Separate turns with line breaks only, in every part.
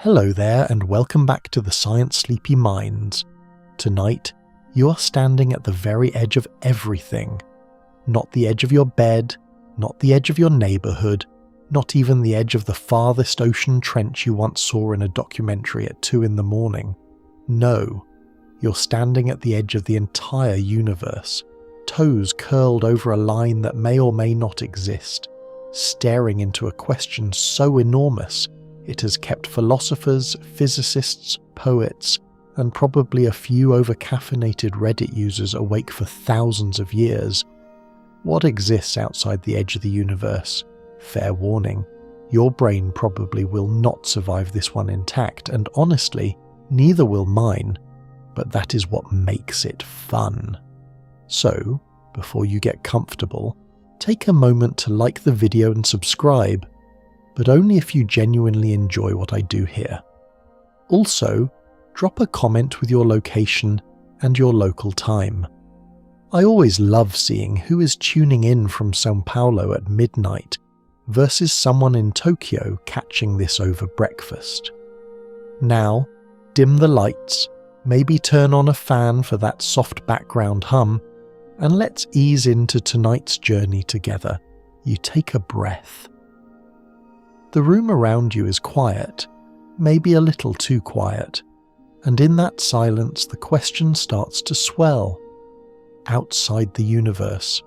Hello there and welcome back to the Science Sleepy Minds. Tonight, you are standing at the very edge of everything. Not the edge of your bed, not the edge of your neighbourhood, not even the edge of the farthest ocean trench you once saw in a documentary at 2 a.m. No, you're standing at the edge of the entire universe, toes curled over a line that may or may not exist, staring into a question so enormous it has kept philosophers, physicists, poets, and probably a few over-caffeinated Reddit users awake for thousands of years. What exists outside the edge of the universe? Fair warning, your brain probably will not survive this one intact, and honestly, neither will mine, but that is what makes it fun. So, before you get comfortable, take a moment to like the video and subscribe, but only if you genuinely enjoy what I do here. Also, drop a comment with your location and your local time. I always love seeing who is tuning in from São Paulo at midnight versus someone in Tokyo catching this over breakfast. Now, dim the lights, maybe turn on a fan for that soft background hum, and let's ease into tonight's journey together. You take a breath. The room around you is quiet, maybe a little too quiet, and in that silence the question starts to swell. Outside the universe.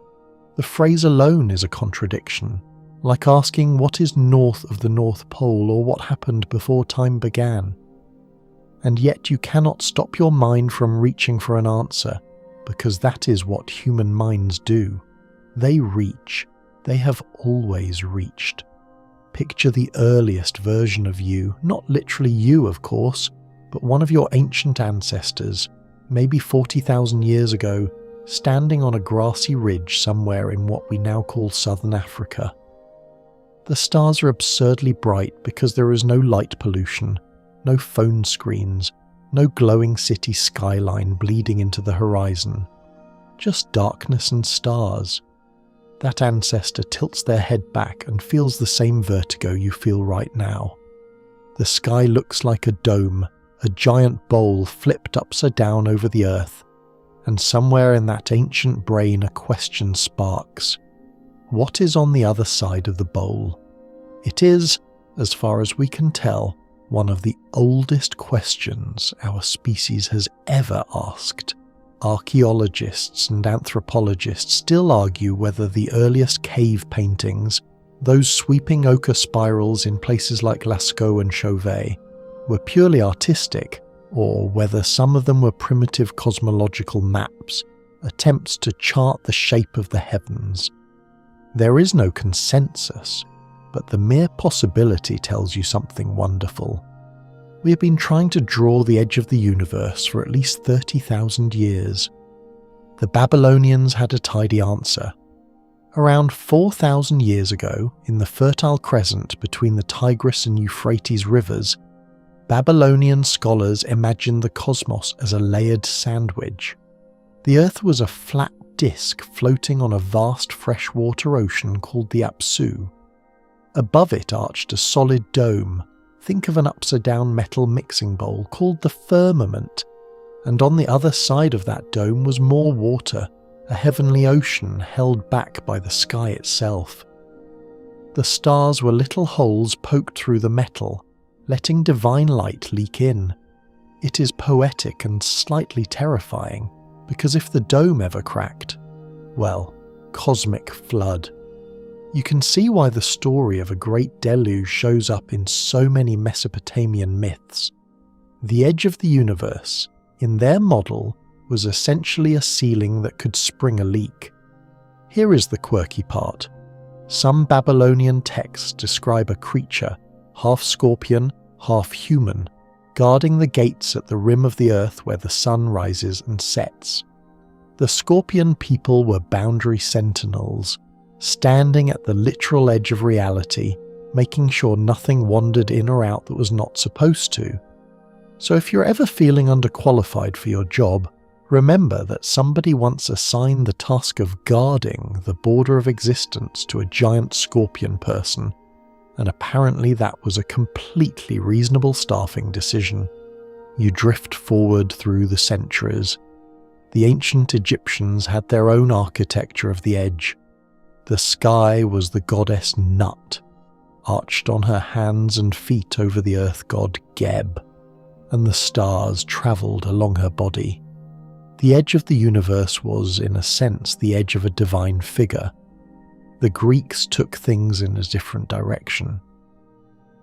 The phrase alone is a contradiction, like asking what is north of the North Pole or what happened before time began. And yet you cannot stop your mind from reaching for an answer, because that is what human minds do. They reach. They have always reached. Picture the earliest version of you, not literally you of course, but one of your ancient ancestors, maybe 40,000 years ago, standing on a grassy ridge somewhere in what we now call Southern Africa. The stars are absurdly bright because there is no light pollution, no phone screens, no glowing city skyline bleeding into the horizon. Just darkness and stars. That ancestor tilts their head back and feels the same vertigo you feel right now. The sky looks like a dome, a giant bowl flipped upside down over the earth, and somewhere in that ancient brain a question sparks. What is on the other side of the bowl? It is, as far as we can tell, one of the oldest questions our species has ever asked. Archaeologists and anthropologists still argue whether the earliest cave paintings, those sweeping ochre spirals in places like Lascaux and Chauvet, were purely artistic, or whether some of them were primitive cosmological maps, attempts to chart the shape of the heavens. There is no consensus, but the mere possibility tells you something wonderful. We have been trying to draw the edge of the universe for at least 30,000 years. The Babylonians had a tidy answer. Around 4,000 years ago, in the Fertile Crescent between the Tigris and Euphrates rivers, Babylonian scholars imagined the cosmos as a layered sandwich. The Earth was a flat disk floating on a vast freshwater ocean called the Apsu. Above it arched a solid dome. Think of an upside-down metal mixing bowl called the firmament, and on the other side of that dome was more water, a heavenly ocean held back by the sky itself. The stars were little holes poked through the metal, letting divine light leak in. It is poetic and slightly terrifying, because if the dome ever cracked, well, cosmic flood. You can see why the story of a great deluge shows up in so many Mesopotamian myths. The edge of the universe, in their model, was essentially a ceiling that could spring a leak. Here is the quirky part. Some Babylonian texts describe a creature, half scorpion, half human, guarding the gates at the rim of the earth where the sun rises and sets. The scorpion people were boundary sentinels, standing at the literal edge of reality, making sure nothing wandered in or out that was not supposed to. So if you're ever feeling underqualified for your job, remember that somebody once assigned the task of guarding the border of existence to a giant scorpion person, and apparently that was a completely reasonable staffing decision. You drift forward through the centuries. The ancient Egyptians had their own architecture of the edge. The sky was the goddess Nut, arched on her hands and feet over the earth god Geb, and the stars travelled along her body. The edge of the universe was, in a sense, the edge of a divine figure. The Greeks took things in a different direction.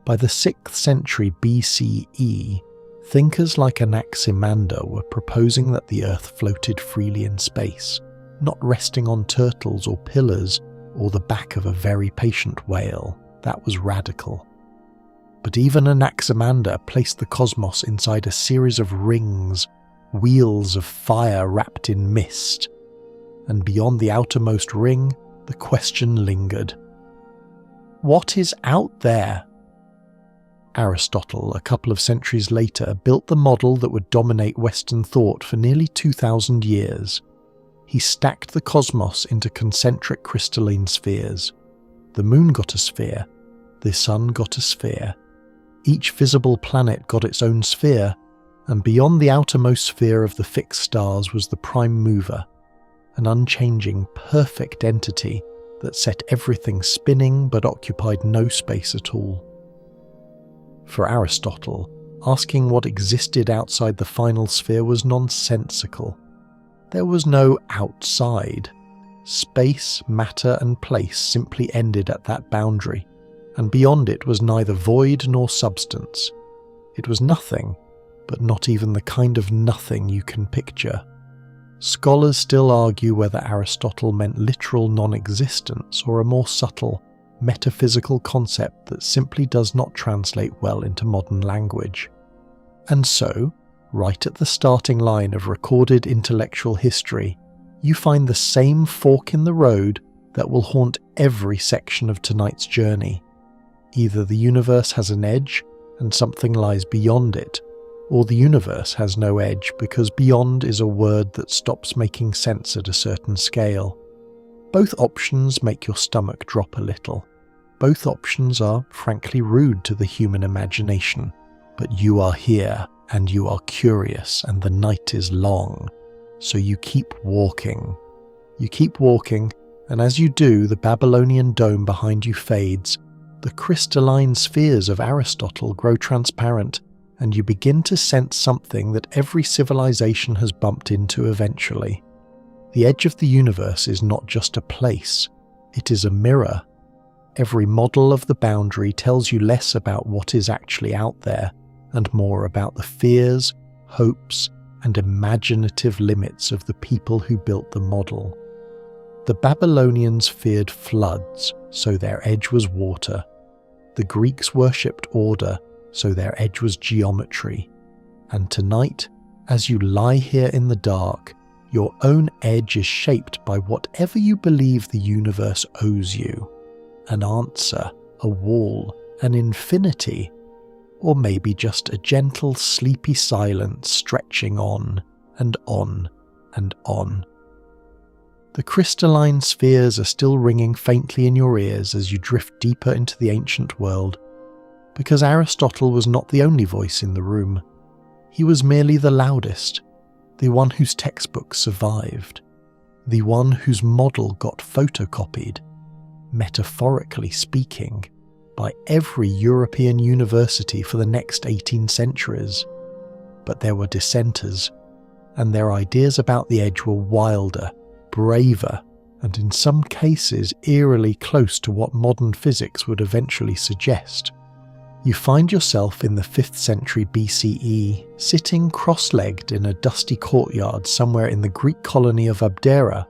By the 6th century BCE, thinkers like Anaximander were proposing that the Earth floated freely in space, not resting on turtles or pillars or the back of a very patient whale. That was radical. But even Anaximander placed the cosmos inside a series of rings, wheels of fire wrapped in mist, and beyond the outermost ring, the question lingered. What is out there? Aristotle, a couple of centuries later, built the model that would dominate Western thought for nearly 2,000 years. He stacked the cosmos into concentric crystalline spheres. The moon got a sphere, the sun got a sphere. Each visible planet got its own sphere, and beyond the outermost sphere of the fixed stars was the prime mover, an unchanging, perfect entity that set everything spinning but occupied no space at all. For Aristotle, asking what existed outside the final sphere was nonsensical. There was no outside. Space, matter, and place simply ended at that boundary, and beyond it was neither void nor substance. It was nothing, but not even the kind of nothing you can picture. Scholars still argue whether Aristotle meant literal non-existence or a more subtle, metaphysical concept that simply does not translate well into modern language. And so, right at the starting line of recorded intellectual history, you find the same fork in the road that will haunt every section of tonight's journey. Either the universe has an edge and something lies beyond it, or the universe has no edge because beyond is a word that stops making sense at a certain scale. Both options make your stomach drop a little. Both options are frankly rude to the human imagination, but you are here and you are curious and the night is long, so you keep walking. You keep walking, and as you do, the Babylonian dome behind you fades, the crystalline spheres of Aristotle grow transparent, and you begin to sense something that every civilization has bumped into eventually. The edge of the universe is not just a place, it is a mirror. Every model of the boundary tells you less about what is actually out there, and more about the fears, hopes, and imaginative limits of the people who built the model. The Babylonians feared floods, so their edge was water. The Greeks worshipped order, so their edge was geometry. And tonight, as you lie here in the dark, your own edge is shaped by whatever you believe the universe owes you. An answer, a wall, an infinity, or maybe just a gentle, sleepy silence stretching on and on and on. The crystalline spheres are still ringing faintly in your ears as you drift deeper into the ancient world, because Aristotle was not the only voice in the room. He was merely the loudest, the one whose textbook survived, the one whose model got photocopied, metaphorically speaking, by every European university for the next 18 centuries. But there were dissenters, and their ideas about the edge were wilder, braver, and in some cases eerily close to what modern physics would eventually suggest. You find yourself in the 5th century BCE, sitting cross-legged in a dusty courtyard somewhere in the Greek colony of Abdera,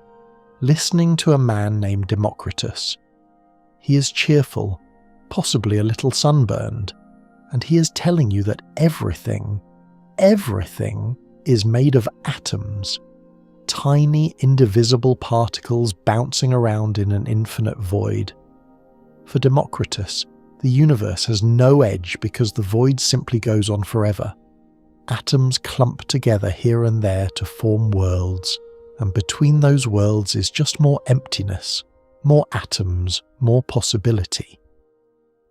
listening to a man named Democritus. He is cheerful, possibly a little sunburned, and he is telling you that everything is made of atoms, tiny indivisible particles bouncing around in an infinite void. For Democritus, the universe has no edge because the void simply goes on forever. Atoms clump together here and there to form worlds, and between those worlds is just more emptiness, more atoms, more possibility.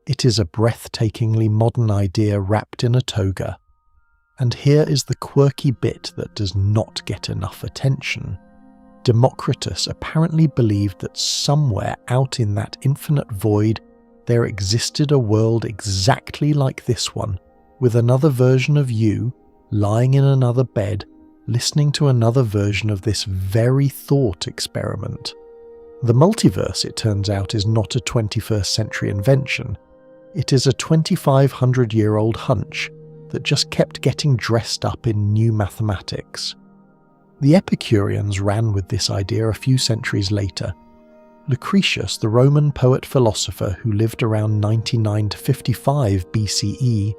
It is a breathtakingly modern idea wrapped in a toga. And here is the quirky bit that does not get enough attention. Democritus apparently believed that somewhere out in that infinite void there existed a world exactly like this one, with another version of you, lying in another bed, listening to another version of this very thought experiment. The multiverse, it turns out, is not a 21st century invention. It is a 2,500-year-old hunch that just kept getting dressed up in new mathematics. The Epicureans ran with this idea a few centuries later. Lucretius, the Roman poet-philosopher who lived around 99 to 55 BCE,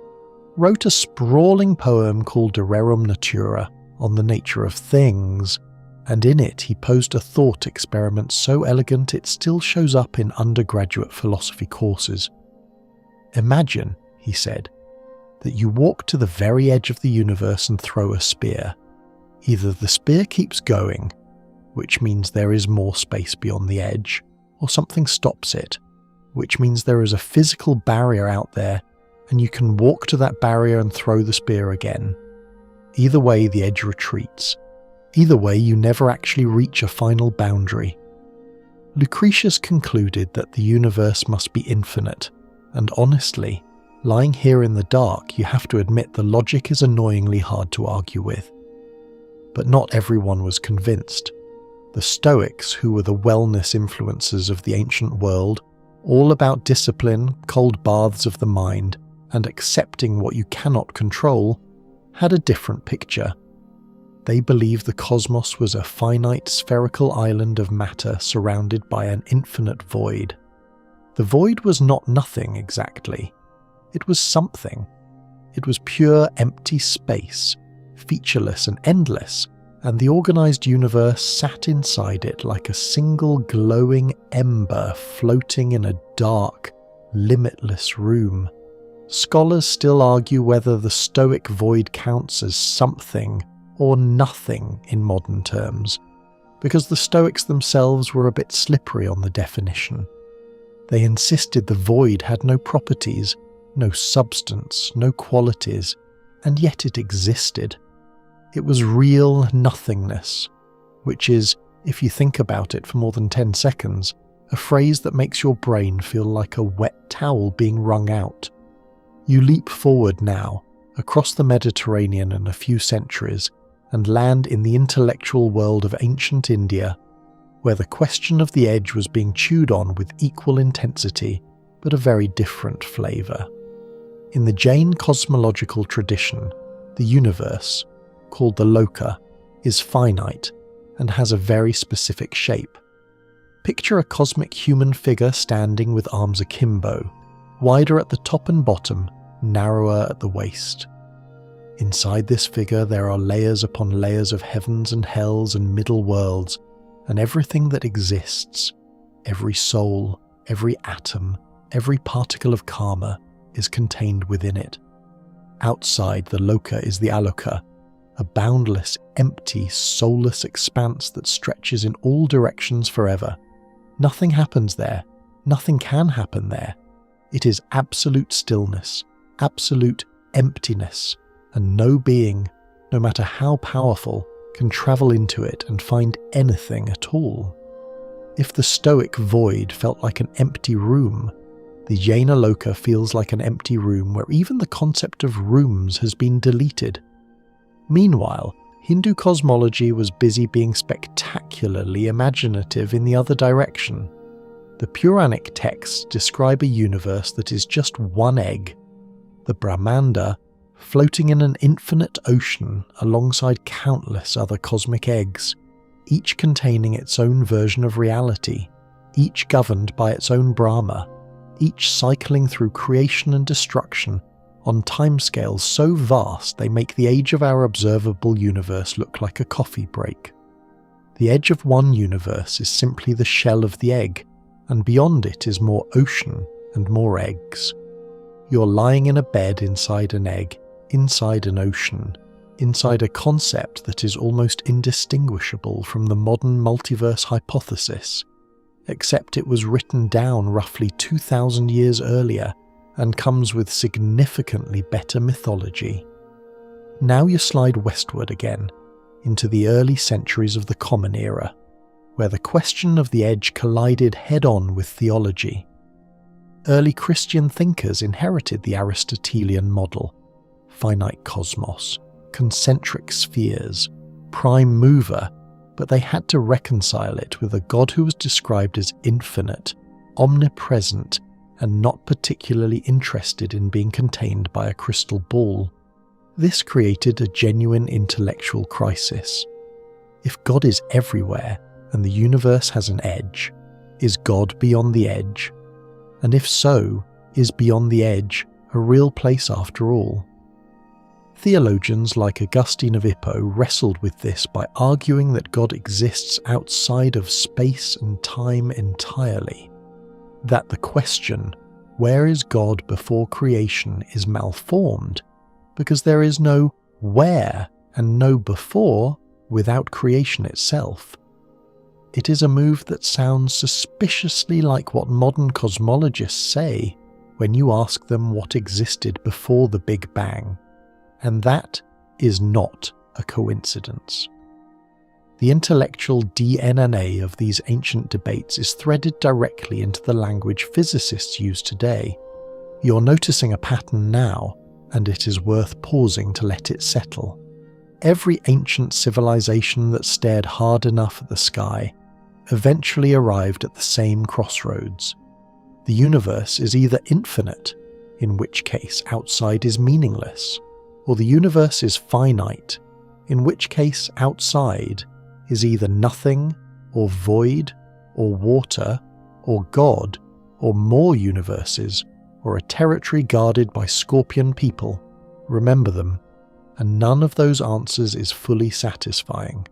wrote a sprawling poem called De Rerum Natura on the nature of things, and in it he posed a thought experiment so elegant it still shows up in undergraduate philosophy courses. Imagine, he said, that you walk to the very edge of the universe and throw a spear. Either the spear keeps going, which means there is more space beyond the edge, or something stops it, which means there is a physical barrier out there and you can walk to that barrier and throw the spear again. Either way, the edge retreats. Either way, you never actually reach a final boundary. Lucretius concluded that the universe must be infinite, and honestly, lying here in the dark, you have to admit the logic is annoyingly hard to argue with. But not everyone was convinced. The Stoics, who were the wellness influencers of the ancient world, all about discipline, cold baths of the mind, and accepting what you cannot control, had a different picture. They believed the cosmos was a finite spherical island of matter surrounded by an infinite void. The void was not nothing exactly. It was something. It was pure empty space, featureless and endless, and the organized universe sat inside it like a single glowing ember floating in a dark, limitless room. Scholars still argue whether the Stoic void counts as something or nothing in modern terms, because the Stoics themselves were a bit slippery on the definition. They insisted the void had no properties, no substance, no qualities, and yet it existed. It was real nothingness, which is, if you think about it for more than 10 seconds, a phrase that makes your brain feel like a wet towel being wrung out. You leap forward now, across the Mediterranean in a few centuries, and land in the intellectual world of ancient India, where the question of the edge was being chewed on with equal intensity, but a very different flavour. In the Jain cosmological tradition, the universe, called the loka, is finite and has a very specific shape. Picture a cosmic human figure standing with arms akimbo, wider at the top and bottom, narrower at the waist. Inside this figure there are layers upon layers of heavens and hells and middle worlds, and everything that exists, every soul, every atom, every particle of karma, is contained within it. Outside the loka is the aloka, a boundless, empty, soulless expanse that stretches in all directions forever. Nothing happens there. Nothing can happen there. It is absolute stillness, absolute emptiness, and no being, no matter how powerful, can travel into it and find anything at all. If the Stoic void felt like an empty room, the Jaina loka feels like an empty room where even the concept of rooms has been deleted. Meanwhile, Hindu cosmology was busy being spectacularly imaginative in the other direction. The Puranic texts describe a universe that is just one egg, the Brahmanda, floating in an infinite ocean alongside countless other cosmic eggs, each containing its own version of reality, each governed by its own Brahma, each cycling through creation and destruction on timescales so vast they make the age of our observable universe look like a coffee break. The edge of one universe is simply the shell of the egg, and beyond it is more ocean and more eggs. You're lying in a bed inside an egg, inside an ocean, inside a concept that is almost indistinguishable from the modern multiverse hypothesis, except it was written down roughly 2,000 years earlier and comes with significantly better mythology. Now you slide westward again, into the early centuries of the Common Era, where the question of the edge collided head-on with theology. Early Christian thinkers inherited the Aristotelian model: finite cosmos, concentric spheres, prime mover, but they had to reconcile it with a God who was described as infinite, omnipresent, and not particularly interested in being contained by a crystal ball. This created a genuine intellectual crisis. If God is everywhere and the universe has an edge, is God beyond the edge? And if so, is beyond the edge a real place after all? Theologians like Augustine of Hippo wrestled with this by arguing that God exists outside of space and time entirely, that the question, where is God before creation, is malformed, because there is no where and no before without creation itself. It is a move that sounds suspiciously like what modern cosmologists say when you ask them what existed before the Big Bang, and that is not a coincidence. The intellectual DNA of these ancient debates is threaded directly into the language physicists use today. You're noticing a pattern now, and it is worth pausing to let it settle. Every ancient civilization that stared hard enough at the sky eventually arrived at the same crossroads. The universe is either infinite, in which case outside is meaningless, or the universe is finite, in which case outside is either nothing, or void, or water, or God, or more universes, or a territory guarded by scorpion people. Remember them, and none of those answers is fully satisfying.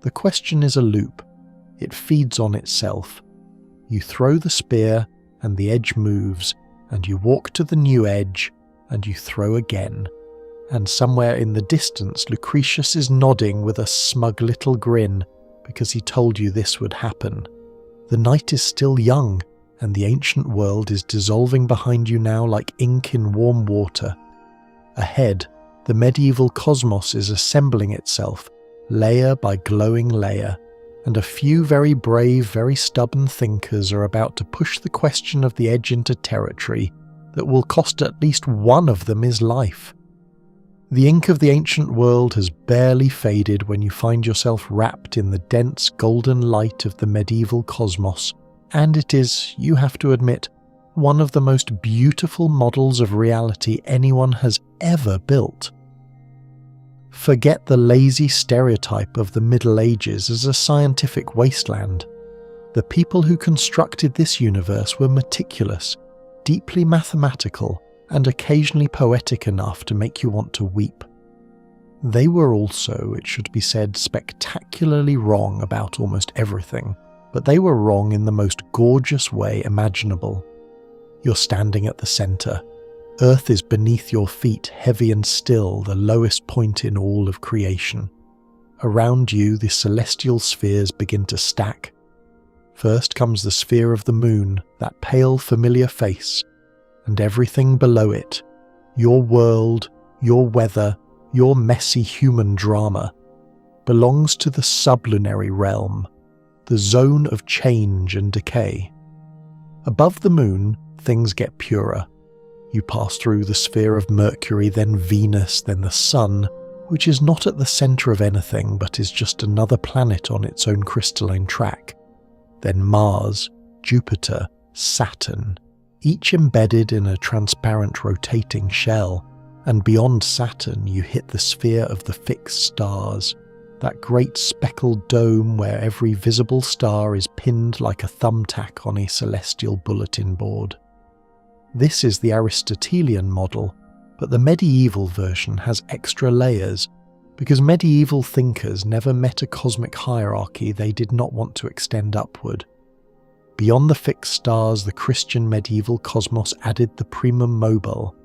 The question is a loop. It feeds on itself. You throw the spear, and the edge moves, and you walk to the new edge, and you throw again. And somewhere in the distance Lucretius is nodding with a smug little grin, because he told you this would happen. The night is still young, and the ancient world is dissolving behind you now like ink in warm water. Ahead, the medieval cosmos is assembling itself, layer by glowing layer, and a few very brave, very stubborn thinkers are about to push the question of the edge into territory that will cost at least one of them his life. The ink of the ancient world has barely faded when you find yourself wrapped in the dense golden light of the medieval cosmos, and it is, you have to admit, one of the most beautiful models of reality anyone has ever built. Forget the lazy stereotype of the Middle Ages as a scientific wasteland. The people who constructed this universe were meticulous, deeply mathematical, and occasionally poetic enough to make you want to weep. They were also, it should be said, spectacularly wrong about almost everything, but they were wrong in the most gorgeous way imaginable. You're standing at the centre. Earth is beneath your feet, heavy and still, the lowest point in all of creation. Around you, the celestial spheres begin to stack. First comes the sphere of the moon, that pale, familiar face, and everything below it, your world, your weather, your messy human drama, belongs to the sublunary realm, the zone of change and decay. Above the moon, things get purer. You pass through the sphere of Mercury, then Venus, then the Sun, which is not at the centre of anything but is just another planet on its own crystalline track. Then Mars, Jupiter, Saturn, each embedded in a transparent rotating shell, and beyond Saturn you hit the sphere of the fixed stars, that great speckled dome where every visible star is pinned like a thumbtack on a celestial bulletin board. This is the Aristotelian model, but the medieval version has extra layers, because medieval thinkers never met a cosmic hierarchy they did not want to extend upward. Beyond the fixed stars, the Christian medieval cosmos added the primum mobile,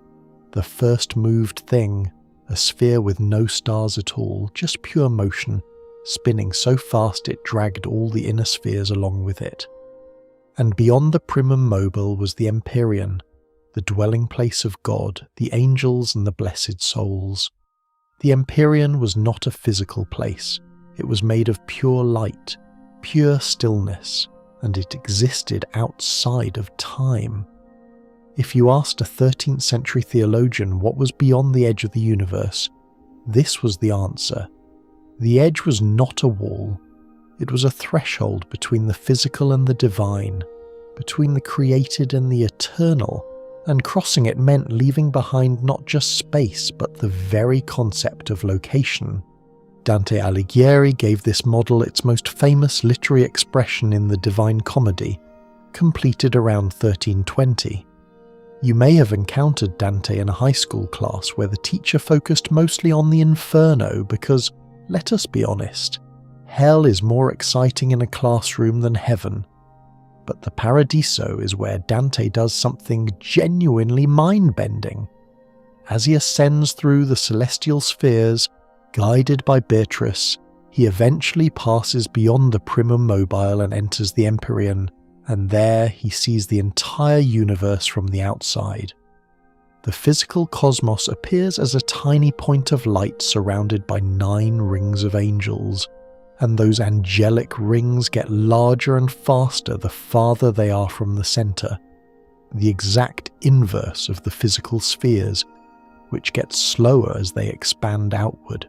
the first moved thing, a sphere with no stars at all, just pure motion, spinning so fast it dragged all the inner spheres along with it. And beyond the primum mobile was the empyrean, the dwelling place of God, the angels and the blessed souls. The Empyrean was not a physical place. It was made of pure light, pure stillness, and it existed outside of time. If you asked a 13th century theologian what was beyond the edge of the universe, this was the answer. The edge was not a wall. It was a threshold between the physical and the divine, between the created and the eternal, and crossing it meant leaving behind not just space but the very concept of location. Dante Alighieri gave this model its most famous literary expression in the Divine Comedy, completed around 1320. You may have encountered Dante in a high school class where the teacher focused mostly on the inferno because, let us be honest, hell is more exciting in a classroom than heaven. But the Paradiso is where Dante does something genuinely mind-bending. As he ascends through the celestial spheres, guided by Beatrice, he eventually passes beyond the primum mobile and enters the Empyrean, and there he sees the entire universe from the outside. The physical cosmos appears as a tiny point of light surrounded by 9 rings of angels, and those angelic rings get larger and faster the farther they are from the centre, the exact inverse of the physical spheres, which get slower as they expand outward.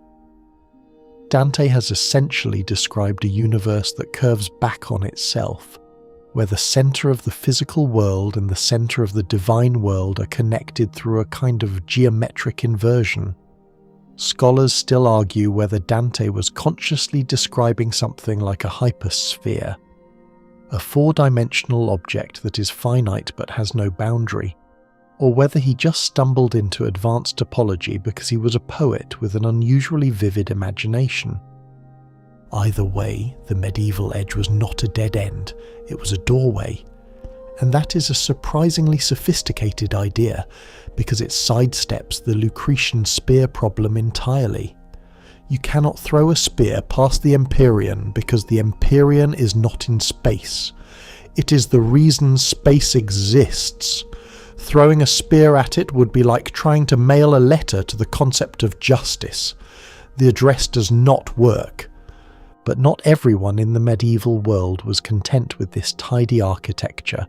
Dante has essentially described a universe that curves back on itself, where the centre of the physical world and the centre of the divine world are connected through a kind of geometric inversion. Scholars still argue whether Dante was consciously describing something like a hypersphere, a 4-dimensional object that is finite but has no boundary, or whether he just stumbled into advanced topology because he was a poet with an unusually vivid imagination. Either way, the medieval edge was not a dead end, it was a doorway. And that is a surprisingly sophisticated idea, because it sidesteps the Lucretian spear problem entirely. You cannot throw a spear past the Empyrean because the Empyrean is not in space. It is the reason space exists. Throwing a spear at it would be like trying to mail a letter to the concept of justice. The address does not work. But not everyone in the medieval world was content with this tidy architecture.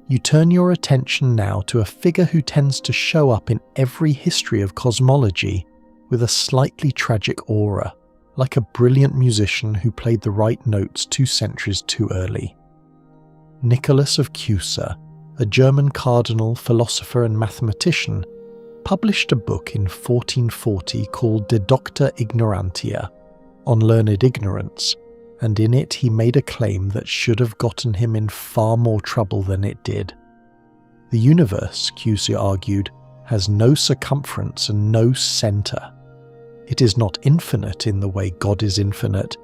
You turn your attention now to a figure who tends to show up in every history of cosmology with a slightly tragic aura, like a brilliant musician who played the right notes 2 centuries too early. Nicholas of Cusa, a German cardinal, philosopher and mathematician, published a book in 1440 called De Docta Ignorantia, on learned ignorance, and in it he made a claim that should have gotten him in far more trouble than it did. The universe, Cusa argued, has no circumference and no centre. It is not infinite in the way God is infinite,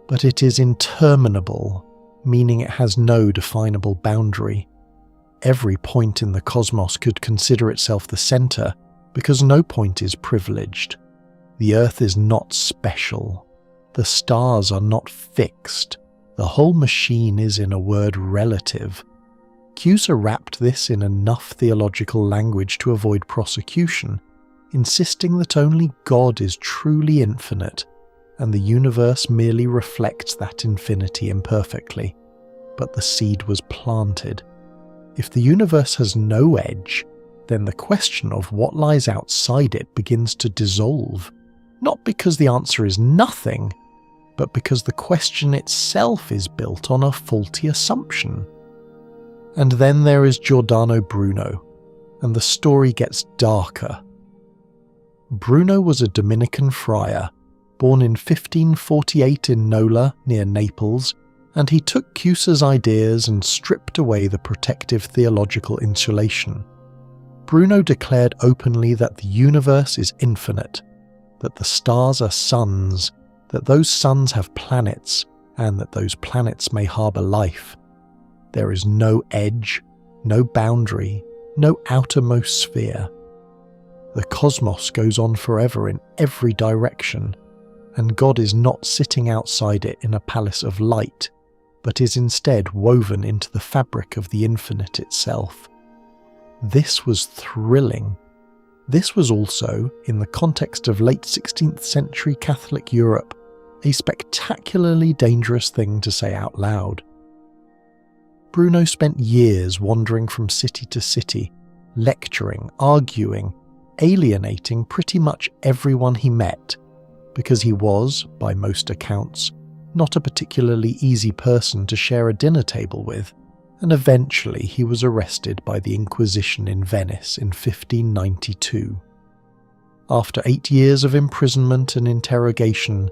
but it is interminable, meaning it has no definable boundary. Every point in the cosmos could consider itself the centre, because no point is privileged. The Earth is not special. The stars are not fixed. The whole machine is, in a word, relative. Cusa wrapped this in enough theological language to avoid prosecution, insisting that only God is truly infinite, and the universe merely reflects that infinity imperfectly. But the seed was planted. If the universe has no edge, then the question of what lies outside it begins to dissolve, not because the answer is nothing, but because the question itself is built on a faulty assumption. And then there is Giordano Bruno, and the story gets darker. Bruno was a Dominican friar, born in 1548 in Nola, near Naples, and he took Cusa's ideas and stripped away the protective theological insulation. Bruno declared openly that the universe is infinite, that the stars are suns, that those suns have planets, and that those planets may harbour life. There is no edge, no boundary, no outermost sphere. The cosmos goes on forever in every direction, and God is not sitting outside it in a palace of light, but is instead woven into the fabric of the infinite itself. This was thrilling. This was also, in the context of late 16th century Catholic Europe, a spectacularly dangerous thing to say out loud. Bruno spent years wandering from city to city, lecturing, arguing, alienating pretty much everyone he met, because he was, by most accounts, not a particularly easy person to share a dinner table with, and eventually he was arrested by the Inquisition in Venice in 1592. After 8 years of imprisonment and interrogation,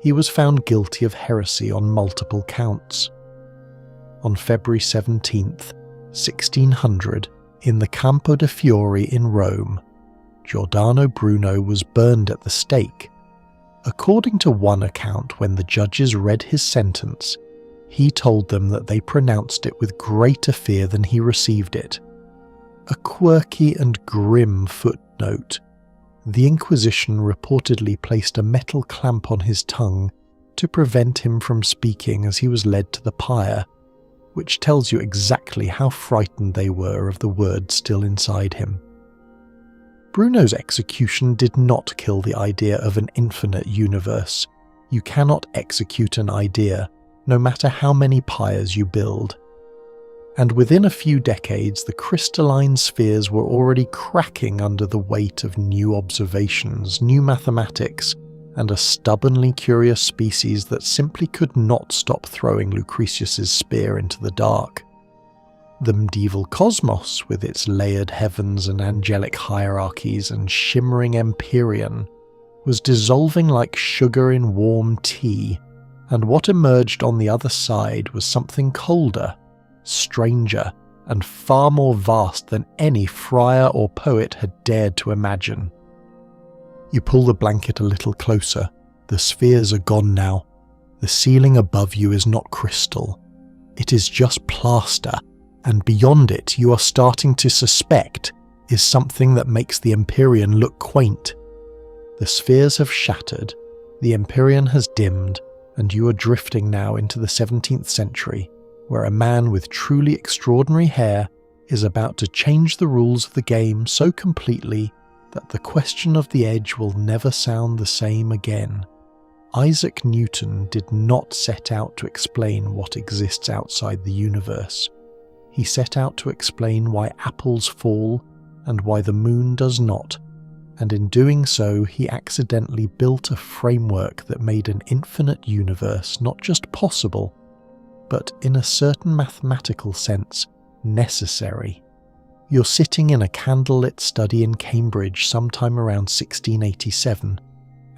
he was found guilty of heresy on multiple counts. On February 17th, 1600, in the Campo de Fiori in Rome, Giordano Bruno was burned at the stake. According to one account, when the judges read his sentence, he told them that they pronounced it with greater fear than he received it. A quirky and grim footnote: the Inquisition reportedly placed a metal clamp on his tongue to prevent him from speaking as he was led to the pyre, which tells you exactly how frightened they were of the word still inside him. Bruno's execution did not kill the idea of an infinite universe. You cannot execute an idea, no matter how many pyres you build. And within a few decades, the crystalline spheres were already cracking under the weight of new observations, new mathematics, and a stubbornly curious species that simply could not stop throwing Lucretius's spear into the dark. The medieval cosmos, with its layered heavens and angelic hierarchies and shimmering empyrean, was dissolving like sugar in warm tea, and what emerged on the other side was something colder, stranger, and far more vast than any friar or poet had dared to imagine. You pull the blanket a little closer. The spheres are gone now. The ceiling above you is not crystal. It is just plaster, and beyond it you are starting to suspect is something that makes the Empyrean look quaint. The spheres have shattered, the Empyrean has dimmed, and you are drifting now into the 17th century, where a man with truly extraordinary hair is about to change the rules of the game so completely that the question of the edge will never sound the same again. Isaac Newton did not set out to explain what exists outside the universe. He set out to explain why apples fall and why the moon does not, and in doing so he accidentally built a framework that made an infinite universe not just possible, but in a certain mathematical sense, necessary. You're sitting in a candlelit study in Cambridge sometime around 1687,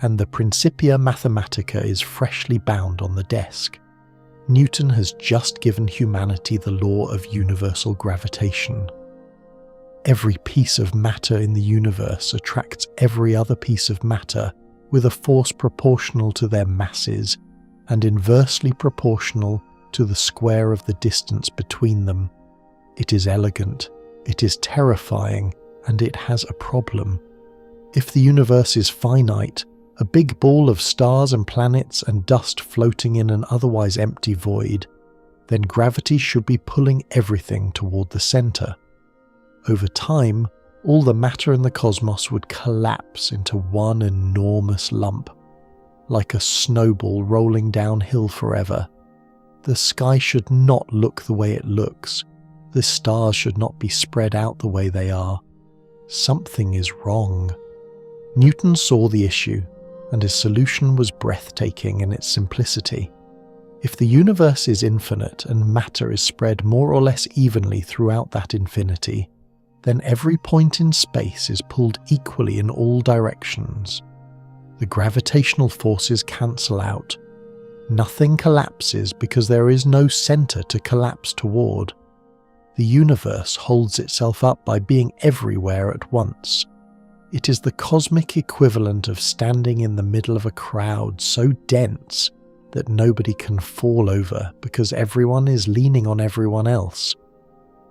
and the Principia Mathematica is freshly bound on the desk. Newton has just given humanity the law of universal gravitation. Every piece of matter in the universe attracts every other piece of matter with a force proportional to their masses and inversely proportional to the square of the distance between them. It is elegant, it is terrifying, and it has a problem. If the universe is finite, a big ball of stars and planets and dust floating in an otherwise empty void, then gravity should be pulling everything toward the center. Over time, all the matter in the cosmos would collapse into one enormous lump, like a snowball rolling downhill forever. The sky should not look the way it looks. The stars should not be spread out the way they are. Something is wrong. Newton saw the issue, and his solution was breathtaking in its simplicity. If the universe is infinite and matter is spread more or less evenly throughout that infinity, then every point in space is pulled equally in all directions. The gravitational forces cancel out. Nothing collapses because there is no center to collapse toward. The universe holds itself up by being everywhere at once. It is the cosmic equivalent of standing in the middle of a crowd so dense that nobody can fall over because everyone is leaning on everyone else.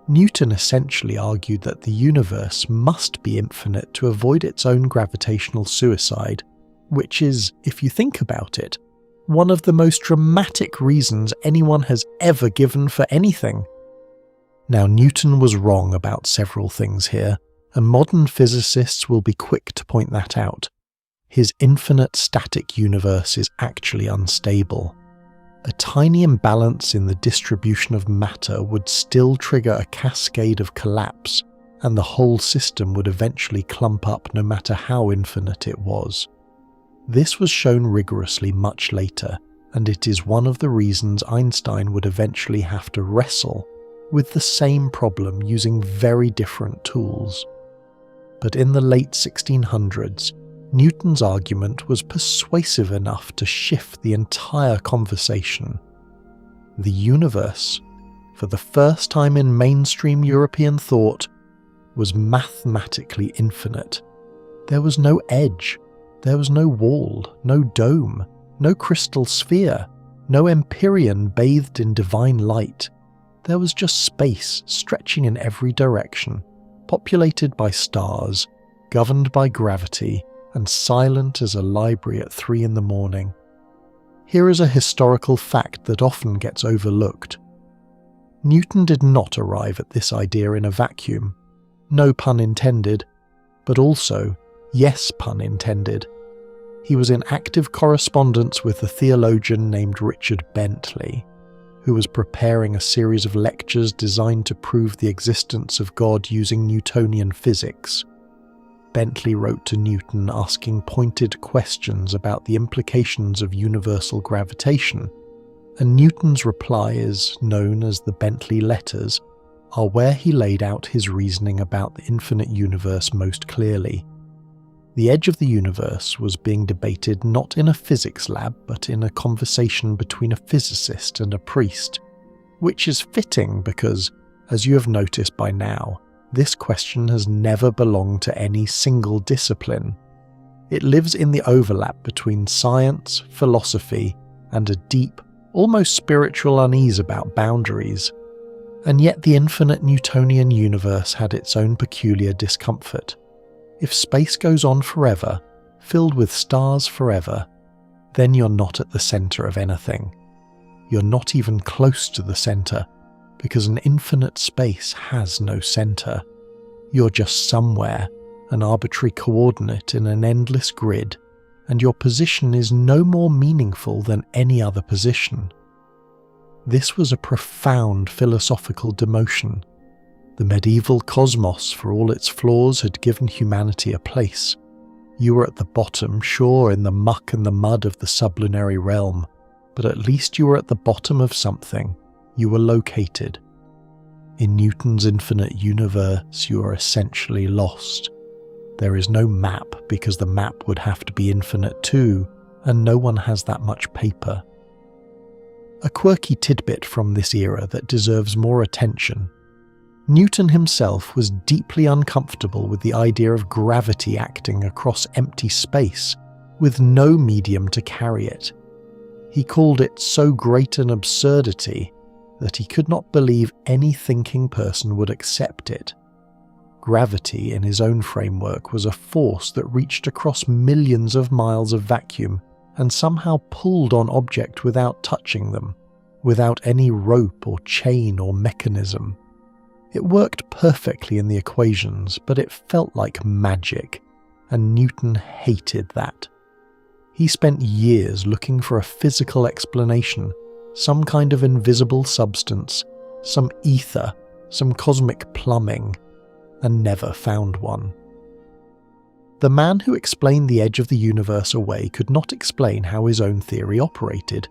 Newton essentially argued that the universe must be infinite to avoid its own gravitational suicide, which is, if you think about it, one of the most dramatic reasons anyone has ever given for anything. Now, Newton was wrong about several things here, and modern physicists will be quick to point that out. His infinite static universe is actually unstable. A tiny imbalance in the distribution of matter would still trigger a cascade of collapse, and the whole system would eventually clump up no matter how infinite it was. This was shown rigorously much later, and it is one of the reasons Einstein would eventually have to wrestle with the same problem using very different tools. But in the late 1600s, Newton's argument was persuasive enough to shift the entire conversation. The universe, for the first time in mainstream European thought, was mathematically infinite. There was no edge, there was no wall, no dome, no crystal sphere, no empyrean bathed in divine light. There was just space stretching in every direction, populated by stars, governed by gravity, and silent as a library at 3 a.m. Here is a historical fact that often gets overlooked. Newton did not arrive at this idea in a vacuum. No pun intended, but also, yes pun intended. He was in active correspondence with a theologian named Richard Bentley, who was preparing a series of lectures designed to prove the existence of God using Newtonian physics. Bentley wrote to Newton asking pointed questions about the implications of universal gravitation, and Newton's replies, known as the Bentley Letters, are where he laid out his reasoning about the infinite universe most clearly. The edge of the universe was being debated not in a physics lab, but in a conversation between a physicist and a priest, which is fitting because, as you have noticed by now, this question has never belonged to any single discipline. It lives in the overlap between science, philosophy, and a deep, almost spiritual unease about boundaries. And yet the infinite Newtonian universe had its own peculiar discomfort. If space goes on forever, filled with stars forever, then you're not at the centre of anything. You're not even close to the centre, because an infinite space has no centre. You're just somewhere, an arbitrary coordinate in an endless grid, and your position is no more meaningful than any other position. This was a profound philosophical demotion. The medieval cosmos, for all its flaws, had given humanity a place. You were at the bottom, sure, in the muck and the mud of the sublunary realm, but at least you were at the bottom of something. You were located. In Newton's infinite universe, you are essentially lost. There is no map because the map would have to be infinite too, and no one has that much paper. A quirky tidbit from this era that deserves more attention. Newton himself was deeply uncomfortable with the idea of gravity acting across empty space, with no medium to carry it. He called it so great an absurdity that he could not believe any thinking person would accept it. Gravity, in his own framework, was a force that reached across millions of miles of vacuum and somehow pulled on object without touching them, without any rope or chain or mechanism. It worked perfectly in the equations, but it felt like magic, and Newton hated that. He spent years looking for a physical explanation, some kind of invisible substance, some ether, some cosmic plumbing, and never found one. The man who explained the edge of the universe away could not explain how his own theory operated,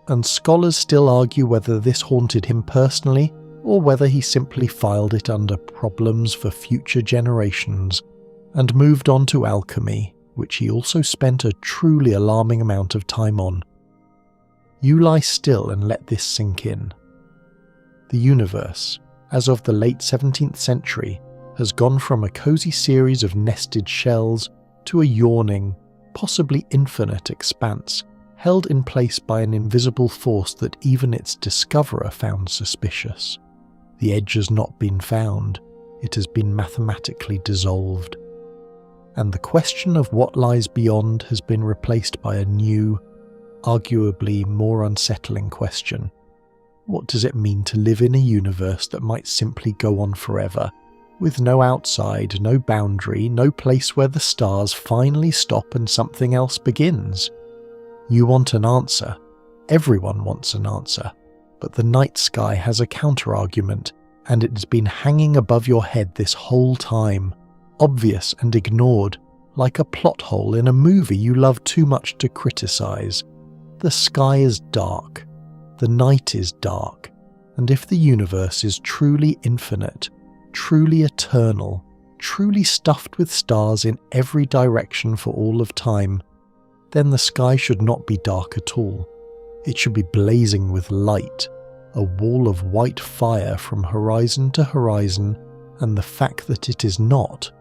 and scholars still argue whether this haunted him personally or whether he simply filed it under problems for future generations and moved on to alchemy, which he also spent a truly alarming amount of time on. You lie still and let this sink in. The universe, as of the late 17th century, has gone from a cosy series of nested shells to a yawning, possibly infinite expanse, held in place by an invisible force that even its discoverer found suspicious. The edge has not been found, it has been mathematically dissolved. And the question of what lies beyond has been replaced by a new, arguably more unsettling question. What does it mean to live in a universe that might simply go on forever, with no outside, no boundary, no place where the stars finally stop and something else begins? You want an answer. Everyone wants an answer. But the night sky has a counter-argument, and it has been hanging above your head this whole time, obvious and ignored, like a plot hole in a movie you love too much to criticize. The sky is dark. The night is dark. And if the universe is truly infinite, truly eternal, truly stuffed with stars in every direction for all of time, then the sky should not be dark at all. It should be blazing with light, a wall of white fire from horizon to horizon, and the fact that it is not,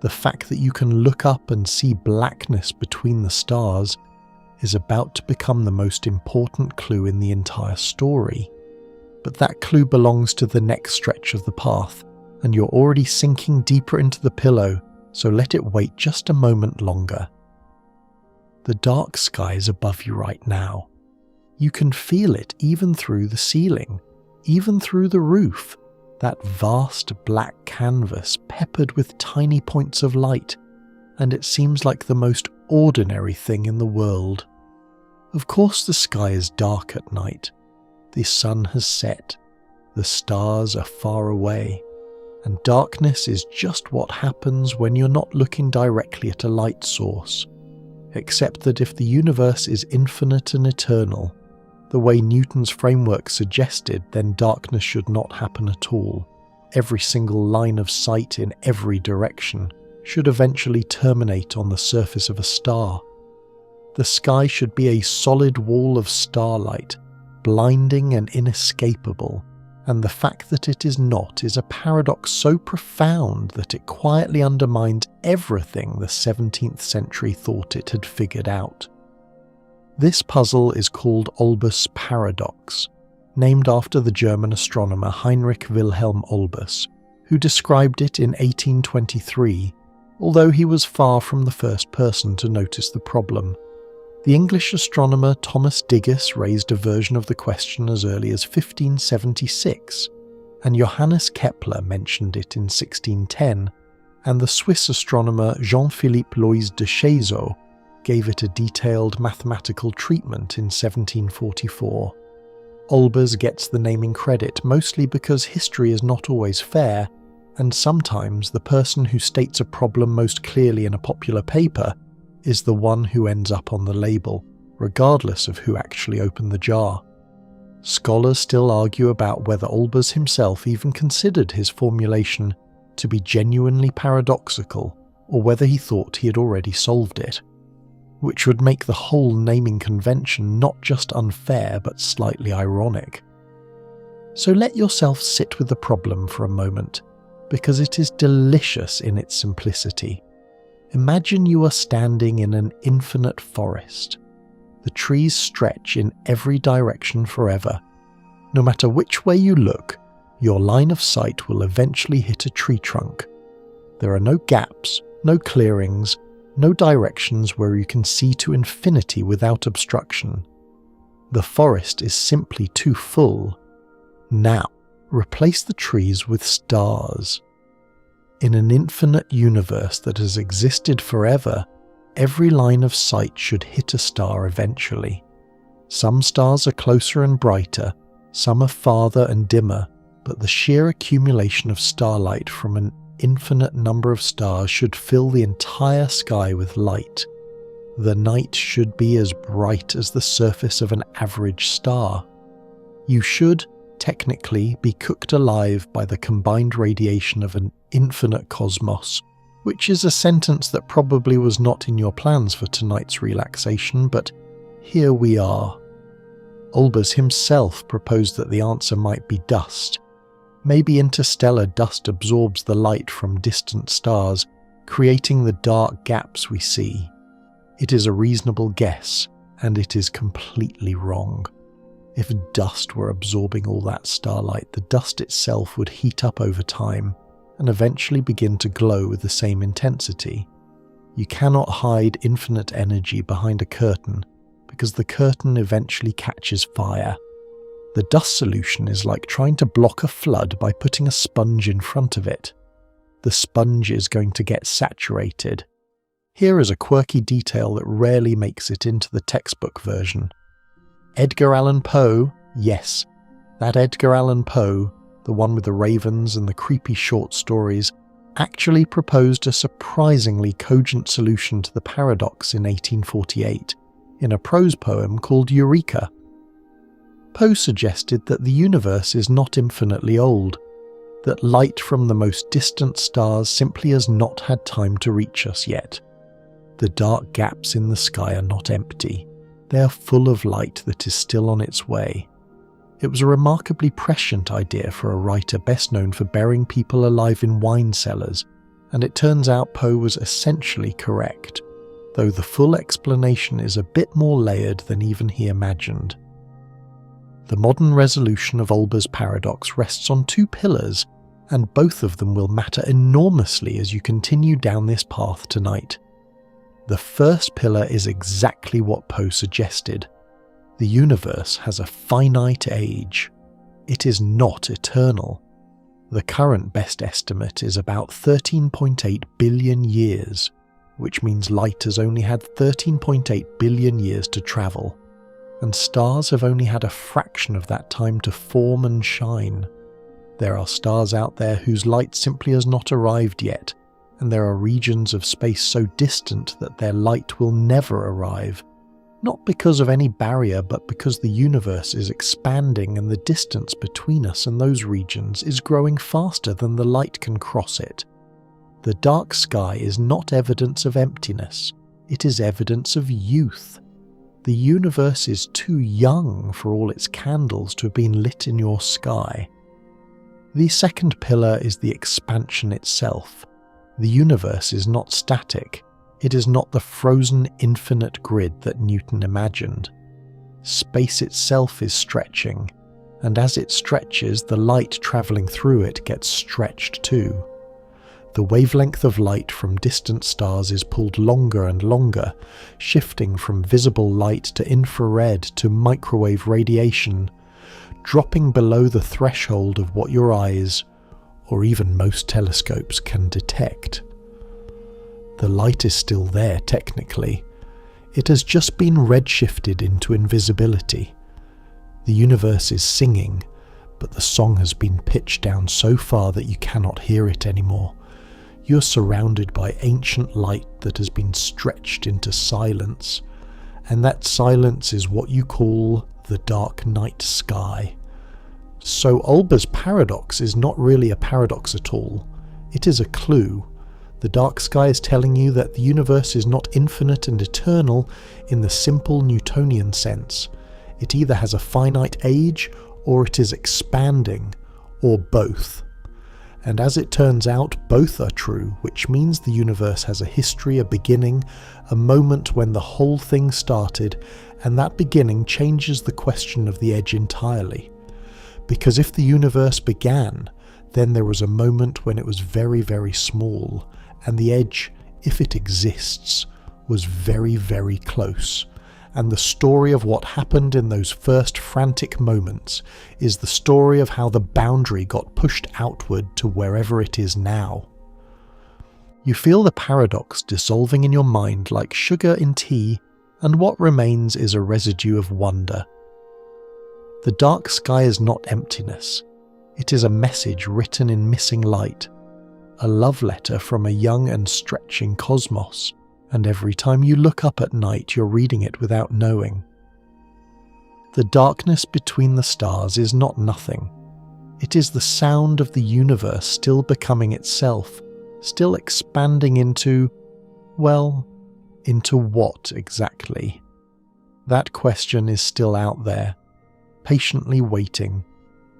the fact that you can look up and see blackness between the stars, is about to become the most important clue in the entire story. But that clue belongs to the next stretch of the path, and you're already sinking deeper into the pillow, so let it wait just a moment longer. The dark sky is above you right now. You can feel it even through the ceiling, even through the roof, that vast black canvas peppered with tiny points of light, and it seems like the most ordinary thing in the world. Of course the sky is dark at night. The sun has set, the stars are far away, and darkness is just what happens when you're not looking directly at a light source. Except that if the universe is infinite and eternal, the way Newton's framework suggested, then darkness should not happen at all. Every single line of sight in every direction should eventually terminate on the surface of a star. The sky should be a solid wall of starlight, blinding and inescapable, and the fact that it is not is a paradox so profound that it quietly undermines everything the 17th century thought it had figured out. This puzzle is called Olbers' paradox, named after the German astronomer Heinrich Wilhelm Olbers, who described it in 1823, although he was far from the first person to notice the problem. The English astronomer Thomas Digges raised a version of the question as early as 1576, and Johannes Kepler mentioned it in 1610, and the Swiss astronomer Jean-Philippe Loys de Chazeau gave it a detailed mathematical treatment in 1744. Olbers gets the naming credit mostly because history is not always fair, and sometimes the person who states a problem most clearly in a popular paper is the one who ends up on the label, regardless of who actually opened the jar. Scholars still argue about whether Olbers himself even considered his formulation to be genuinely paradoxical, or whether he thought he had already solved it, which would make the whole naming convention not just unfair but slightly ironic. So let yourself sit with the problem for a moment, because it is delicious in its simplicity. Imagine you are standing in an infinite forest. The trees stretch in every direction forever. No matter which way you look, your line of sight will eventually hit a tree trunk. There are no gaps, no clearings, no directions where you can see to infinity without obstruction. The forest is simply too full. Now, replace the trees with stars. In an infinite universe that has existed forever, every line of sight should hit a star eventually. Some stars are closer and brighter, some are farther and dimmer, but the sheer accumulation of starlight from an infinite number of stars should fill the entire sky with light. The night should be as bright as the surface of an average star. You should, technically, be cooked alive by the combined radiation of an infinite cosmos, which is a sentence that probably was not in your plans for tonight's relaxation, but here we are. Olbers himself proposed that the answer might be dust. Maybe interstellar dust absorbs the light from distant stars, creating the dark gaps we see. It is a reasonable guess, and it is completely wrong. If dust were absorbing all that starlight, the dust itself would heat up over time and eventually begin to glow with the same intensity. You cannot hide infinite energy behind a curtain, because the curtain eventually catches fire. The dust solution is like trying to block a flood by putting a sponge in front of it. The sponge is going to get saturated. Here is a quirky detail that rarely makes it into the textbook version. Edgar Allan Poe, yes, that Edgar Allan Poe, the one with the ravens and the creepy short stories, actually proposed a surprisingly cogent solution to the paradox in 1848, in a prose poem called Eureka. Poe suggested that the universe is not infinitely old, that light from the most distant stars simply has not had time to reach us yet. The dark gaps in the sky are not empty, they are full of light that is still on its way. It was a remarkably prescient idea for a writer best known for burying people alive in wine cellars, and it turns out Poe was essentially correct, though the full explanation is a bit more layered than even he imagined. The modern resolution of Olbers' paradox rests on two pillars, and both of them will matter enormously as you continue down this path tonight. The first pillar is exactly what Poe suggested. The universe has a finite age. It is not eternal. The current best estimate is about 13.8 billion years, which means light has only had 13.8 billion years to travel, and stars have only had a fraction of that time to form and shine. There are stars out there whose light simply has not arrived yet, and there are regions of space so distant that their light will never arrive, not because of any barrier but because the universe is expanding and the distance between us and those regions is growing faster than the light can cross it. The dark sky is not evidence of emptiness, it is evidence of youth. The universe is too young for all its candles to have been lit in your sky. The second pillar is the expansion itself. The universe is not static. It is not the frozen infinite grid that Newton imagined. Space itself is stretching, and as it stretches, the light travelling through it gets stretched too. The wavelength of light from distant stars is pulled longer and longer, shifting from visible light to infrared to microwave radiation, dropping below the threshold of what your eyes, or even most telescopes, can detect. The light is still there technically. It has just been redshifted into invisibility. The universe is singing, but the song has been pitched down so far that you cannot hear it anymore. You're surrounded by ancient light that has been stretched into silence, and that silence is what you call the dark night sky. So Olbers' paradox is not really a paradox at all. It is a clue. The dark sky is telling you that the universe is not infinite and eternal in the simple Newtonian sense. It either has a finite age, or it is expanding, or both. And as it turns out, both are true, which means the universe has a history, a beginning, a moment when the whole thing started, and that beginning changes the question of the edge entirely. Because if the universe began, then there was a moment when it was very, very small, and the edge, if it exists, was very, very close. And the story of what happened in those first frantic moments is the story of how the boundary got pushed outward to wherever it is now. You feel the paradox dissolving in your mind like sugar in tea, and what remains is a residue of wonder. The dark sky is not emptiness. It is a message written in missing light, a love letter from a young and stretching cosmos, and every time you look up at night you're reading it without knowing. The darkness between the stars is not nothing. It is the sound of the universe still becoming itself, still expanding into, well, into what exactly? That question is still out there, patiently waiting,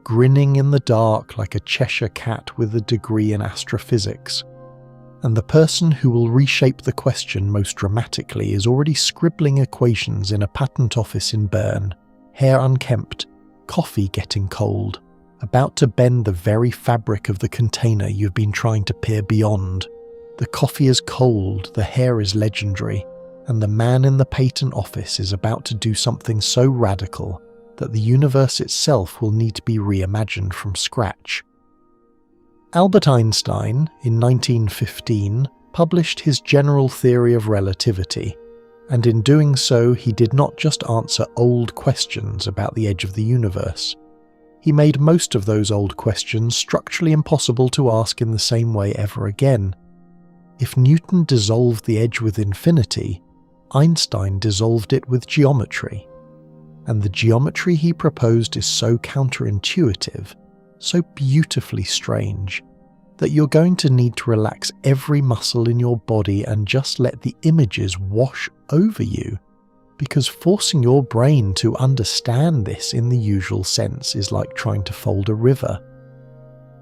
grinning in the dark like a Cheshire cat with a degree in astrophysics. And the person who will reshape the question most dramatically is already scribbling equations in a patent office in Bern, hair unkempt, coffee getting cold, about to bend the very fabric of the container you've been trying to peer beyond. The coffee is cold, the hair is legendary, and the man in the patent office is about to do something so radical that the universe itself will need to be reimagined from scratch. Albert Einstein, in 1915, published his general theory of relativity, and in doing so he did not just answer old questions about the edge of the universe. He made most of those old questions structurally impossible to ask in the same way ever again. If Newton dissolved the edge with infinity, Einstein dissolved it with geometry. And the geometry he proposed is so counterintuitive, so beautifully strange, that you're going to need to relax every muscle in your body and just let the images wash over you, because forcing your brain to understand this in the usual sense is like trying to fold a river.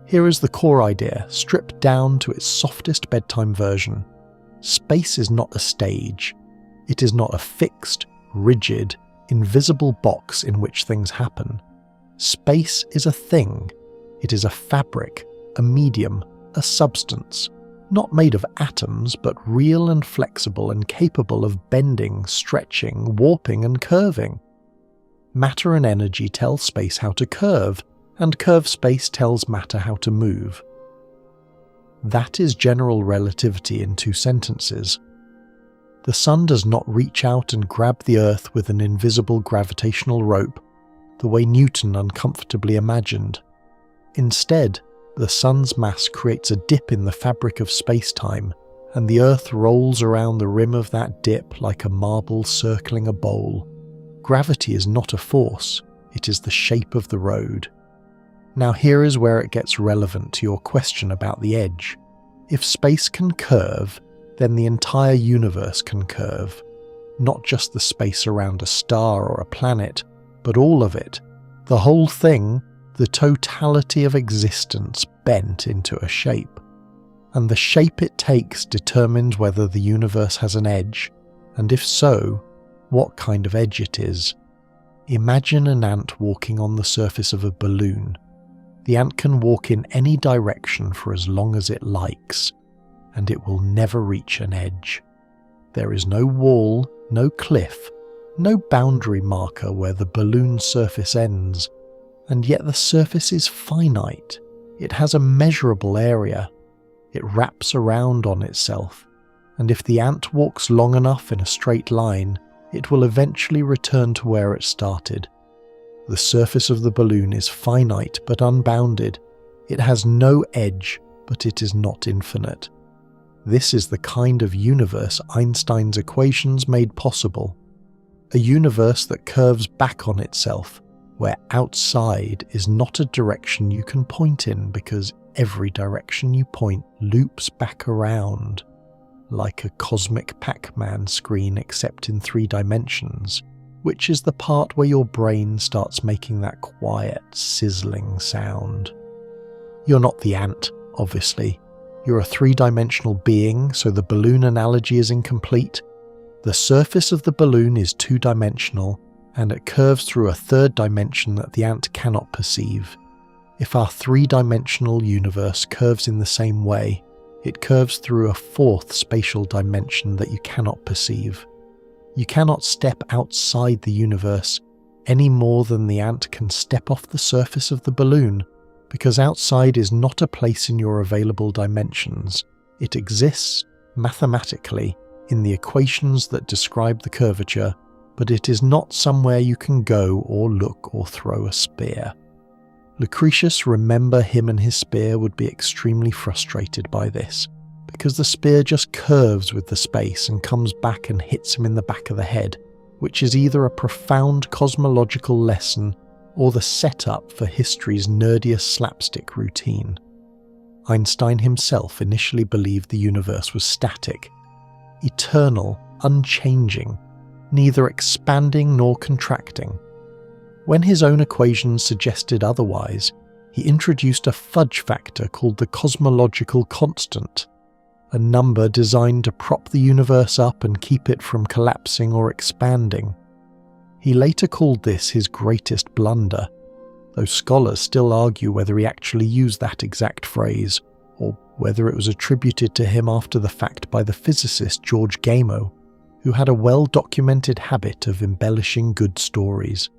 Here is the core idea, stripped down to its softest bedtime version. Space is not a stage. It is not a fixed, rigid, invisible box in which things happen. Space is a thing. It is a fabric, a medium, a substance, not made of atoms, but real and flexible and capable of bending, stretching, warping and curving. Matter and energy tell space how to curve, and curved space tells matter how to move. That is general relativity in 2 sentences. The sun does not reach out and grab the earth with an invisible gravitational rope, the way Newton uncomfortably imagined. Instead, the sun's mass creates a dip in the fabric of space-time, and the earth rolls around the rim of that dip like a marble circling a bowl. Gravity is not a force, it is the shape of the road. Now here is where it gets relevant to your question about the edge. If space can curve, then the entire universe can curve. Not just the space around a star or a planet, but all of it. The whole thing, the totality of existence bent into a shape. And the shape it takes determines whether the universe has an edge, and if so, what kind of edge it is. Imagine an ant walking on the surface of a balloon. The ant can walk in any direction for as long as it likes, and it will never reach an edge. There is no wall, no cliff, no boundary marker where the balloon surface ends, and yet the surface is finite. It has a measurable area. It wraps around on itself, and if the ant walks long enough in a straight line, it will eventually return to where it started. The surface of the balloon is finite but unbounded. It has no edge, but it is not infinite. This is the kind of universe Einstein's equations made possible. A universe that curves back on itself, where outside is not a direction you can point in because every direction you point loops back around, like a cosmic Pac-Man screen except in 3 dimensions, which is the part where your brain starts making that quiet, sizzling sound. You're not the ant, obviously. You're a 3-dimensional being, so the balloon analogy is incomplete. The surface of the balloon is 2-dimensional, and it curves through a 3rd dimension that the ant cannot perceive. If our 3-dimensional universe curves in the same way, it curves through a 4th spatial dimension that you cannot perceive. You cannot step outside the universe any more than the ant can step off the surface of the balloon, because outside is not a place in your available dimensions. It exists, mathematically, in the equations that describe the curvature, but it is not somewhere you can go or look or throw a spear. Lucretius, remember him and his spear, would be extremely frustrated by this, because the spear just curves with the space and comes back and hits him in the back of the head, which is either a profound cosmological lesson or the setup for history's nerdiest slapstick routine. Einstein himself initially believed the universe was static, eternal, unchanging, neither expanding nor contracting. When his own equations suggested otherwise, he introduced a fudge factor called the cosmological constant, a number designed to prop the universe up and keep it from collapsing or expanding. He later called this his greatest blunder, though scholars still argue whether he actually used that exact phrase, or whether it was attributed to him after the fact by the physicist George Gamow, who had a well-documented habit of embellishing good stories.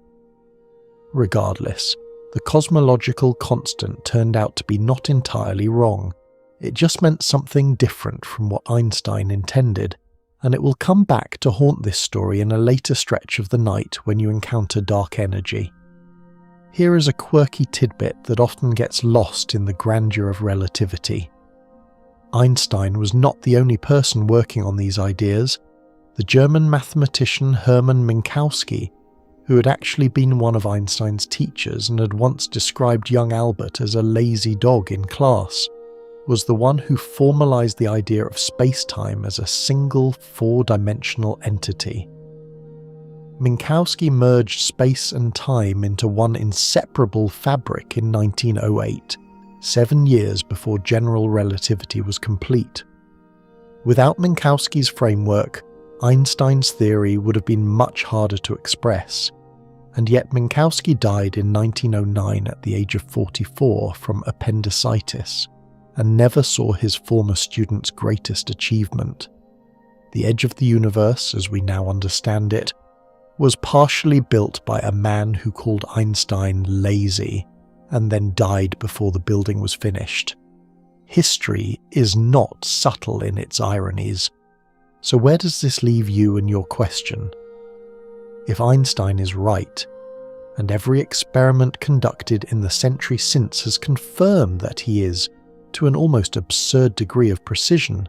Regardless, the cosmological constant turned out to be not entirely wrong. It just meant something different from what Einstein intended, and it will come back to haunt this story in a later stretch of the night when you encounter dark energy. Here is a quirky tidbit that often gets lost in the grandeur of relativity. Einstein was not the only person working on these ideas. The German mathematician Hermann Minkowski, who had actually been one of Einstein's teachers and had once described young Albert as a lazy dog in class, was the one who formalized the idea of spacetime as a single four-dimensional entity. Minkowski merged space and time into one inseparable fabric in 1908, 7 years before general relativity was complete. Without Minkowski's framework, Einstein's theory would have been much harder to express, and yet Minkowski died in 1909 at the age of 44 from appendicitis, and never saw his former student's greatest achievement. The edge of the universe, as we now understand it, was partially built by a man who called Einstein lazy, and then died before the building was finished. History is not subtle in its ironies. So where does this leave you and your question? If Einstein is right, and every experiment conducted in the century since has confirmed that he is, to an almost absurd degree of precision,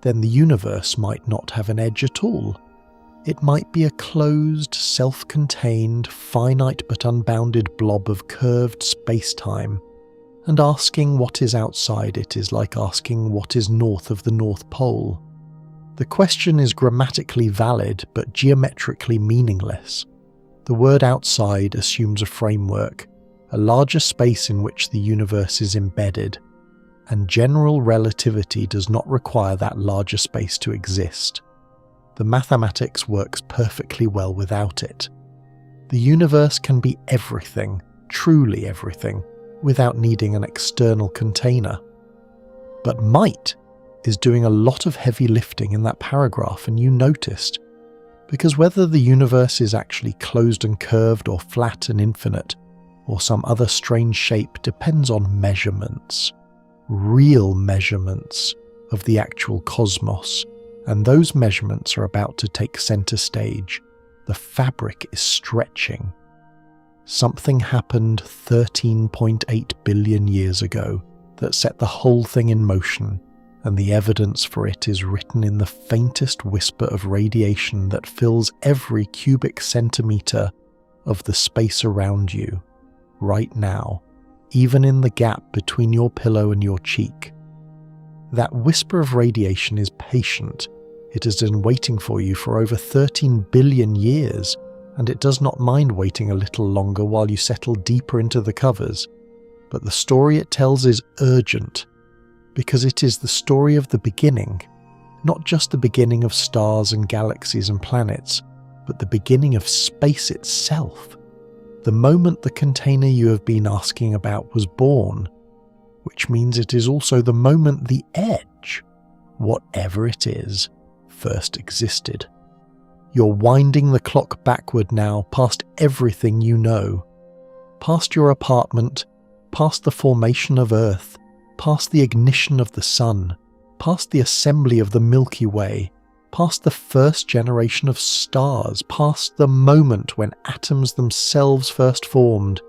then the universe might not have an edge at all. It might be a closed, self-contained, finite but unbounded blob of curved space-time, and asking what is outside it is like asking what is north of the North Pole. The question is grammatically valid but geometrically meaningless. The word outside assumes a framework, a larger space in which the universe is embedded, and general relativity does not require that larger space to exist. The mathematics works perfectly well without it. The universe can be everything, truly everything, without needing an external container. But might is doing a lot of heavy lifting in that paragraph, and you noticed, because whether the universe is actually closed and curved or flat and infinite, or some other strange shape depends on measurements. Real measurements of the actual cosmos, and those measurements are about to take center stage. The fabric is stretching. Something happened 13.8 billion years ago that set the whole thing in motion, and the evidence for it is written in the faintest whisper of radiation that fills every cubic centimeter of the space around you, right now, even in the gap between your pillow and your cheek. That whisper of radiation is patient. It has been waiting for you for over 13 billion years, and it does not mind waiting a little longer while you settle deeper into the covers. But the story it tells is urgent, because it is the story of the beginning, not just the beginning of stars and galaxies and planets, but the beginning of space itself. The moment the container you have been asking about was born, which means it is also the moment the edge, whatever it is, first existed. You're winding the clock backward now past everything you know, past your apartment, past the formation of Earth, past the ignition of the sun, past the assembly of the Milky Way, past the first generation of stars, past the moment when atoms themselves first formed.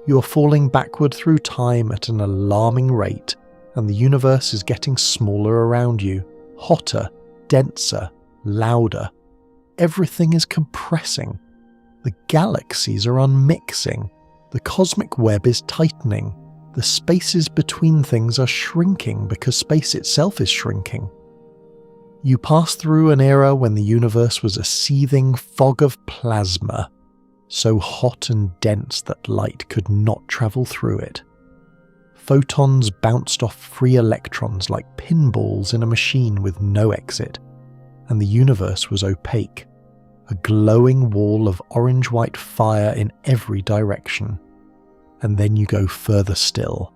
You are falling backward through time at an alarming rate, and the universe is getting smaller around you, hotter, denser, louder. Everything is compressing. The galaxies are unmixing. The cosmic web is tightening. The spaces between things are shrinking because space itself is shrinking. You pass through an era when the universe was a seething fog of plasma, so hot and dense that light could not travel through it. Photons bounced off free electrons like pinballs in a machine with no exit, and the universe was opaque, a glowing wall of orange-white fire in every direction. And then you go further still,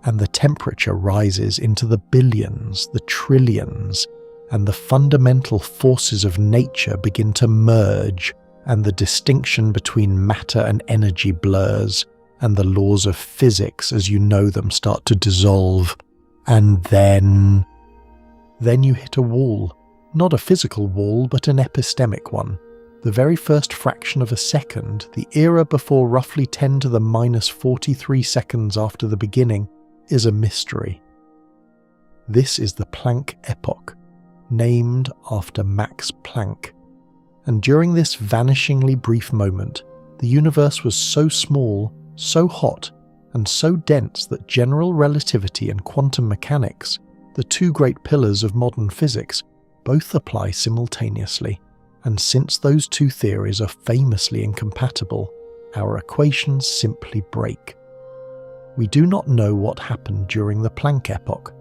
and the temperature rises into the billions, the trillions, and the fundamental forces of nature begin to merge and the distinction between matter and energy blurs, and the laws of physics as you know them start to dissolve, and then you hit a wall. Not a physical wall, but an epistemic one. The very first fraction of a second, the era before roughly 10 to the minus 43 seconds after the beginning, is a mystery. This is the Planck epoch, named after Max Planck. And during this vanishingly brief moment, the universe was so small, so hot, and so dense that general relativity and quantum mechanics, the two great pillars of modern physics, both apply simultaneously. And since those two theories are famously incompatible, our equations simply break. We do not know what happened during the Planck epoch.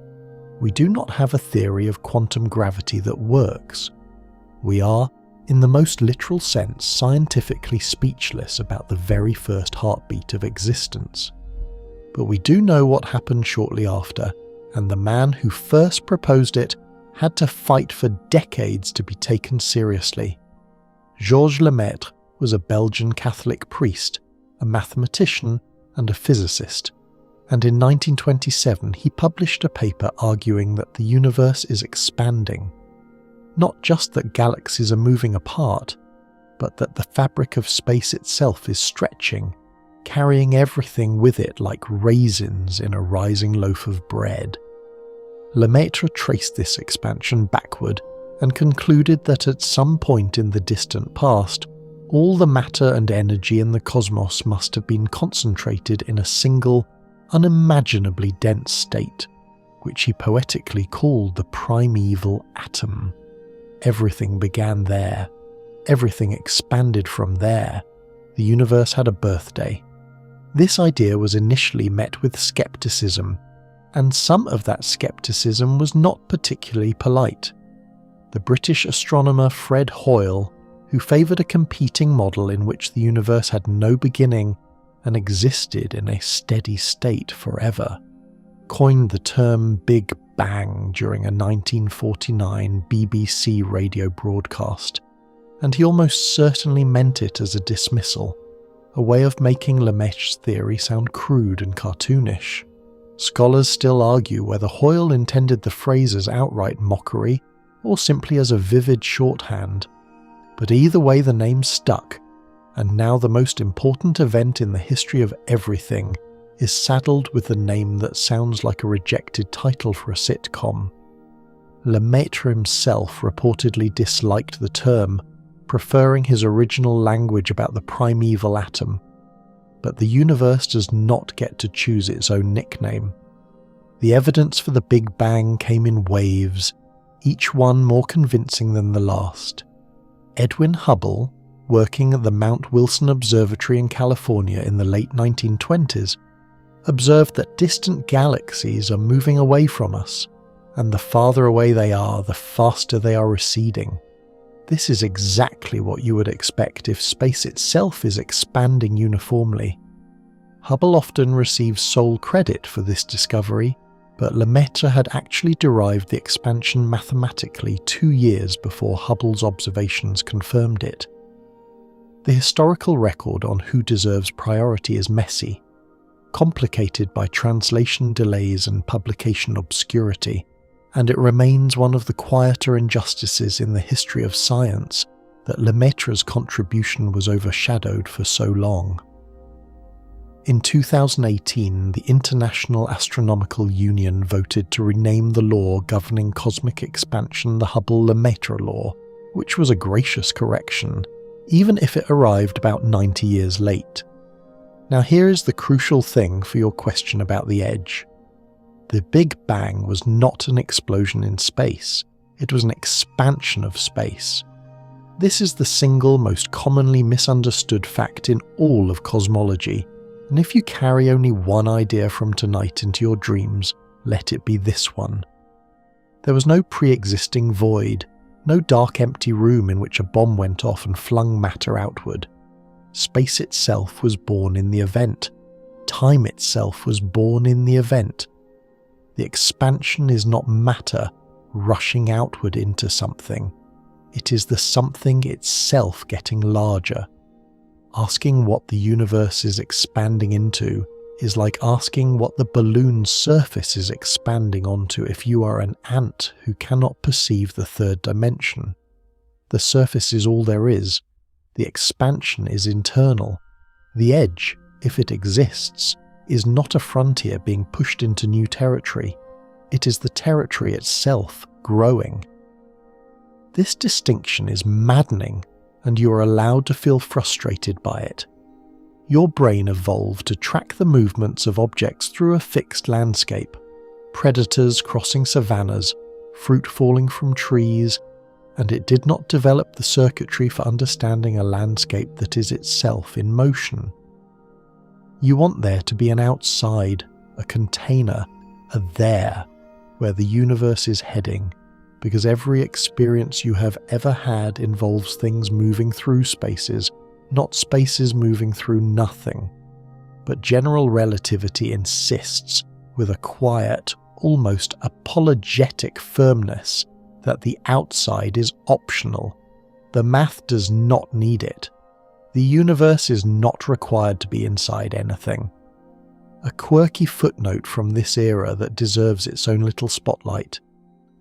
We do not have a theory of quantum gravity that works. We are, in the most literal sense, scientifically speechless about the very first heartbeat of existence. But we do know what happened shortly after, and the man who first proposed it had to fight for decades to be taken seriously. Georges Lemaitre was a Belgian Catholic priest, a mathematician, and a physicist, and in 1927 he published a paper arguing that the universe is expanding. Not just that galaxies are moving apart, but that the fabric of space itself is stretching, carrying everything with it like raisins in a rising loaf of bread. Lemaitre traced this expansion backward and concluded that at some point in the distant past, all the matter and energy in the cosmos must have been concentrated in a single, unimaginably dense state, which he poetically called the primeval atom. Everything began there. Everything expanded from there. The universe had a birthday. This idea was initially met with skepticism, and some of that skepticism was not particularly polite. The British astronomer Fred Hoyle, who favoured a competing model in which the universe had no beginning and existed in a steady state forever, coined the term Big Bang during a 1949 BBC radio broadcast, and he almost certainly meant it as a dismissal, a way of making Lemaitre's theory sound crude and cartoonish. Scholars still argue whether Hoyle intended the phrase as outright mockery or simply as a vivid shorthand, but either way the name stuck, and now the most important event in the history of everything is saddled with the name that sounds like a rejected title for a sitcom. Lemaitre himself reportedly disliked the term, preferring his original language about the primeval atom. But the universe does not get to choose its own nickname. The evidence for the Big Bang came in waves, each one more convincing than the last. Edwin Hubble, working at the Mount Wilson Observatory in California in the late 1920s, observed that distant galaxies are moving away from us, and the farther away they are, the faster they are receding. This is exactly what you would expect if space itself is expanding uniformly. Hubble often receives sole credit for this discovery, but Lemaitre had actually derived the expansion mathematically 2 years before Hubble's observations confirmed it. The historical record on who deserves priority is messy, complicated by translation delays and publication obscurity, and it remains one of the quieter injustices in the history of science that Lemaitre's contribution was overshadowed for so long. In 2018, the International Astronomical Union voted to rename the law governing cosmic expansion the Hubble-Lemaitre law, which was a gracious correction, even if it arrived about 90 years late. Now here is the crucial thing for your question about the edge. The Big Bang was not an explosion in space, it was an expansion of space. This is the single most commonly misunderstood fact in all of cosmology, and if you carry only one idea from tonight into your dreams, let it be this one. There was no pre-existing void, no dark empty room in which a bomb went off and flung matter outward. Space itself was born in the event. Time itself was born in the event. The expansion is not matter rushing outward into something. It is the something itself getting larger. Asking what the universe is expanding into is like asking what the balloon's surface is expanding onto if you are an ant who cannot perceive the third dimension. The surface is all there is. The expansion is internal. The edge, if it exists, is not a frontier being pushed into new territory. It is the territory itself growing. This distinction is maddening, and you are allowed to feel frustrated by it. Your brain evolved to track the movements of objects through a fixed landscape. Predators crossing savannas, fruit falling from trees, and it did not develop the circuitry for understanding a landscape that is itself in motion. You want there to be an outside, a container, a there, where the universe is heading, because every experience you have ever had involves things moving through spaces, not spaces moving through nothing. But general relativity insists, with a quiet, almost apologetic firmness, that the outside is optional. The math does not need it. The universe is not required to be inside anything. A quirky footnote from this era that deserves its own little spotlight.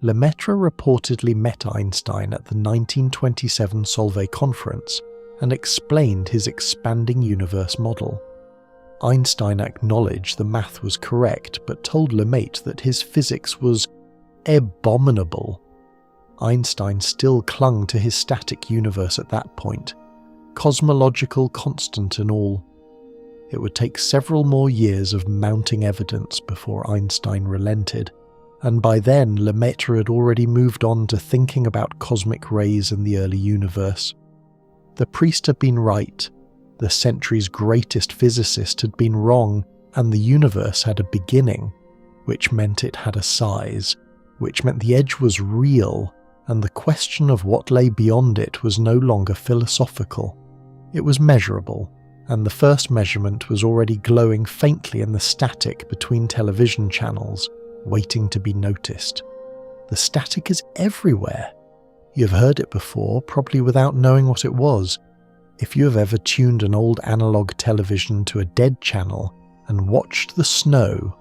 Lemaitre reportedly met Einstein at the 1927 Solvay conference and explained his expanding universe model. Einstein acknowledged the math was correct but told Lemaitre that his physics was abominable. Einstein still clung to his static universe at that point, cosmological constant and all. It would take several more years of mounting evidence before Einstein relented, and by then Lemaitre had already moved on to thinking about cosmic rays and the early universe. The priest had been right, the century's greatest physicist had been wrong, and the universe had a beginning, which meant it had a size, which meant the edge was real, and the question of what lay beyond it was no longer philosophical. It was measurable, and the first measurement was already glowing faintly in the static between television channels, waiting to be noticed. The static is everywhere. You've heard it before, probably without knowing what it was. If you have ever tuned an old analog television to a dead channel and watched the snow,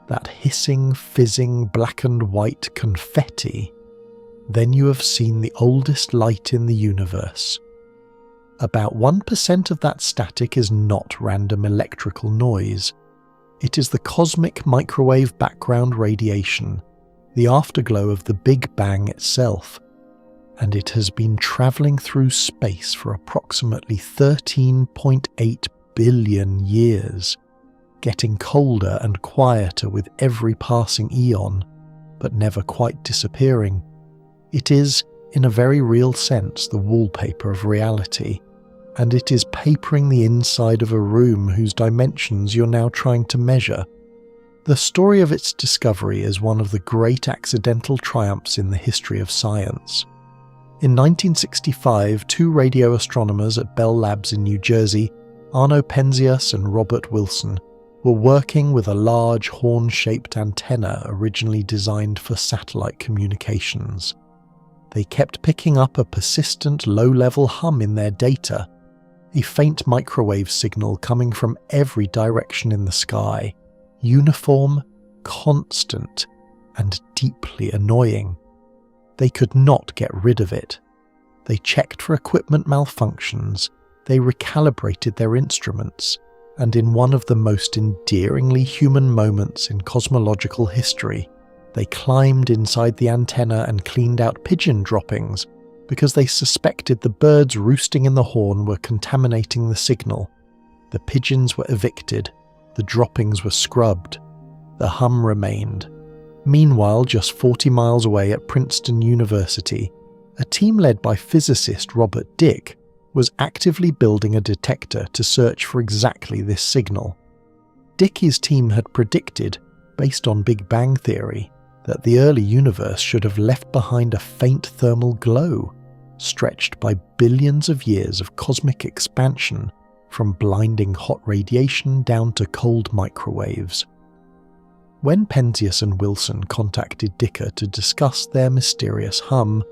that hissing, fizzing, black and white confetti, then you have seen the oldest light in the universe. About 1% of that static is not random electrical noise. It is the cosmic microwave background radiation, the afterglow of the Big Bang itself, and it has been travelling through space for approximately 13.8 billion years, getting colder and quieter with every passing eon, but never quite disappearing. It is, in a very real sense, the wallpaper of reality, and it is papering the inside of a room whose dimensions you're now trying to measure. The story of its discovery is one of the great accidental triumphs in the history of science. In 1965, two radio astronomers at Bell Labs in New Jersey, Arno Penzias and Robert Wilson, were working with a large horn-shaped antenna originally designed for satellite communications. They kept picking up a persistent low-level hum in their data, a faint microwave signal coming from every direction in the sky, uniform, constant, and deeply annoying. They could not get rid of it. They checked for equipment malfunctions, they recalibrated their instruments, and in one of the most endearingly human moments in cosmological history, they climbed inside the antenna and cleaned out pigeon droppings because they suspected the birds roosting in the horn were contaminating the signal. The pigeons were evicted, the droppings were scrubbed, the hum remained. Meanwhile, just 40 miles away at Princeton University, a team led by physicist Robert Dicke was actively building a detector to search for exactly this signal. Dicke's team had predicted, based on Big Bang theory, that the early universe should have left behind a faint thermal glow, stretched by billions of years of cosmic expansion from blinding hot radiation down to cold microwaves. When Penzias and Wilson contacted Dicke to discuss their mysterious hum,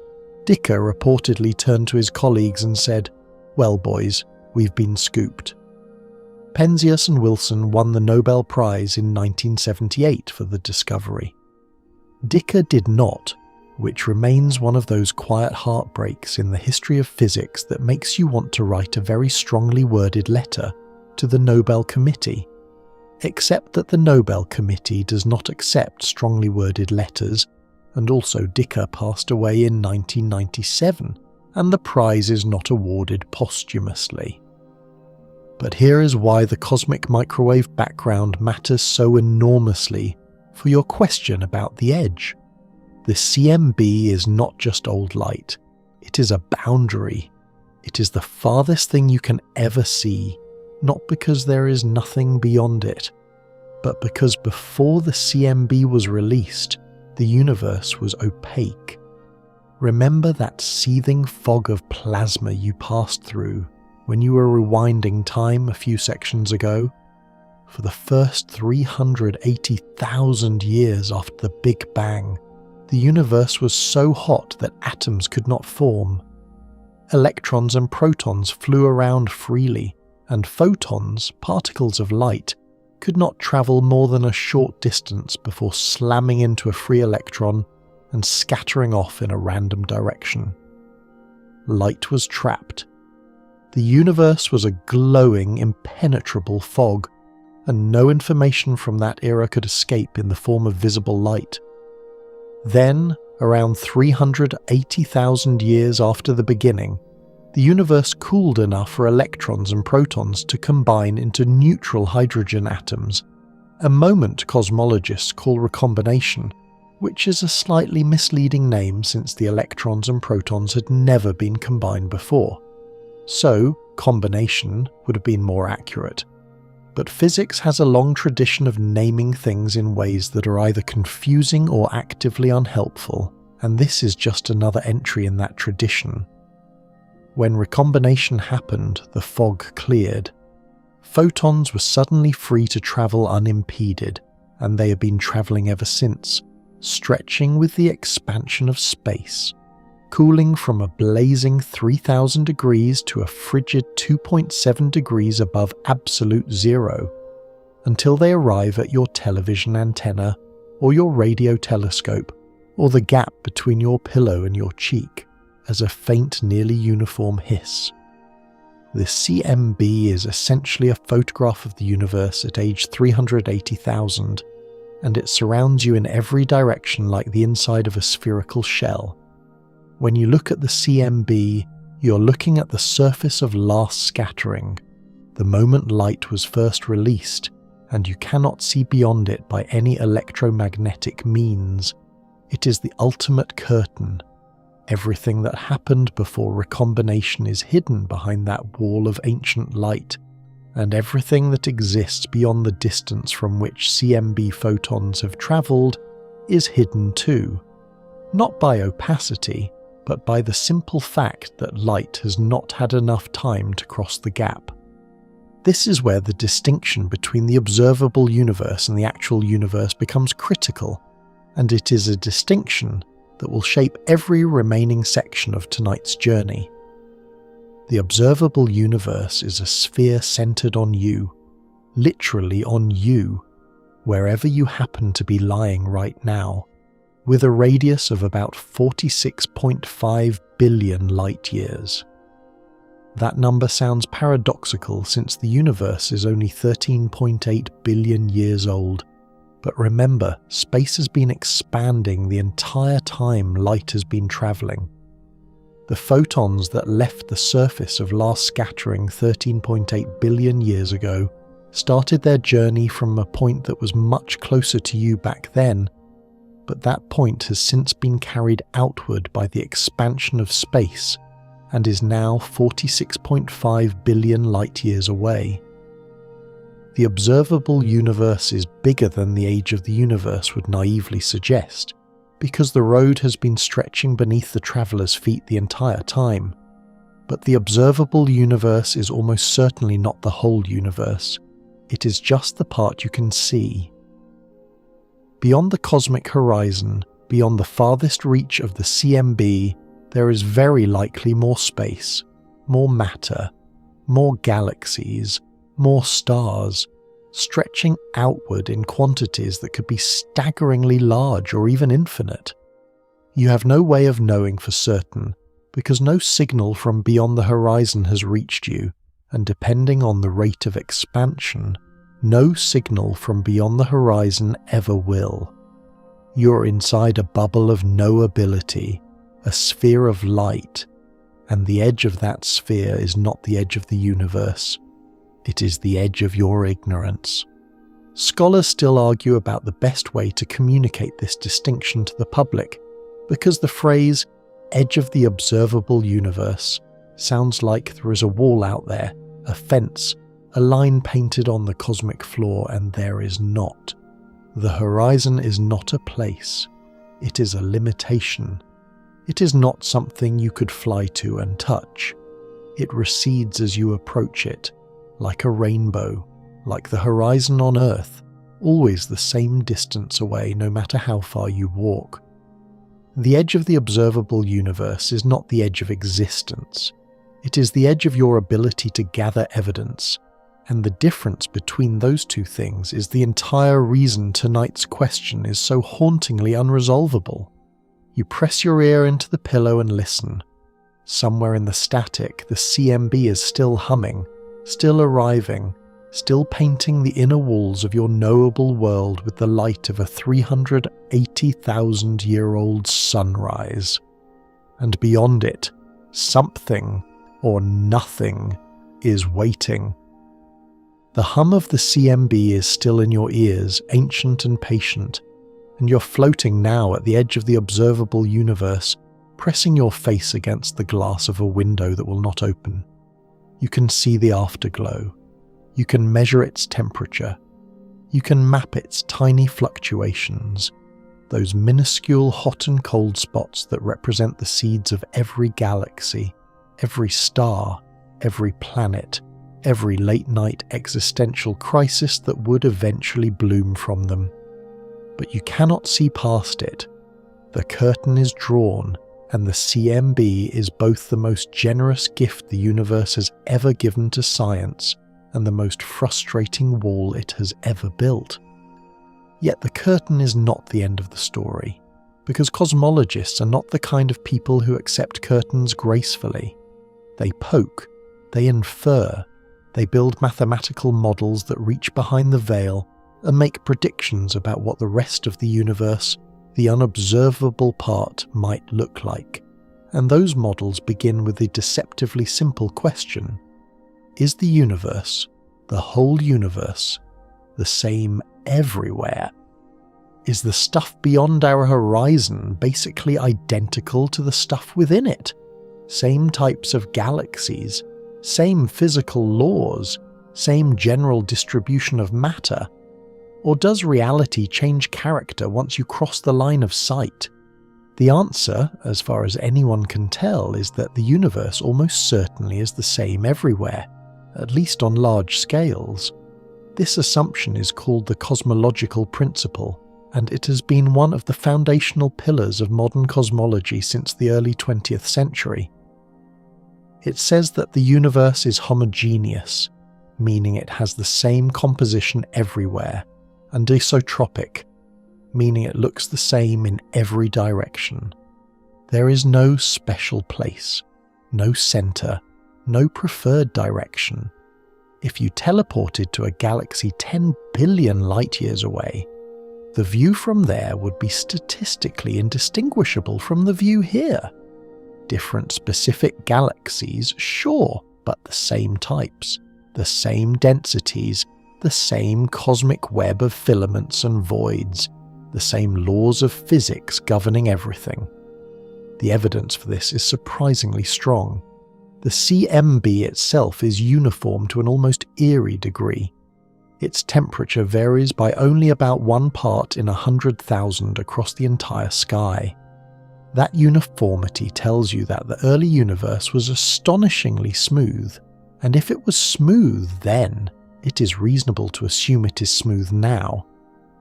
Dicker reportedly turned to his colleagues and said, "Well, boys, we've been scooped." Penzias and Wilson won the Nobel Prize in 1978 for the discovery. Dicker did not, which remains one of those quiet heartbreaks in the history of physics that makes you want to write a very strongly worded letter to the Nobel Committee. Except that the Nobel Committee does not accept strongly worded letters, and also Dicker passed away in 1997, and the prize is not awarded posthumously. But here is why the cosmic microwave background matters so enormously for your question about the edge. The CMB is not just old light, it is a boundary. It is the farthest thing you can ever see, not because there is nothing beyond it, but because before the CMB was released, the universe was opaque. Remember that seething fog of plasma you passed through when you were rewinding time a few sections ago? For the first 380,000 years after the Big Bang, the universe was so hot that atoms could not form. Electrons and protons flew around freely, and photons, particles of light, could not travel more than a short distance before slamming into a free electron and scattering off in a random direction. Light was trapped. The universe was a glowing, impenetrable fog, and no information from that era could escape in the form of visible light. Then, around 380,000 years after the beginning, the universe cooled enough for electrons and protons to combine into neutral hydrogen atoms, a moment cosmologists call recombination, which is a slightly misleading name since the electrons and protons had never been combined before. So, combination would have been more accurate. But physics has a long tradition of naming things in ways that are either confusing or actively unhelpful, and this is just another entry in that tradition. When recombination happened, the fog cleared. Photons were suddenly free to travel unimpeded, and they have been travelling ever since, stretching with the expansion of space, cooling from a blazing 3,000 degrees to a frigid 2.7 degrees above absolute zero, until they arrive at your television antenna, or your radio telescope, or the gap between your pillow and your cheek, as a faint, nearly uniform hiss. The CMB is essentially a photograph of the universe at age 380,000, and it surrounds you in every direction like the inside of a spherical shell. When you look at the CMB, you're looking at the surface of last scattering, the moment light was first released, and you cannot see beyond it by any electromagnetic means. It is the ultimate curtain. Everything that happened before recombination is hidden behind that wall of ancient light, and everything that exists beyond the distance from which CMB photons have travelled is hidden too, not by opacity, but by the simple fact that light has not had enough time to cross the gap. This is where the distinction between the observable universe and the actual universe becomes critical, and it is a distinction that will shape every remaining section of tonight's journey. The observable universe is a sphere centered on you, literally on you, wherever you happen to be lying right now, with a radius of about 46.5 billion light-years. That number sounds paradoxical since the universe is only 13.8 billion years old, but remember, space has been expanding the entire time light has been travelling. The photons that left the surface of last scattering 13.8 billion years ago started their journey from a point that was much closer to you back then, but that point has since been carried outward by the expansion of space and is now 46.5 billion light-years away. The observable universe is bigger than the age of the universe would naively suggest, because the road has been stretching beneath the traveller's feet the entire time. But the observable universe is almost certainly not the whole universe. It is just the part you can see. Beyond the cosmic horizon, beyond the farthest reach of the CMB, there is very likely more space, more matter, more galaxies, more stars, stretching outward in quantities that could be staggeringly large or even infinite. You have no way of knowing for certain, because no signal from beyond the horizon has reached you, and depending on the rate of expansion, no signal from beyond the horizon ever will. You're inside a bubble of knowability, a sphere of light, and the edge of that sphere is not the edge of the universe. It is the edge of your ignorance. Scholars still argue about the best way to communicate this distinction to the public, because the phrase edge of the observable universe sounds like there is a wall out there, a fence, a line painted on the cosmic floor, and there is not. The horizon is not a place. It is a limitation. It is not something you could fly to and touch. It recedes as you approach it, like a rainbow, like the horizon on Earth, always the same distance away no matter how far you walk. The edge of the observable universe is not the edge of existence. It is the edge of your ability to gather evidence, and the difference between those two things is the entire reason tonight's question is so hauntingly unresolvable. You press your ear into the pillow and listen. Somewhere in the static, the CMB is still humming, still arriving, still painting the inner walls of your knowable world with the light of a 380,000-year-old sunrise. And beyond it, something or nothing is waiting. The hum of the CMB is still in your ears, ancient and patient, and you're floating now at the edge of the observable universe, pressing your face against the glass of a window that will not open. You can see the afterglow. You can measure its temperature. You can map its tiny fluctuations, those minuscule hot and cold spots that represent the seeds of every galaxy, every star, every planet, every late-night existential crisis that would eventually bloom from them. But you cannot see past it. The curtain is drawn, and the CMB is both the most generous gift the universe has ever given to science and the most frustrating wall it has ever built. Yet the curtain is not the end of the story, because cosmologists are not the kind of people who accept curtains gracefully. They poke, they infer, they build mathematical models that reach behind the veil and make predictions about what the rest of the universe, the unobservable part, might look like. And those models begin with the deceptively simple question: is the universe, the whole universe, the same everywhere? Is the stuff beyond our horizon basically identical to the stuff within it? Same types of galaxies, same physical laws, same general distribution of matter? Or does reality change character once you cross the line of sight? The answer, as far as anyone can tell, is that the universe almost certainly is the same everywhere, at least on large scales. This assumption is called the cosmological principle, and it has been one of the foundational pillars of modern cosmology since the early 20th century. It says that the universe is homogeneous, meaning it has the same composition everywhere, and isotropic, meaning it looks the same in every direction. There is no special place, no center, no preferred direction. If you teleported to a galaxy 10 billion light-years away, the view from there would be statistically indistinguishable from the view here. Different specific galaxies, sure, but the same types, the same densities, the same cosmic web of filaments and voids, the same laws of physics governing everything. The evidence for this is surprisingly strong. The CMB itself is uniform to an almost eerie degree. Its temperature varies by only about 1 part in 100,000 across the entire sky. That uniformity tells you that the early universe was astonishingly smooth, and if it was smooth then, it is reasonable to assume it is smooth now,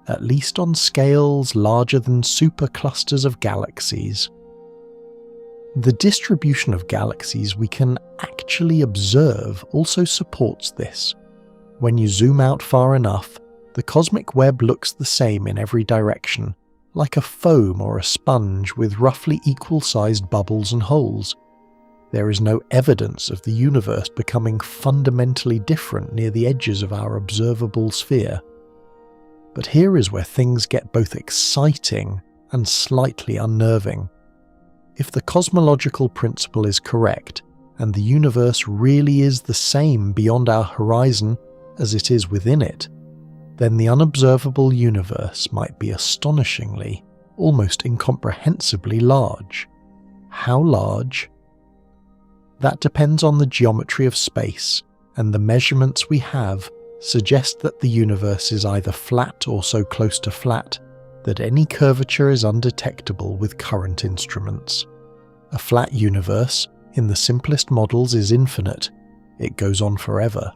at least on scales larger than superclusters of galaxies. The distribution of galaxies we can actually observe also supports this. When you zoom out far enough, the cosmic web looks the same in every direction, like a foam or a sponge with roughly equal-sized bubbles and holes. There is no evidence of the universe becoming fundamentally different near the edges of our observable sphere. But here is where things get both exciting and slightly unnerving. If the cosmological principle is correct, and the universe really is the same beyond our horizon as it is within it, then the unobservable universe might be astonishingly, almost incomprehensibly large. How large? That depends on the geometry of space, and the measurements we have suggest that the universe is either flat or so close to flat that any curvature is undetectable with current instruments. A flat universe, in the simplest models, is infinite. It goes on forever.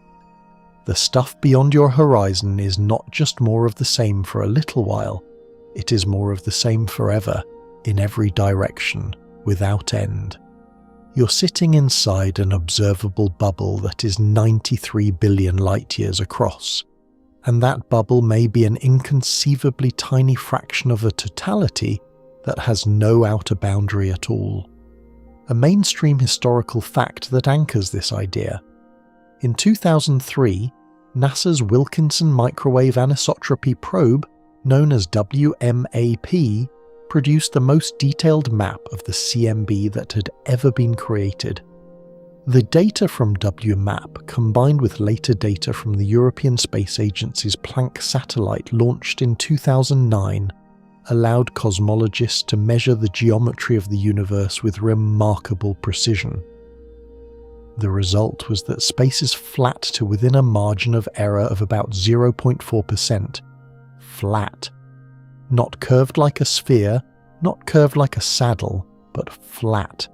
The stuff beyond your horizon is not just more of the same for a little while, it is more of the same forever, in every direction, without end. You're sitting inside an observable bubble that is 93 billion light-years across, and that bubble may be an inconceivably tiny fraction of a totality that has no outer boundary at all. A mainstream historical fact that anchors this idea. In 2003, NASA's Wilkinson Microwave Anisotropy Probe, known as WMAP, produced the most detailed map of the CMB that had ever been created. The data from WMAP, combined with later data from the European Space Agency's Planck satellite launched in 2009, allowed cosmologists to measure the geometry of the universe with remarkable precision. The result was that space is flat to within a margin of error of about 0.4%. Flat. Not curved like a sphere, not curved like a saddle, but flat,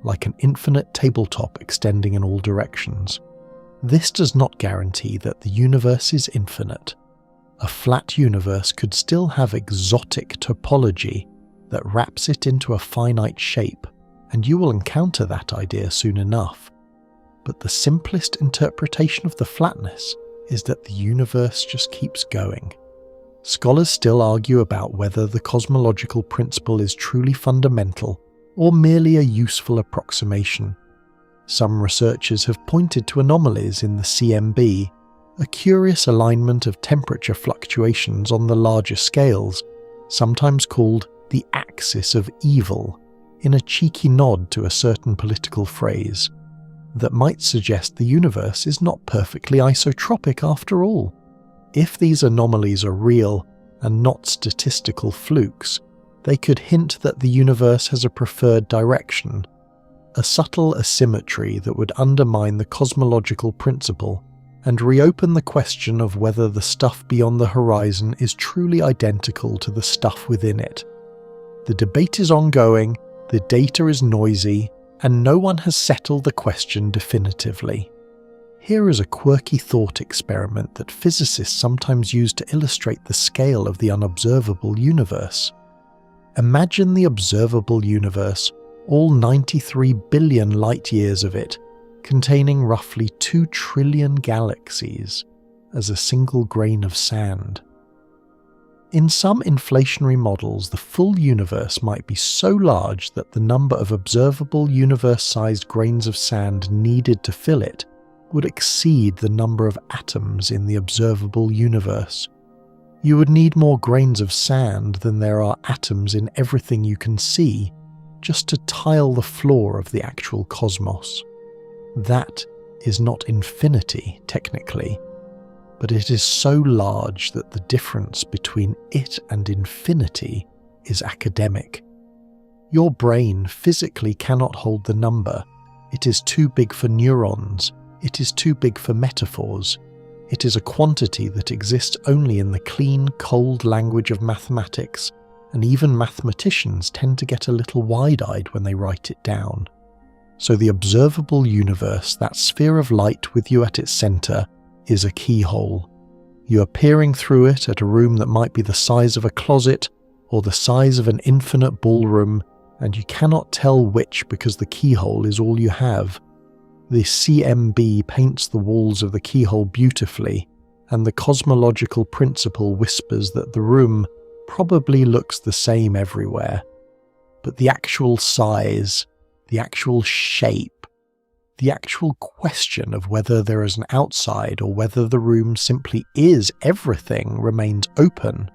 like an infinite tabletop extending in all directions. This does not guarantee that the universe is infinite. A flat universe could still have exotic topology that wraps it into a finite shape, and you will encounter that idea soon enough. But the simplest interpretation of the flatness is that the universe just keeps going. Scholars still argue about whether the cosmological principle is truly fundamental or merely a useful approximation. Some researchers have pointed to anomalies in the CMB, a curious alignment of temperature fluctuations on the larger scales, sometimes called the axis of evil, in a cheeky nod to a certain political phrase, that might suggest the universe is not perfectly isotropic after all. If these anomalies are real and not statistical flukes, they could hint that the universe has a preferred direction, a subtle asymmetry that would undermine the cosmological principle and reopen the question of whether the stuff beyond the horizon is truly identical to the stuff within it. The debate is ongoing, the data is noisy, and no one has settled the question definitively. Here is a quirky thought experiment that physicists sometimes use to illustrate the scale of the unobservable universe. Imagine the observable universe, all 93 billion light-years of it, containing roughly 2 trillion galaxies, as a single grain of sand. In some inflationary models, the full universe might be so large that the number of observable universe-sized grains of sand needed to fill it would exceed the number of atoms in the observable universe. You would need more grains of sand than there are atoms in everything you can see, just to tile the floor of the actual cosmos. That is not infinity, technically, but it is so large that the difference between it and infinity is academic. Your brain physically cannot hold the number. It is too big for neurons. It is too big for metaphors. It is a quantity that exists only in the clean, cold language of mathematics, and even mathematicians tend to get a little wide-eyed when they write it down. So the observable universe, that sphere of light with you at its centre, is a keyhole. You are peering through it at a room that might be the size of a closet or the size of an infinite ballroom, and you cannot tell which because the keyhole is all you have. The CMB paints the walls of the keyhole beautifully, and the cosmological principle whispers that the room probably looks the same everywhere. But the actual size, the actual shape, the actual question of whether there is an outside or whether the room simply is everything remains open.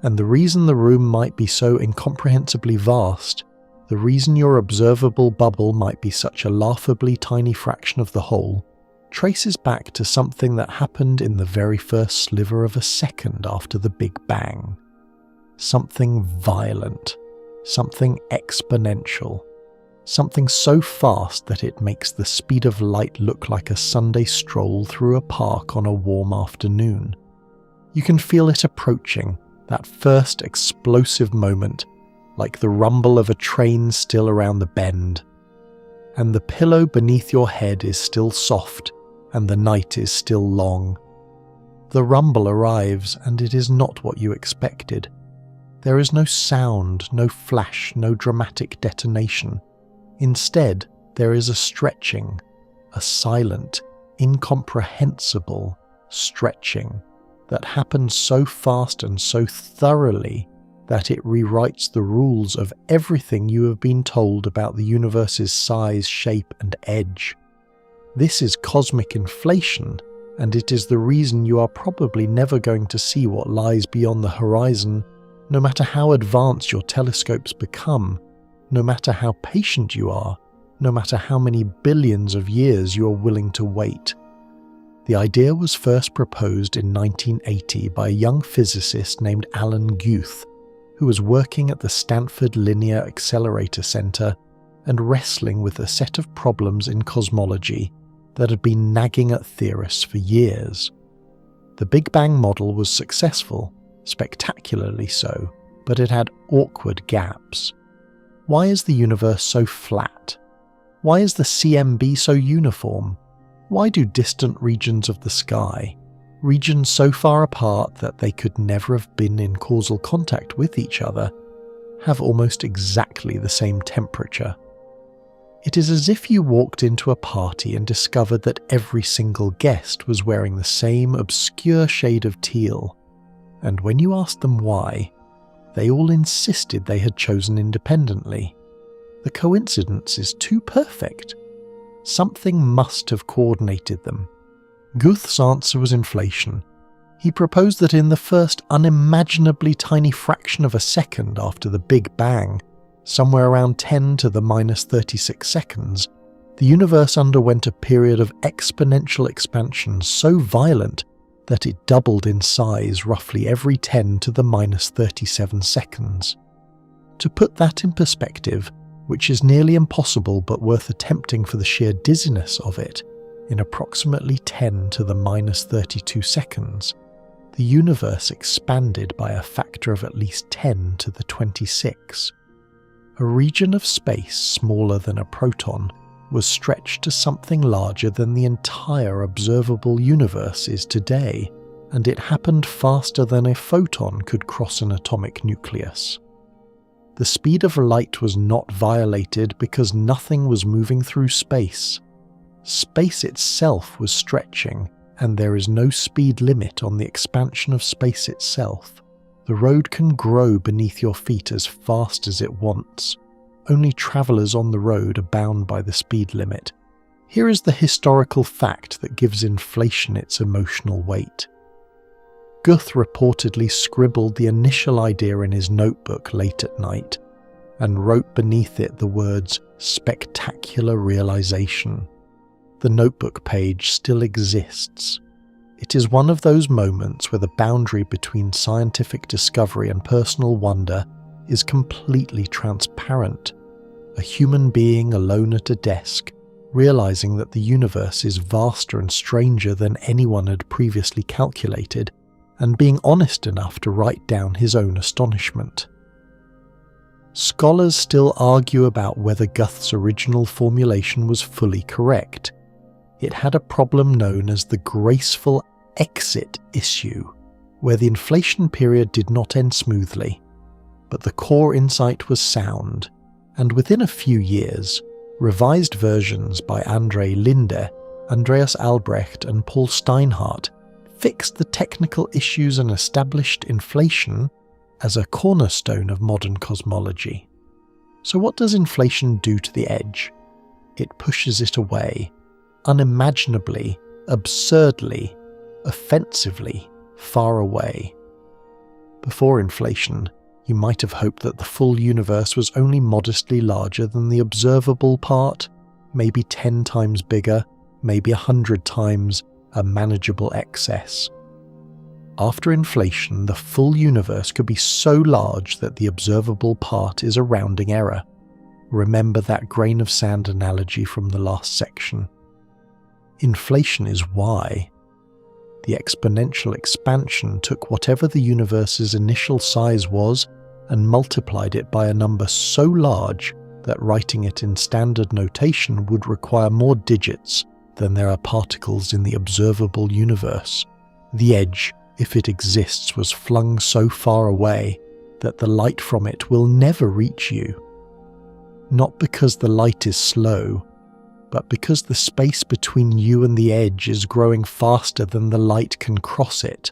And the reason the room might be so incomprehensibly vast, the reason your observable bubble might be such a laughably tiny fraction of the whole, traces back to something that happened in the very first sliver of a second after the Big Bang. Something violent, something exponential, something so fast that it makes the speed of light look like a Sunday stroll through a park on a warm afternoon. You can feel it approaching, that first explosive moment, like the rumble of a train still around the bend. And the pillow beneath your head is still soft, and the night is still long. The rumble arrives, and it is not what you expected. There is no sound, no flash, no dramatic detonation. Instead, there is a stretching, a silent, incomprehensible stretching that happens so fast and so thoroughly that it rewrites the rules of everything you have been told about the universe's size, shape, and edge. This is cosmic inflation, and it is the reason you are probably never going to see what lies beyond the horizon, no matter how advanced your telescopes become, no matter how patient you are, no matter how many billions of years you are willing to wait. The idea was first proposed in 1980 by a young physicist named Alan Guth, who was working at the Stanford Linear Accelerator Center and wrestling with a set of problems in cosmology that had been nagging at theorists for years. The Big Bang model was successful, spectacularly so, but it had awkward gaps. Why is the universe so flat? Why is the CMB so uniform? Why do distant regions of the sky, regions so far apart that they could never have been in causal contact with each other, have almost exactly the same temperature? It is as if you walked into a party and discovered that every single guest was wearing the same obscure shade of teal, and when you asked them why, they all insisted they had chosen independently. The coincidence is too perfect. Something must have coordinated them. Guth's answer was inflation. He proposed that in the first unimaginably tiny fraction of a second after the Big Bang, somewhere around 10 to the minus 36 seconds, the universe underwent a period of exponential expansion so violent that it doubled in size roughly every 10 to the minus 37 seconds. To put that in perspective, which is nearly impossible but worth attempting for the sheer dizziness of it, in approximately 10 to the minus 32 seconds, the universe expanded by a factor of at least 10 to the 26. A region of space smaller than a proton was stretched to something larger than the entire observable universe is today, and it happened faster than a photon could cross an atomic nucleus. The speed of light was not violated because nothing was moving through space. Space itself was stretching, and there is no speed limit on the expansion of space itself. The road can grow beneath your feet as fast as it wants. Only travellers on the road are bound by the speed limit. Here is the historical fact that gives inflation its emotional weight. Guth reportedly scribbled the initial idea in his notebook late at night, and wrote beneath it the words "spectacular realization." The notebook page still exists. It is one of those moments where the boundary between scientific discovery and personal wonder is completely transparent. A human being alone at a desk, realizing that the universe is vaster and stranger than anyone had previously calculated, and being honest enough to write down his own astonishment. Scholars still argue about whether Guth's original formulation was fully correct. It had a problem known as the graceful exit issue, where the inflation period did not end smoothly, but the core insight was sound, and within a few years, revised versions by Andre Linde, Andreas Albrecht and Paul Steinhardt fixed the technical issues and established inflation as a cornerstone of modern cosmology. So what does inflation do to the edge? It pushes it away, unimaginably, absurdly, offensively far away. Before inflation, you might have hoped that the full universe was only modestly larger than the observable part, maybe 10 times bigger, maybe 100 times a manageable excess. After inflation, the full universe could be so large that the observable part is a rounding error. Remember that grain of sand analogy from the last section. Inflation is why. The exponential expansion took whatever the universe's initial size was and multiplied it by a number so large that writing it in standard notation would require more digits than there are particles in the observable universe. The edge, if it exists, was flung so far away that the light from it will never reach you. Not because the light is slow, but because the space between you and the edge is growing faster than the light can cross it.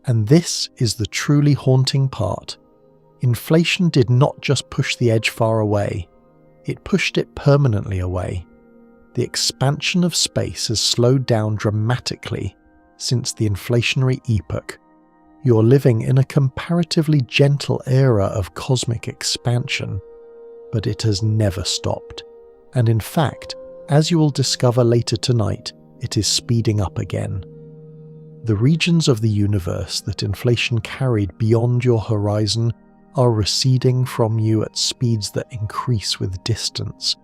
And this is the truly haunting part. Inflation did not just push the edge far away, it pushed it permanently away. The expansion of space has slowed down dramatically since the inflationary epoch. You're living in a comparatively gentle era of cosmic expansion, but it has never stopped. And in fact, as you will discover later tonight, it is speeding up again. The regions of the universe that inflation carried beyond your horizon are receding from you at speeds that increase with distance,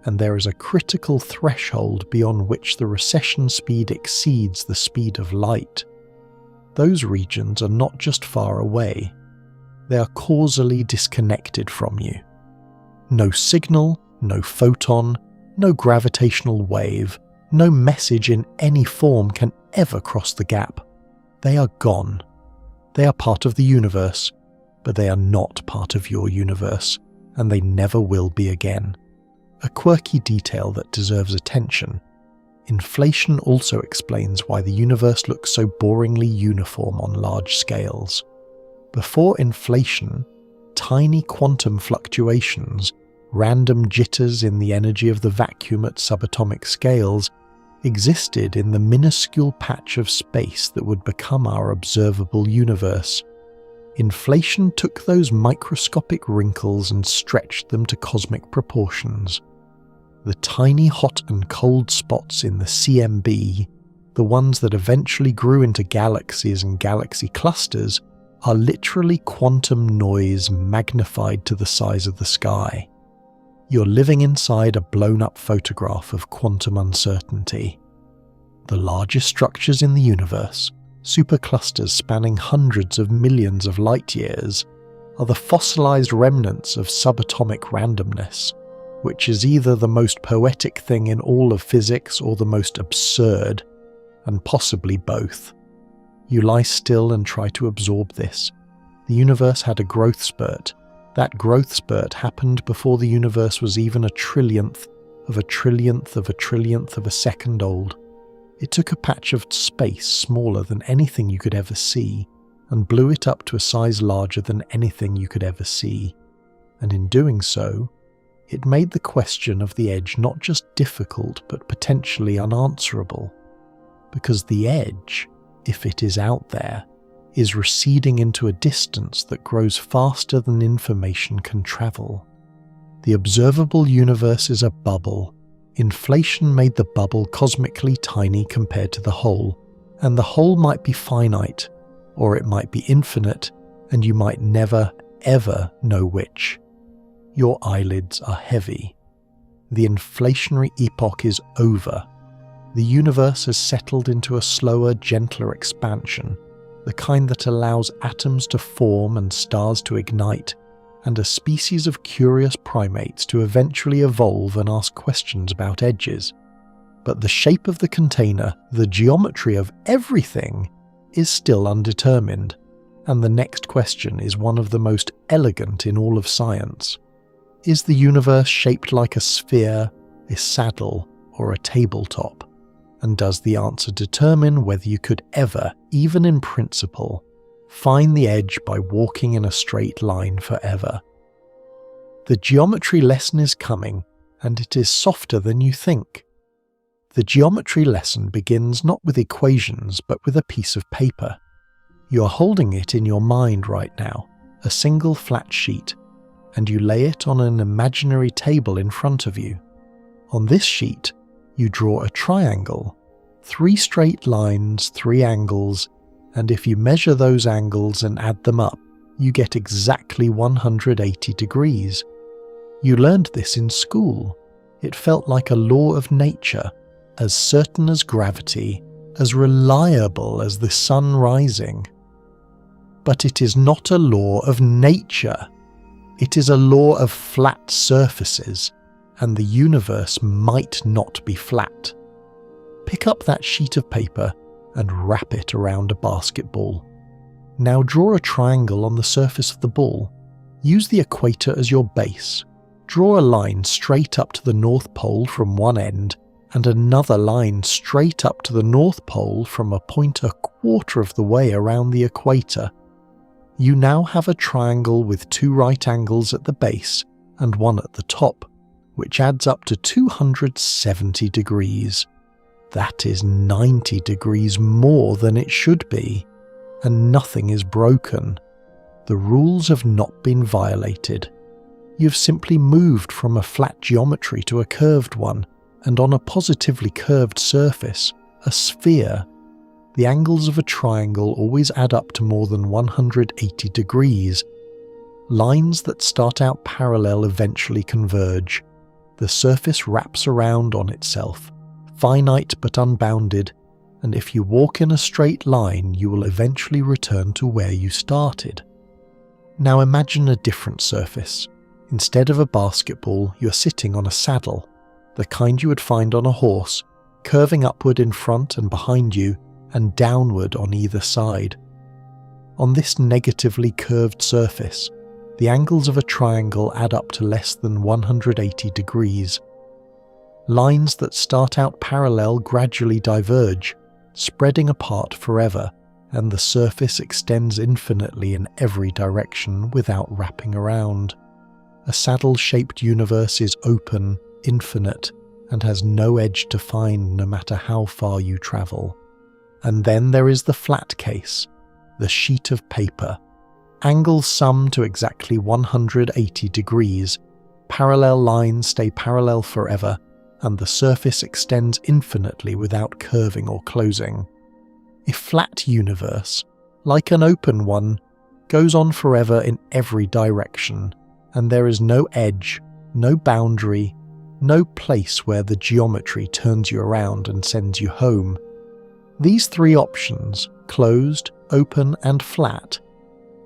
and there is a critical threshold beyond which the recession speed exceeds the speed of light. Those regions are not just far away, they are causally disconnected from you. No signal, no photon, no gravitational wave, no message in any form can ever cross the gap. They are gone. They are part of the universe, but they are not part of your universe, and they never will be again. A quirky detail that deserves attention. Inflation also explains why the universe looks so boringly uniform on large scales. Before inflation, tiny quantum fluctuations, random jitters in the energy of the vacuum at subatomic scales, existed in the minuscule patch of space that would become our observable universe. Inflation took those microscopic wrinkles and stretched them to cosmic proportions. The tiny hot and cold spots in the CMB, the ones that eventually grew into galaxies and galaxy clusters, are literally quantum noise magnified to the size of the sky. You're living inside a blown-up photograph of quantum uncertainty. The largest structures in the universe, superclusters spanning hundreds of millions of light-years, are the fossilized remnants of subatomic randomness, which is either the most poetic thing in all of physics or the most absurd, and possibly both. You lie still and try to absorb this. The universe had a growth spurt. That growth spurt happened before the universe was even a trillionth of a trillionth of a trillionth of a second old. It took a patch of space smaller than anything you could ever see, and blew it up to a size larger than anything you could ever see. And in doing so, it made the question of the edge not just difficult but potentially unanswerable. Because the edge, if it is out there, is receding into a distance that grows faster than information can travel. The observable universe is a bubble. Inflation made the bubble cosmically tiny compared to the whole, and the whole might be finite, or it might be infinite, and you might never, ever know which. Your eyelids are heavy. The inflationary epoch is over. The universe has settled into a slower, gentler expansion, the kind that allows atoms to form and stars to ignite, and a species of curious primates to eventually evolve and ask questions about edges. But the shape of the container, the geometry of everything, is still undetermined, and the next question is one of the most elegant in all of science. Is the universe shaped like a sphere, a saddle, or a tabletop? And does the answer determine whether you could ever, even in principle, find the edge by walking in a straight line forever? The geometry lesson is coming, and it is softer than you think. The geometry lesson begins not with equations but with a piece of paper. You are holding it in your mind right now, a single flat sheet, and you lay it on an imaginary table in front of you. On this sheet, you draw a triangle, 3 straight lines, 3 angles, and if you measure those angles and add them up, you get exactly 180 degrees. You learned this in school. It felt like a law of nature, as certain as gravity, as reliable as the sun rising. But it is not a law of nature. It is a law of flat surfaces, and the universe might not be flat. Pick up that sheet of paper and wrap it around a basketball. Now draw a triangle on the surface of the ball. Use the equator as your base. Draw a line straight up to the North Pole from one end, and another line straight up to the North Pole from a point a quarter of the way around the equator. You now have a triangle with 2 right angles at the base and 1 at the top, which adds up to 270 degrees. That is 90 degrees more than it should be, and nothing is broken. The rules have not been violated. You've simply moved from a flat geometry to a curved one, and on a positively curved surface, a sphere. The angles of a triangle always add up to more than 180 degrees. Lines that start out parallel eventually converge. The surface wraps around on itself, finite but unbounded, and if you walk in a straight line, you will eventually return to where you started. Now imagine a different surface. Instead of a basketball, you're sitting on a saddle, the kind you would find on a horse, curving upward in front and behind you, and downward on either side. On this negatively curved surface, the angles of a triangle add up to less than 180 degrees. Lines that start out parallel gradually diverge, spreading apart forever, and the surface extends infinitely in every direction without wrapping around. A saddle-shaped universe is open, infinite, and has no edge to find no matter how far you travel. And then there is the flat case, the sheet of paper. Angles sum to exactly 180 degrees, parallel lines stay parallel forever, and the surface extends infinitely without curving or closing. A flat universe, like an open one, goes on forever in every direction, and there is no edge, no boundary, no place where the geometry turns you around and sends you home. These 3 options, closed, open, and flat,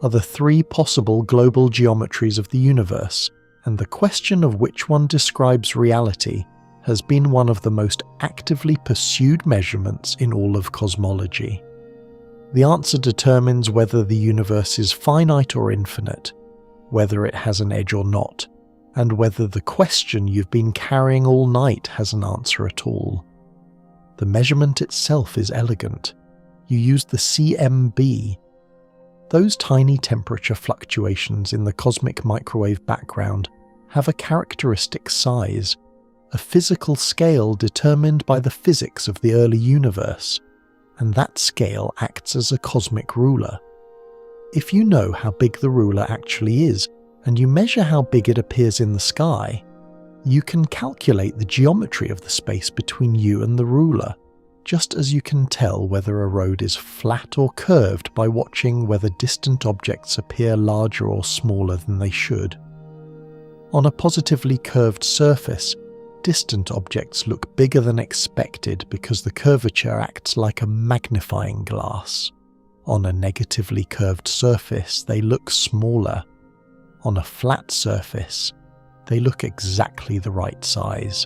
are the 3 possible global geometries of the universe, and the question of which one describes reality has been one of the most actively pursued measurements in all of cosmology. The answer determines whether the universe is finite or infinite, whether it has an edge or not, and whether the question you've been carrying all night has an answer at all. The measurement itself is elegant. You use the CMB. Those tiny temperature fluctuations in the cosmic microwave background have a characteristic size, a physical scale determined by the physics of the early universe, and that scale acts as a cosmic ruler. If you know how big the ruler actually is, and you measure how big it appears in the sky, you can calculate the geometry of the space between you and the ruler, just as you can tell whether a road is flat or curved by watching whether distant objects appear larger or smaller than they should. On a positively curved surface, distant objects look bigger than expected because the curvature acts like a magnifying glass. On a negatively curved surface, they look smaller. On a flat surface, they look exactly the right size.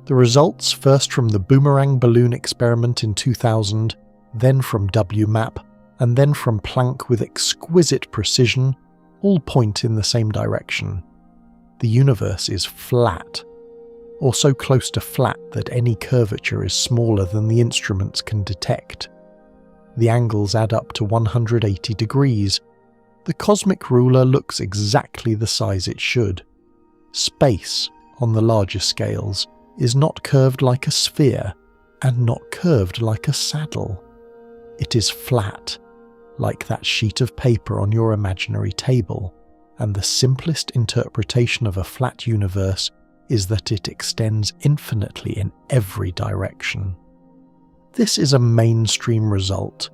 The results, first from the boomerang balloon experiment in 2000, then from WMAP, and then from Planck with exquisite precision, all point in the same direction. the universe is flat, or so close to flat that any curvature is smaller than the instruments can detect. The angles add up to 180 degrees. The cosmic ruler looks exactly the size it should. Space, on the larger scales, is not curved like a sphere, and not curved like a saddle. It is flat, like that sheet of paper on your imaginary table, and the simplest interpretation of a flat universe is that it extends infinitely in every direction. This is a mainstream result,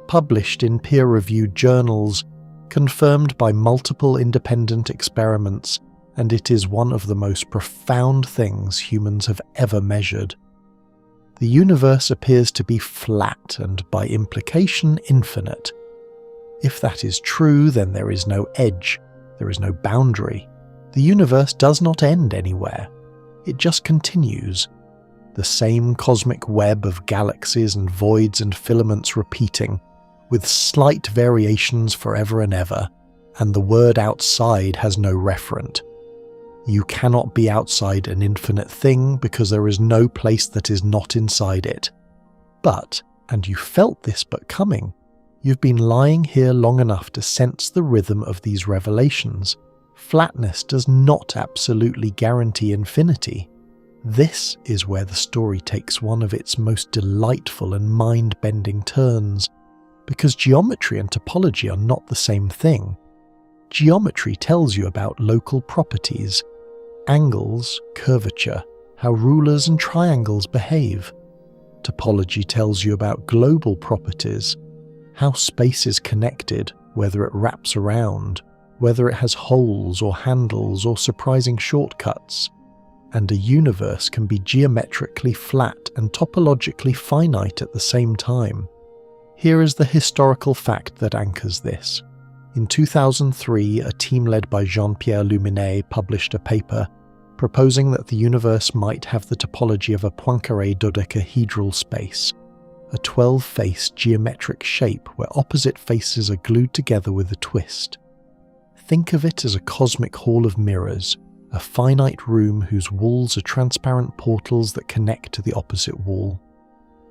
published in peer-reviewed journals, confirmed by multiple independent experiments, and it is one of the most profound things humans have ever measured. The universe appears to be flat and, by implication, infinite. If that is true, then there is no edge, there is no boundary. The universe does not end anywhere. It just continues. The same cosmic web of galaxies and voids and filaments repeating, with slight variations forever and ever, and the word outside has no referent. You cannot be outside an infinite thing because there is no place that is not inside it. But, and you felt this but coming, you've been lying here long enough to sense the rhythm of these revelations. Flatness does not absolutely guarantee infinity. This is where the story takes one of its most delightful and mind-bending turns, because geometry and topology are not the same thing. Geometry tells you about local properties, angles, curvature, how rulers and triangles behave. Topology tells you about global properties, how space is connected, whether it wraps around, whether it has holes or handles or surprising shortcuts. And a universe can be geometrically flat and topologically finite at the same time. Here is the historical fact that anchors this. In 2003, a team led by Jean-Pierre Luminet published a paper proposing that the universe might have the topology of a Poincaré dodecahedral space, a 12-face geometric shape where opposite faces are glued together with a twist. Think of it as a cosmic hall of mirrors, a finite room whose walls are transparent portals that connect to the opposite wall.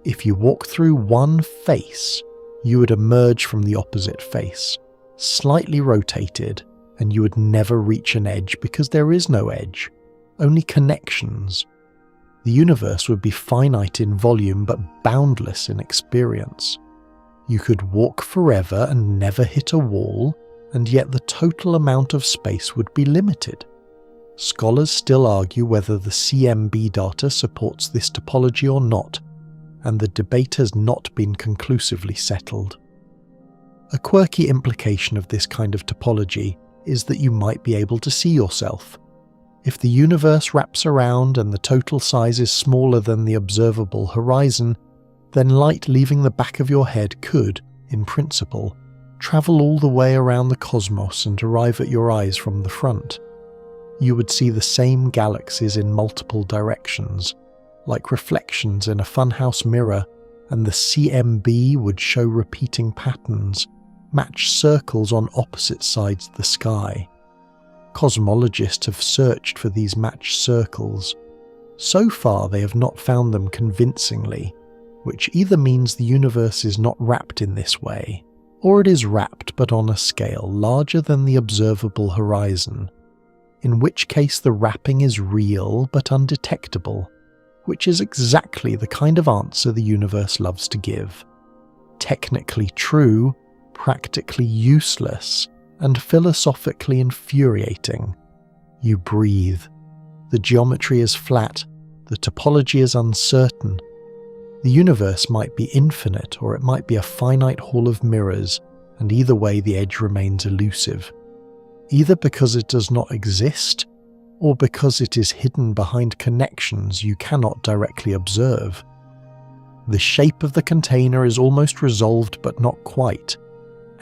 If you walk through one face, you would emerge from the opposite face, slightly rotated, and you would never reach an edge because there is no edge, only connections. The universe would be finite in volume but boundless in experience. You could walk forever and never hit a wall, and yet the total amount of space would be limited. Scholars still argue whether the CMB data supports this topology or not, and the debate has not been conclusively settled. A quirky implication of this kind of topology is that you might be able to see yourself. If the universe wraps around and the total size is smaller than the observable horizon, then light leaving the back of your head could, in principle, travel all the way around the cosmos and arrive at your eyes from the front. You would see the same galaxies in multiple directions, like reflections in a funhouse mirror, and the CMB would show repeating patterns, match circles on opposite sides of the sky. Cosmologists have searched for these matched circles. So far they have not found them convincingly, which either means the universe is not wrapped in this way, or it is wrapped but on a scale larger than the observable horizon, in which case the wrapping is real but undetectable, which is exactly the kind of answer the universe loves to give. Technically true, practically useless, and philosophically infuriating. You breathe. The geometry is flat, the topology is uncertain. The universe might be infinite, or it might be a finite hall of mirrors, and either way the edge remains elusive. Either because it does not exist, or because it is hidden behind connections you cannot directly observe. The shape of the container is almost resolved but not quite,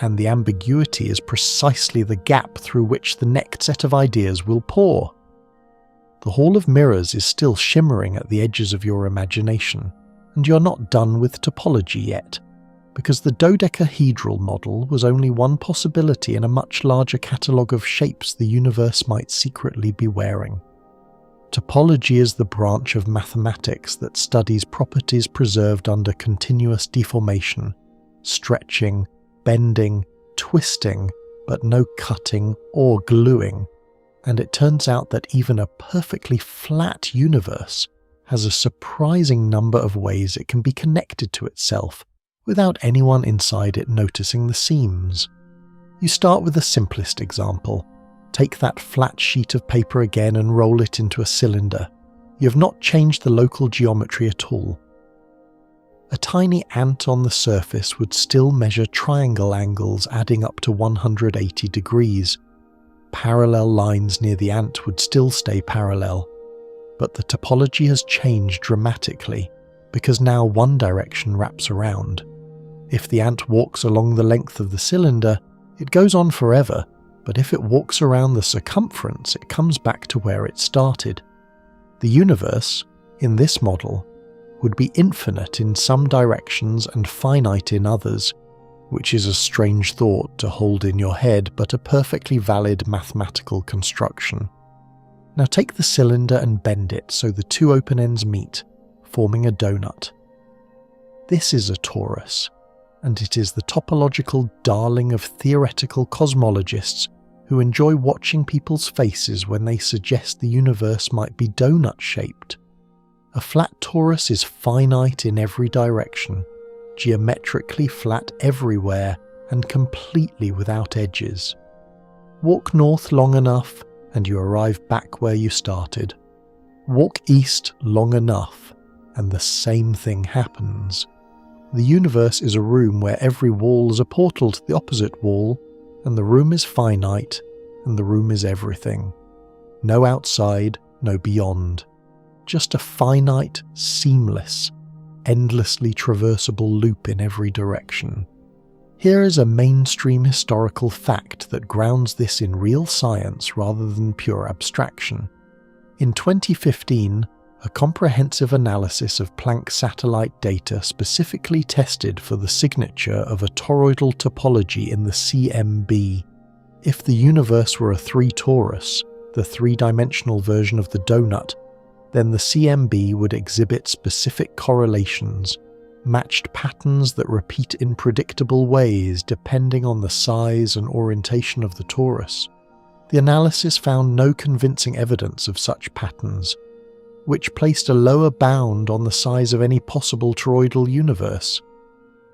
and the ambiguity is precisely the gap through which the next set of ideas will pour. The Hall of Mirrors is still shimmering at the edges of your imagination, and you're not done with topology yet, because the dodecahedral model was only one possibility in a much larger catalogue of shapes the universe might secretly be wearing. Topology is the branch of mathematics that studies properties preserved under continuous deformation, stretching, bending, twisting, but no cutting or gluing. And it turns out that even a perfectly flat universe has a surprising number of ways it can be connected to itself without anyone inside it noticing the seams. You start with the simplest example. Take that flat sheet of paper again and roll it into a cylinder. You have not changed the local geometry at all. A tiny ant on the surface would still measure triangle angles adding up to 180 degrees. Parallel lines near the ant would still stay parallel. But the topology has changed dramatically because now one direction wraps around. If the ant walks along the length of the cylinder, it goes on forever, but if it walks around the circumference, it comes back to where it started. The universe, in this model, would be infinite in some directions and finite in others, which is a strange thought to hold in your head, but a perfectly valid mathematical construction. Now take the cylinder and bend it so the two open ends meet, forming a donut. This is a torus, and it is the topological darling of theoretical cosmologists who enjoy watching people's faces when they suggest the universe might be donut-shaped. A flat torus is finite in every direction, geometrically flat everywhere, and completely without edges. Walk north long enough, and you arrive back where you started. Walk east long enough, and the same thing happens. The universe is a room where every wall is a portal to the opposite wall, and the room is finite, and the room is everything. No outside, no beyond. Just a finite, seamless, endlessly traversable loop in every direction. Here is a mainstream historical fact that grounds this in real science rather than pure abstraction. In 2015, a comprehensive analysis of Planck satellite data specifically tested for the signature of a toroidal topology in the CMB. If the universe were a three-torus, the three-dimensional version of the donut, then the CMB would exhibit specific correlations, matched patterns that repeat in predictable ways depending on the size and orientation of the torus. The analysis found no convincing evidence of such patterns, which placed a lower bound on the size of any possible toroidal universe.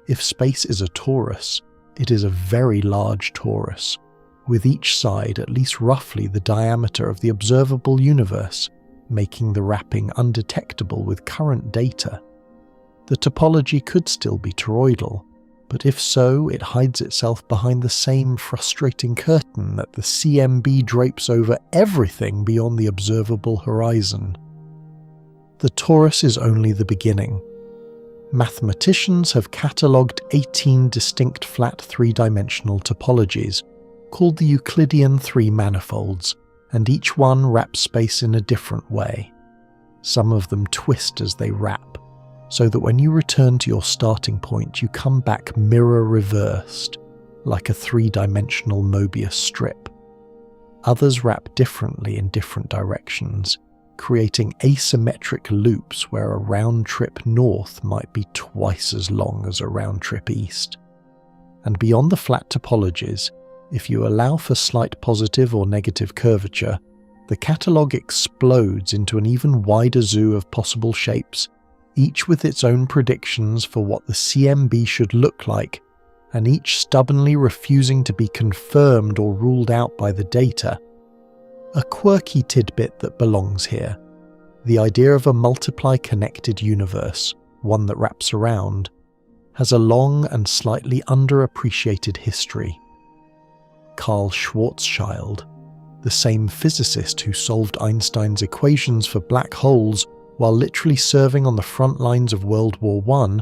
If space is a torus, it is a very large torus, with each side at least roughly the diameter of the observable universe, making the wrapping undetectable with current data. The topology could still be toroidal, but if so, it hides itself behind the same frustrating curtain that the CMB drapes over everything beyond the observable horizon. The torus is only the beginning. Mathematicians have catalogued 18 distinct flat three-dimensional topologies, called the Euclidean three manifolds, and each one wraps space in a different way. Some of them twist as they wrap, so that when you return to your starting point you come back mirror-reversed, like a three-dimensional Mobius strip. Others wrap differently in different directions, creating asymmetric loops where a round-trip north might be twice as long as a round-trip east. And beyond the flat topologies, if you allow for slight positive or negative curvature, the catalogue explodes into an even wider zoo of possible shapes, each with its own predictions for what the CMB should look like, and each stubbornly refusing to be confirmed or ruled out by the data. A quirky tidbit that belongs here. The idea of a multiply-connected universe, one that wraps around, has a long and slightly underappreciated history. Carl Schwarzschild, the same physicist who solved Einstein's equations for black holes while literally serving on the front lines of World War I,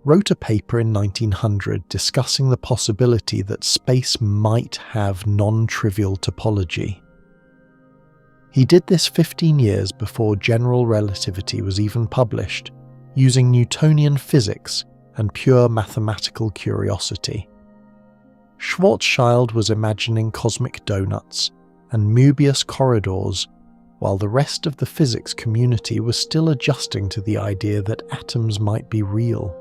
wrote a paper in 1900 discussing the possibility that space might have non-trivial topology. He did this 15 years before general relativity was even published, using Newtonian physics and pure mathematical curiosity. Schwarzschild was imagining cosmic donuts and Möbius corridors, while the rest of the physics community was still adjusting to the idea that atoms might be real.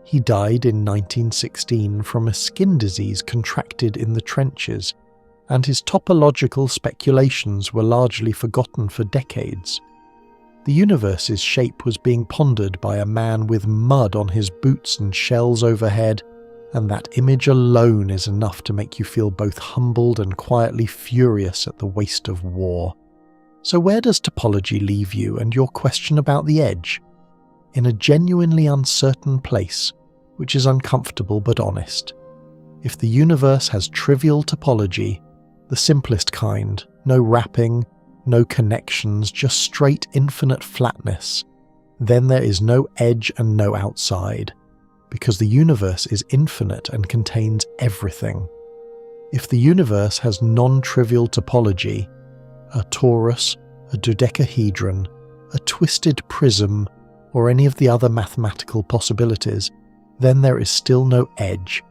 He died in 1916 from a skin disease contracted in the trenches, and his topological speculations were largely forgotten for decades. The universe's shape was being pondered by a man with mud on his boots and shells overhead, and that image alone is enough to make you feel both humbled and quietly furious at the waste of war. So where does topology leave you and your question about the edge? In a genuinely uncertain place, which is uncomfortable but honest. If the universe has trivial topology, the simplest kind, no wrapping, no connections, just straight infinite flatness, then there is no edge and no outside, because the universe is infinite and contains everything. If the universe has non-trivial topology, a torus, a dodecahedron, a twisted prism, or any of the other mathematical possibilities, then there is still no edge,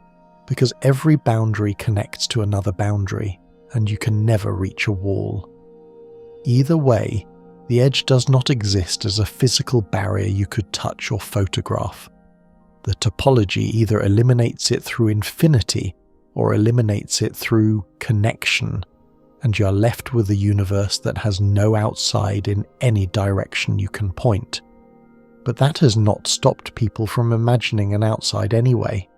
because every boundary connects to another boundary, and you can never reach a wall. Either way, the edge does not exist as a physical barrier you could touch or photograph. The topology either eliminates it through infinity or eliminates it through connection, and you are left with a universe that has no outside in any direction you can point. But that has not stopped people from imagining an outside anyway.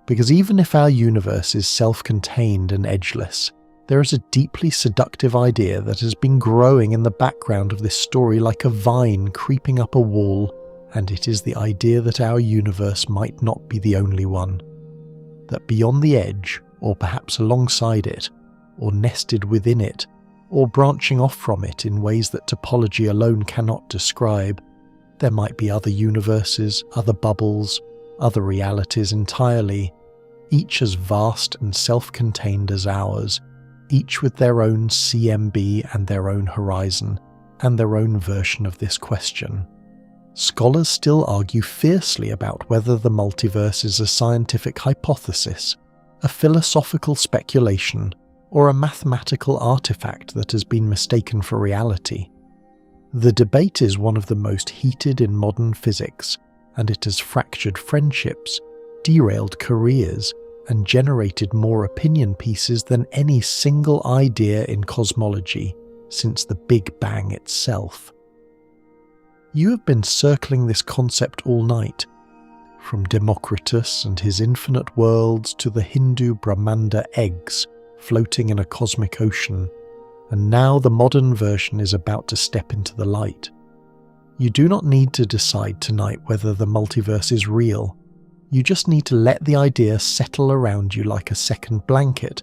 Because even if our universe is self-contained and edgeless, there is a deeply seductive idea that has been growing in the background of this story like a vine creeping up a wall, and it is the idea that our universe might not be the only one. That beyond the edge, or perhaps alongside it, or nested within it, or branching off from it in ways that topology alone cannot describe, there might be other universes, other bubbles, other realities entirely, each as vast and self-contained as ours, each with their own CMB and their own horizon, and their own version of this question. Scholars still argue fiercely about whether the multiverse is a scientific hypothesis, a philosophical speculation, or a mathematical artifact that has been mistaken for reality. The debate is one of the most heated in modern physics, and it has fractured friendships, derailed careers, and generated more opinion pieces than any single idea in cosmology since the Big Bang itself. You have been circling this concept all night, from Democritus and his infinite worlds to the Hindu Brahmanda eggs floating in a cosmic ocean, and now the modern version is about to step into the light. You do not need to decide tonight whether the multiverse is real. You just need to let the idea settle around you like a second blanket,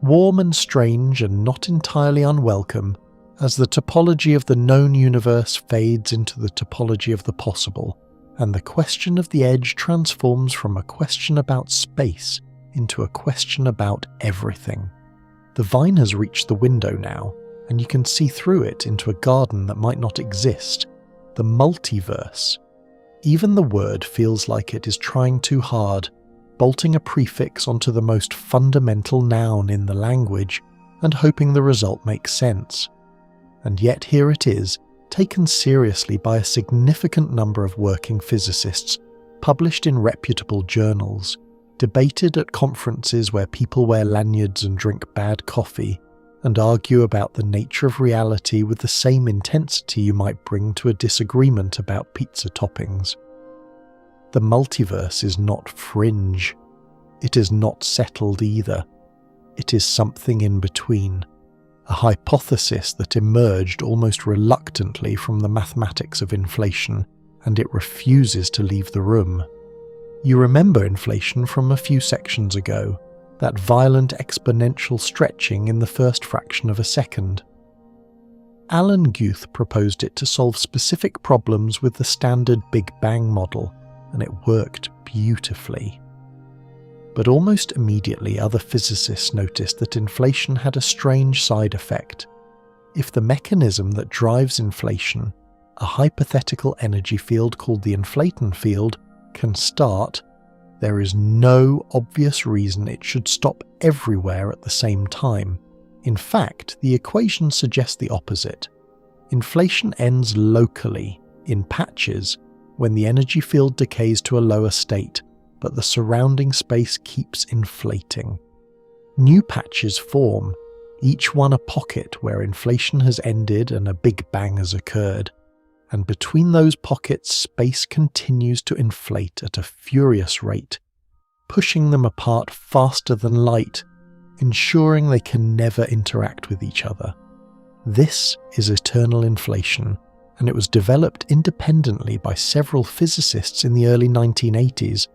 warm and strange and not entirely unwelcome, as the topology of the known universe fades into the topology of the possible, and the question of the edge transforms from a question about space into a question about everything. The vine has reached the window now, and you can see through it into a garden that might not exist. The multiverse. Even the word feels like it is trying too hard, bolting a prefix onto the most fundamental noun in the language, and hoping the result makes sense. And yet here it is, taken seriously by a significant number of working physicists, published in reputable journals, debated at conferences where people wear lanyards and drink bad coffee, and argue about the nature of reality with the same intensity you might bring to a disagreement about pizza toppings. The multiverse is not fringe. It is not settled either. It is something in between. A hypothesis that emerged almost reluctantly from the mathematics of inflation, and it refuses to leave the room. You remember inflation from a few sections ago, that violent exponential stretching in the first fraction of a second. Alan Guth proposed it to solve specific problems with the standard Big Bang model, and it worked beautifully. But almost immediately other physicists noticed that inflation had a strange side effect. If the mechanism that drives inflation, a hypothetical energy field called the inflaton field, can start, there is no obvious reason it should stop everywhere at the same time. In fact, the equation suggests the opposite. Inflation ends locally, in patches, when the energy field decays to a lower state, but the surrounding space keeps inflating. New patches form, each one a pocket where inflation has ended and a big bang has occurred, and between those pockets space continues to inflate at a furious rate, pushing them apart faster than light, ensuring they can never interact with each other. This is eternal inflation, and it was developed independently by several physicists in the early 1980s,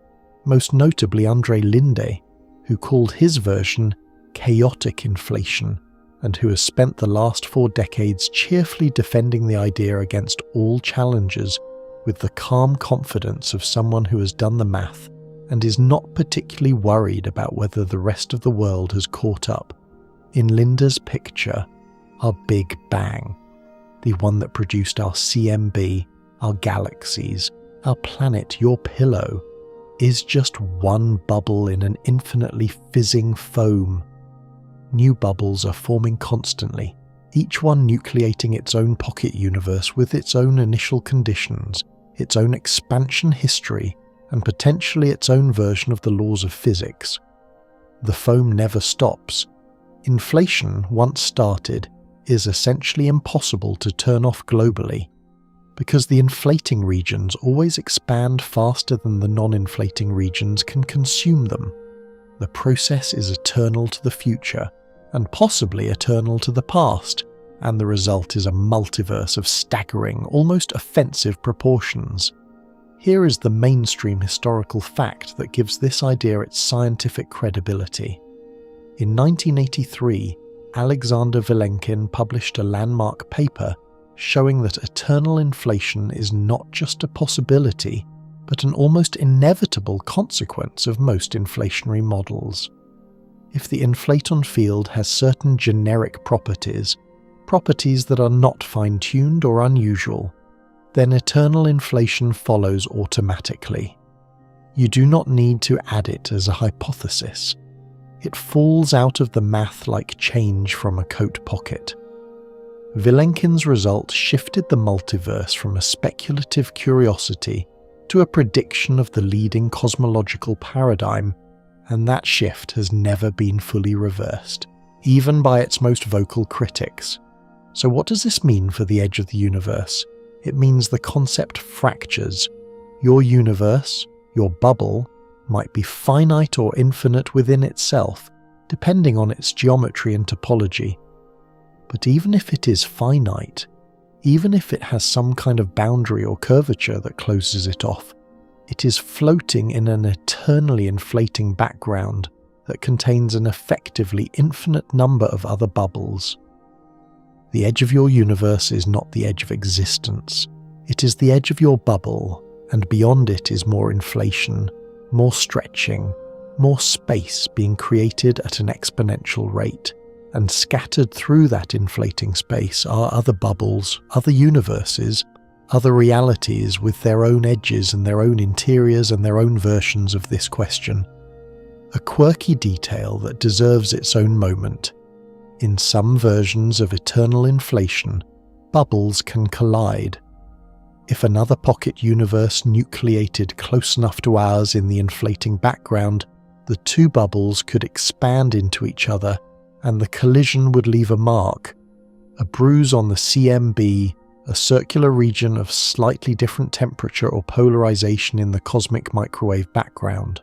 most notably André Linde, who called his version chaotic inflation, and who has spent the last 4 decades cheerfully defending the idea against all challenges with the calm confidence of someone who has done the math and is not particularly worried about whether the rest of the world has caught up. In Linde's picture, our Big Bang, the one that produced our CMB, our galaxies, our planet, your pillow, is just one bubble in an infinitely fizzing foam. New bubbles are forming constantly, each one nucleating its own pocket universe with its own initial conditions, its own expansion history, and potentially its own version of the laws of physics. The foam never stops. Inflation, once started, is essentially impossible to turn off globally, because the inflating regions always expand faster than the non-inflating regions can consume them. The process is eternal to the future, and possibly eternal to the past, and the result is a multiverse of staggering, almost offensive proportions. Here is the mainstream historical fact that gives this idea its scientific credibility. In 1983, Alexander Vilenkin published a landmark paper showing that eternal inflation is not just a possibility, but an almost inevitable consequence of most inflationary models. If the inflaton field has certain generic properties that are not fine-tuned or unusual, then eternal inflation follows automatically. You do not need to add it as a hypothesis. It falls out of the math like change from a coat pocket. Vilenkin's result shifted the multiverse from a speculative curiosity to a prediction of the leading cosmological paradigm, and that shift has never been fully reversed, even by its most vocal critics. So what does this mean for the edge of the universe? It means the concept fractures. Your universe, your bubble, might be finite or infinite within itself, depending on its geometry and topology. But even if it is finite, even if it has some kind of boundary or curvature that closes it off, it is floating in an eternally inflating background that contains an effectively infinite number of other bubbles. The edge of your universe is not the edge of existence. It is the edge of your bubble, and beyond it is more inflation, more stretching, more space being created at an exponential rate, and scattered through that inflating space are other bubbles, other universes, other realities with their own edges and their own interiors and their own versions of this question. A quirky detail that deserves its own moment. In some versions of eternal inflation, bubbles can collide. If another pocket universe nucleated close enough to ours in the inflating background, the two bubbles could expand into each other, and the collision would leave a mark, a bruise on the CMB, a circular region of slightly different temperature or polarization in the cosmic microwave background.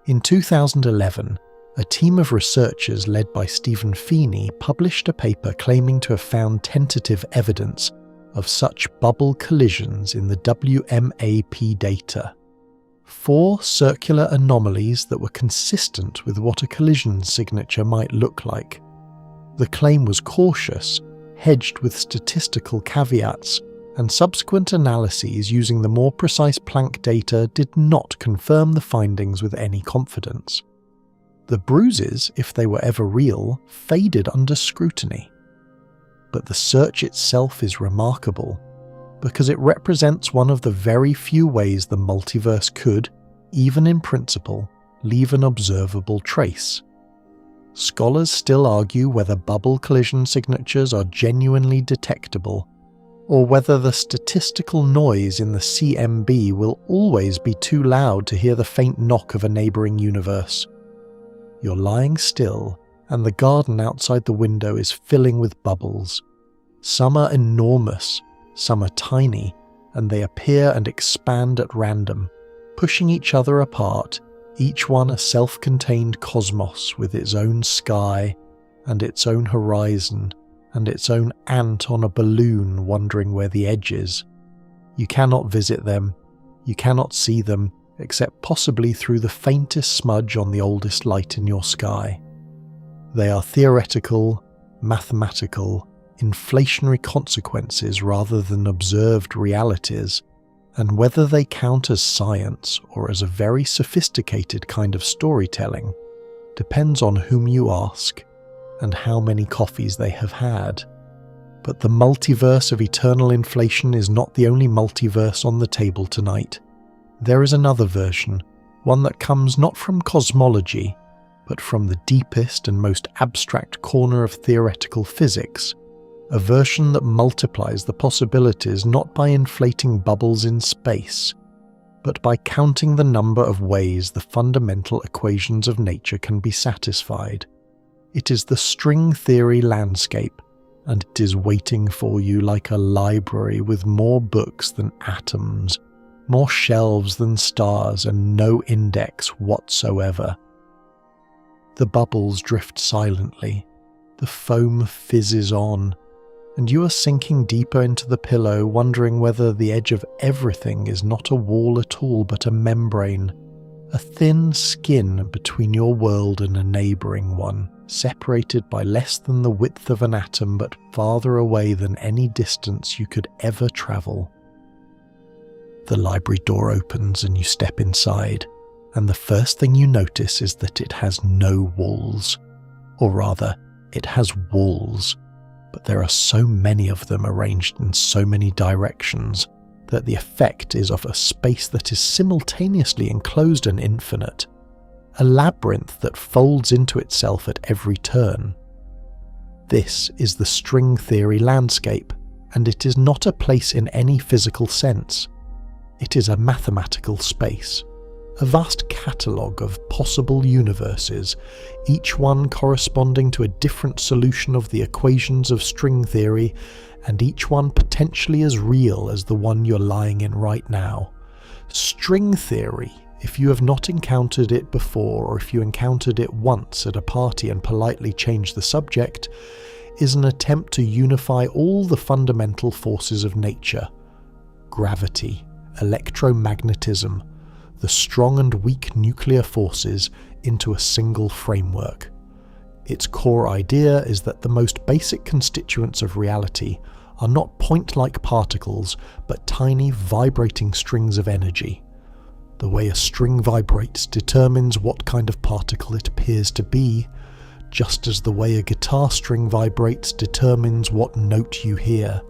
In 2011, a team of researchers led by Stephen Feeney published a paper claiming to have found tentative evidence of such bubble collisions in the WMAP data. 4 circular anomalies that were consistent with what a collision signature might look like. The claim was cautious, hedged with statistical caveats, and subsequent analyses using the more precise Planck data did not confirm the findings with any confidence. The bruises, if they were ever real, faded under scrutiny. But the search itself is remarkable. because it represents one of the very few ways the multiverse could, even in principle, leave an observable trace. Scholars still argue whether bubble collision signatures are genuinely detectable, or whether the statistical noise in the CMB will always be too loud to hear the faint knock of a neighbouring universe. You're lying still, and the garden outside the window is filling with bubbles. Some are enormous, some are tiny, and they appear and expand at random, pushing each other apart, each one a self-contained cosmos with its own sky, and its own horizon, and its own ant on a balloon wondering where the edge is. You cannot visit them, you cannot see them, except possibly through the faintest smudge on the oldest light in your sky. They are theoretical, mathematical, inflationary consequences rather than observed realities, and whether they count as science or as a very sophisticated kind of storytelling depends on whom you ask and how many coffees they have had. But the multiverse of eternal inflation is not the only multiverse on the table tonight. There is another version, one that comes not from cosmology, but from the deepest and most abstract corner of theoretical physics, a version that multiplies the possibilities not by inflating bubbles in space, but by counting the number of ways the fundamental equations of nature can be satisfied. It is the string theory landscape, and it is waiting for you like a library with more books than atoms, more shelves than stars, and no index whatsoever. The bubbles drift silently, the foam fizzes on, and you are sinking deeper into the pillow, wondering whether the edge of everything is not a wall at all but a membrane, a thin skin between your world and a neighbouring one, separated by less than the width of an atom but farther away than any distance you could ever travel. The library door opens and you step inside, and the first thing you notice is that it has no walls. Or rather, it has walls, but there are so many of them arranged in so many directions that the effect is of a space that is simultaneously enclosed and infinite, a labyrinth that folds into itself at every turn. This is the string theory landscape, and it is not a place in any physical sense. It is a mathematical space, a vast catalogue of possible universes, each one corresponding to a different solution of the equations of string theory, and each one potentially as real as the one you're lying in right now. String theory, if you have not encountered it before, or if you encountered it once at a party and politely changed the subject, is an attempt to unify all the fundamental forces of nature: gravity, electromagnetism, the strong and weak nuclear forces, into a single framework. Its core idea is that the most basic constituents of reality are not point-like particles, but tiny vibrating strings of energy. The way a string vibrates determines what kind of particle it appears to be, just as the way a guitar string vibrates determines what note you hear.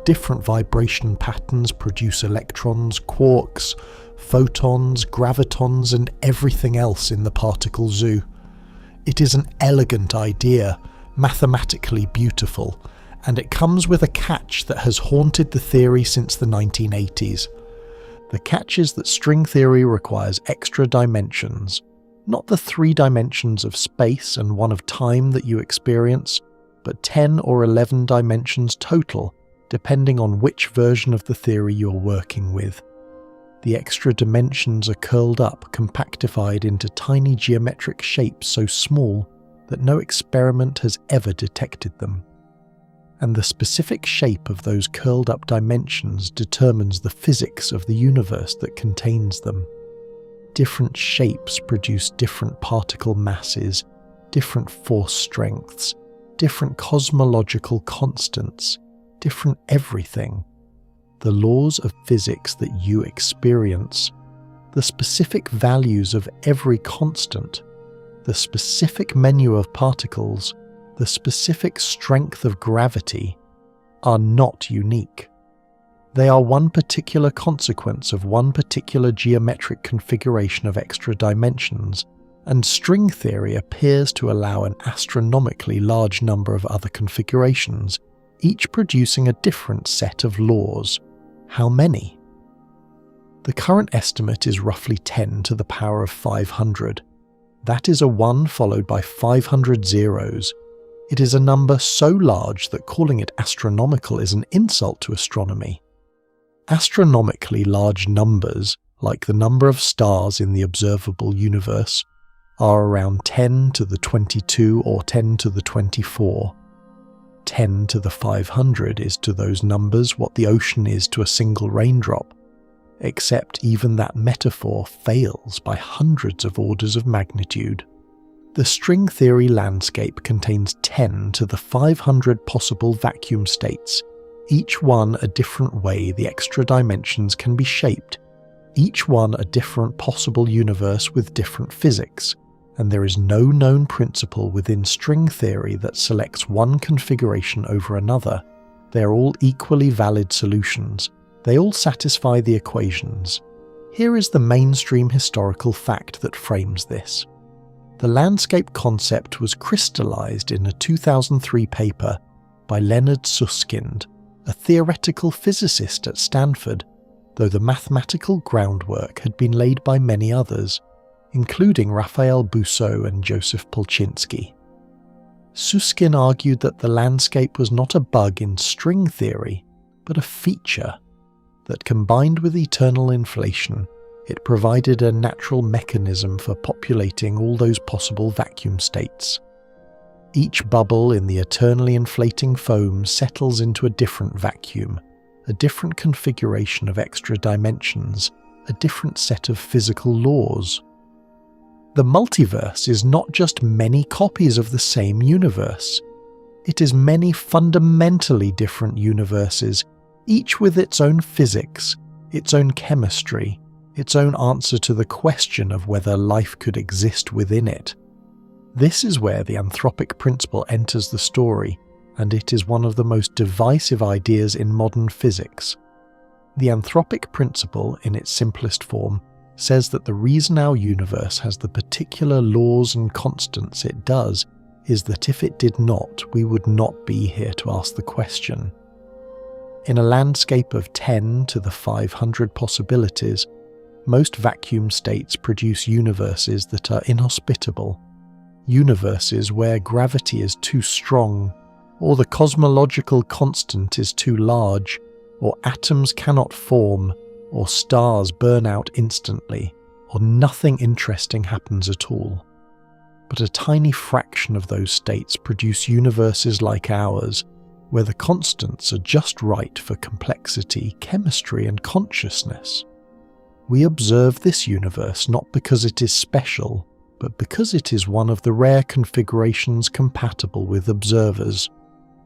Different vibration patterns produce electrons, quarks, photons, gravitons, and everything else in the particle zoo. It is an elegant idea, mathematically beautiful, and it comes with a catch that has haunted the theory since the 1980s. The catch is that string theory requires extra dimensions, not the 3 dimensions of space and one of time that you experience, but 10 or 11 dimensions total, depending on which version of the theory you're working with. The extra dimensions are curled up, compactified into tiny geometric shapes so small that no experiment has ever detected them. And the specific shape of those curled up dimensions determines the physics of the universe that contains them. Different shapes produce different particle masses, different force strengths, different cosmological constants, different everything. The laws of physics that you experience, the specific values of every constant, the specific menu of particles, the specific strength of gravity, are not unique. They are one particular consequence of one particular geometric configuration of extra dimensions, and string theory appears to allow an astronomically large number of other configurations, each producing a different set of laws. How many? The current estimate is roughly 10 to the power of 500. That is a 1 followed by 500 zeros. It is a number so large that calling it astronomical is an insult to astronomy. Astronomically large numbers, like the number of stars in the observable universe, are around 10 to the 22 or 10 to the 24. 10 to the 500 is to those numbers what the ocean is to a single raindrop, except even that metaphor fails by hundreds of orders of magnitude. The string theory landscape contains 10 to the 500 possible vacuum states, each one a different way the extra dimensions can be shaped, each one a different possible universe with different physics, and there is no known principle within string theory that selects one configuration over another. They are all equally valid solutions. They all satisfy the equations. Here is the mainstream historical fact that frames this. The landscape concept was crystallized in a 2003 paper by Leonard Susskind, a theoretical physicist at Stanford, though the mathematical groundwork had been laid by many others, including Raphael Bousso and Joseph Polchinski. Susskind argued that the landscape was not a bug in string theory, but a feature, that combined with eternal inflation, it provided a natural mechanism for populating all those possible vacuum states. Each bubble in the eternally inflating foam settles into a different vacuum, a different configuration of extra dimensions, a different set of physical laws. The multiverse is not just many copies of the same universe. It is many fundamentally different universes, each with its own physics, its own chemistry, its own answer to the question of whether life could exist within it. This is where the anthropic principle enters the story, and it is one of the most divisive ideas in modern physics. The anthropic principle, in its simplest form, says that the reason our universe has the particular laws and constants it does is that if it did not, we would not be here to ask the question. In a landscape of 10 to the 500 possibilities, most vacuum states produce universes that are inhospitable, universes where gravity is too strong, or the cosmological constant is too large, or atoms cannot form, or stars burn out instantly, or nothing interesting happens at all. But a tiny fraction of those states produce universes like ours, where the constants are just right for complexity, chemistry, and consciousness. We observe this universe not because it is special, but because it is one of the rare configurations compatible with observers.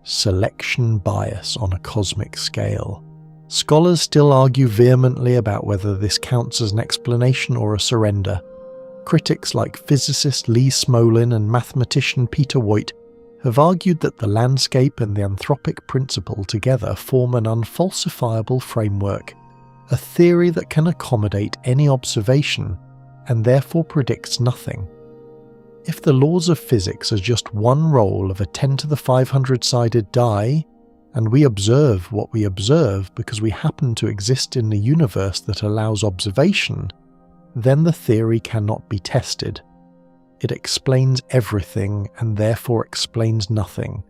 Selection bias on a cosmic scale. Scholars still argue vehemently about whether this counts as an explanation or a surrender. Critics like physicist Lee Smolin and mathematician Peter Woit have argued that the landscape and the anthropic principle together form an unfalsifiable framework, a theory that can accommodate any observation and therefore predicts nothing. If the laws of physics are just one roll of a 10 to the 500-sided die, and we observe what we observe because we happen to exist in a universe that allows observation, then the theory cannot be tested. It explains everything and therefore explains nothing.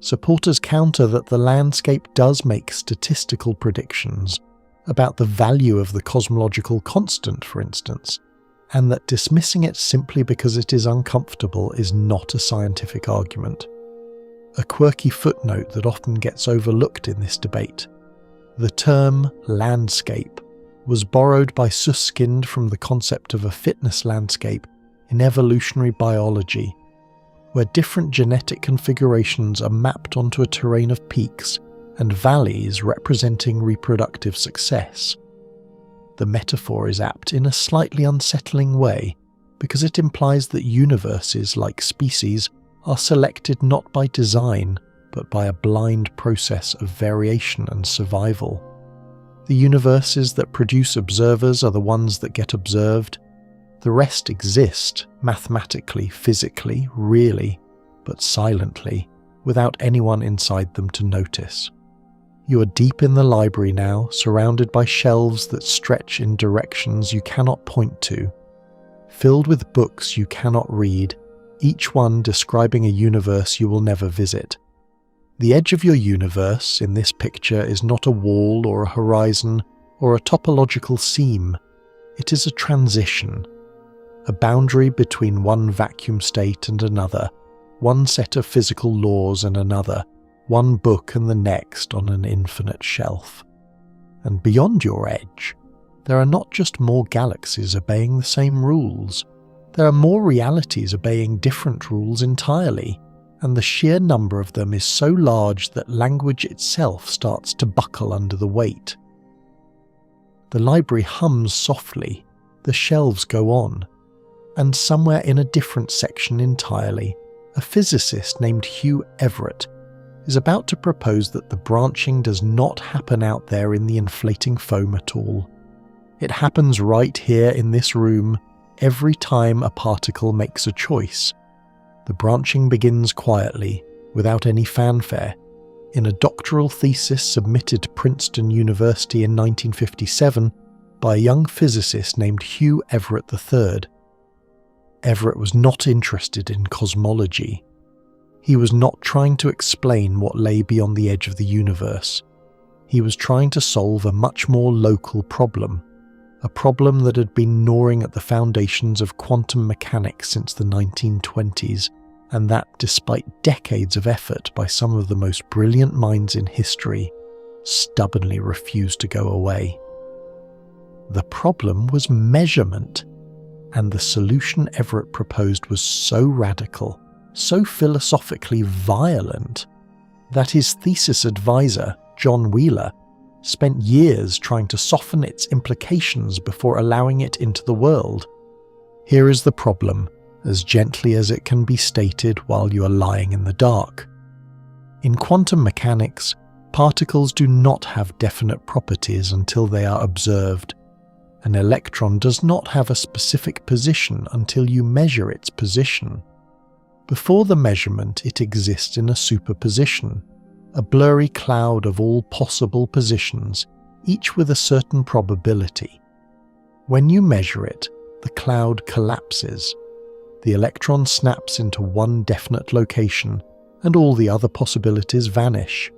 Supporters counter that the landscape does make statistical predictions about the value of the cosmological constant, for instance, and that dismissing it simply because it is uncomfortable is not a scientific argument. A quirky footnote that often gets overlooked in this debate. The term landscape was borrowed by Susskind from the concept of a fitness landscape in evolutionary biology, where different genetic configurations are mapped onto a terrain of peaks and valleys representing reproductive success. The metaphor is apt in a slightly unsettling way because it implies that universes, like species, are selected not by design, but by a blind process of variation and survival. The universes that produce observers are the ones that get observed. The rest exist, mathematically, physically, really, but silently, without anyone inside them to notice. You are deep in the library now, surrounded by shelves that stretch in directions you cannot point to, filled with books you cannot read, each one describing a universe you will never visit. The edge of your universe in this picture is not a wall or a horizon or a topological seam. It is a transition, a boundary between one vacuum state and another, one set of physical laws and another, one book and the next on an infinite shelf. And beyond your edge, there are not just more galaxies obeying the same rules. There are more realities obeying different rules entirely, and the sheer number of them is so large that language itself starts to buckle under the weight. The library hums softly, the shelves go on, and somewhere in a different section entirely, a physicist named Hugh Everett is about to propose that the branching does not happen out there in the inflating foam at all. It happens right here in this room every time a particle makes a choice. The branching begins quietly, without any fanfare, in a doctoral thesis submitted to Princeton University in 1957 by a young physicist named Hugh Everett III. Everett was not interested in cosmology. He was not trying to explain what lay beyond the edge of the universe. He was trying to solve a much more local problem, a problem that had been gnawing at the foundations of quantum mechanics since the 1920s, and that, despite decades of effort by some of the most brilliant minds in history, stubbornly refused to go away. The problem was measurement, and the solution Everett proposed was so radical, so philosophically violent, that his thesis advisor, John Wheeler, spent years trying to soften its implications before allowing it into the world. Here is the problem, as gently as it can be stated while you are lying in the dark. In quantum mechanics, particles do not have definite properties until they are observed. An electron does not have a specific position until you measure its position. Before the measurement, it exists in a superposition, a blurry cloud of all possible positions, each with a certain probability. When you measure it, the cloud collapses. The electron snaps into one definite location, and all the other possibilities vanish.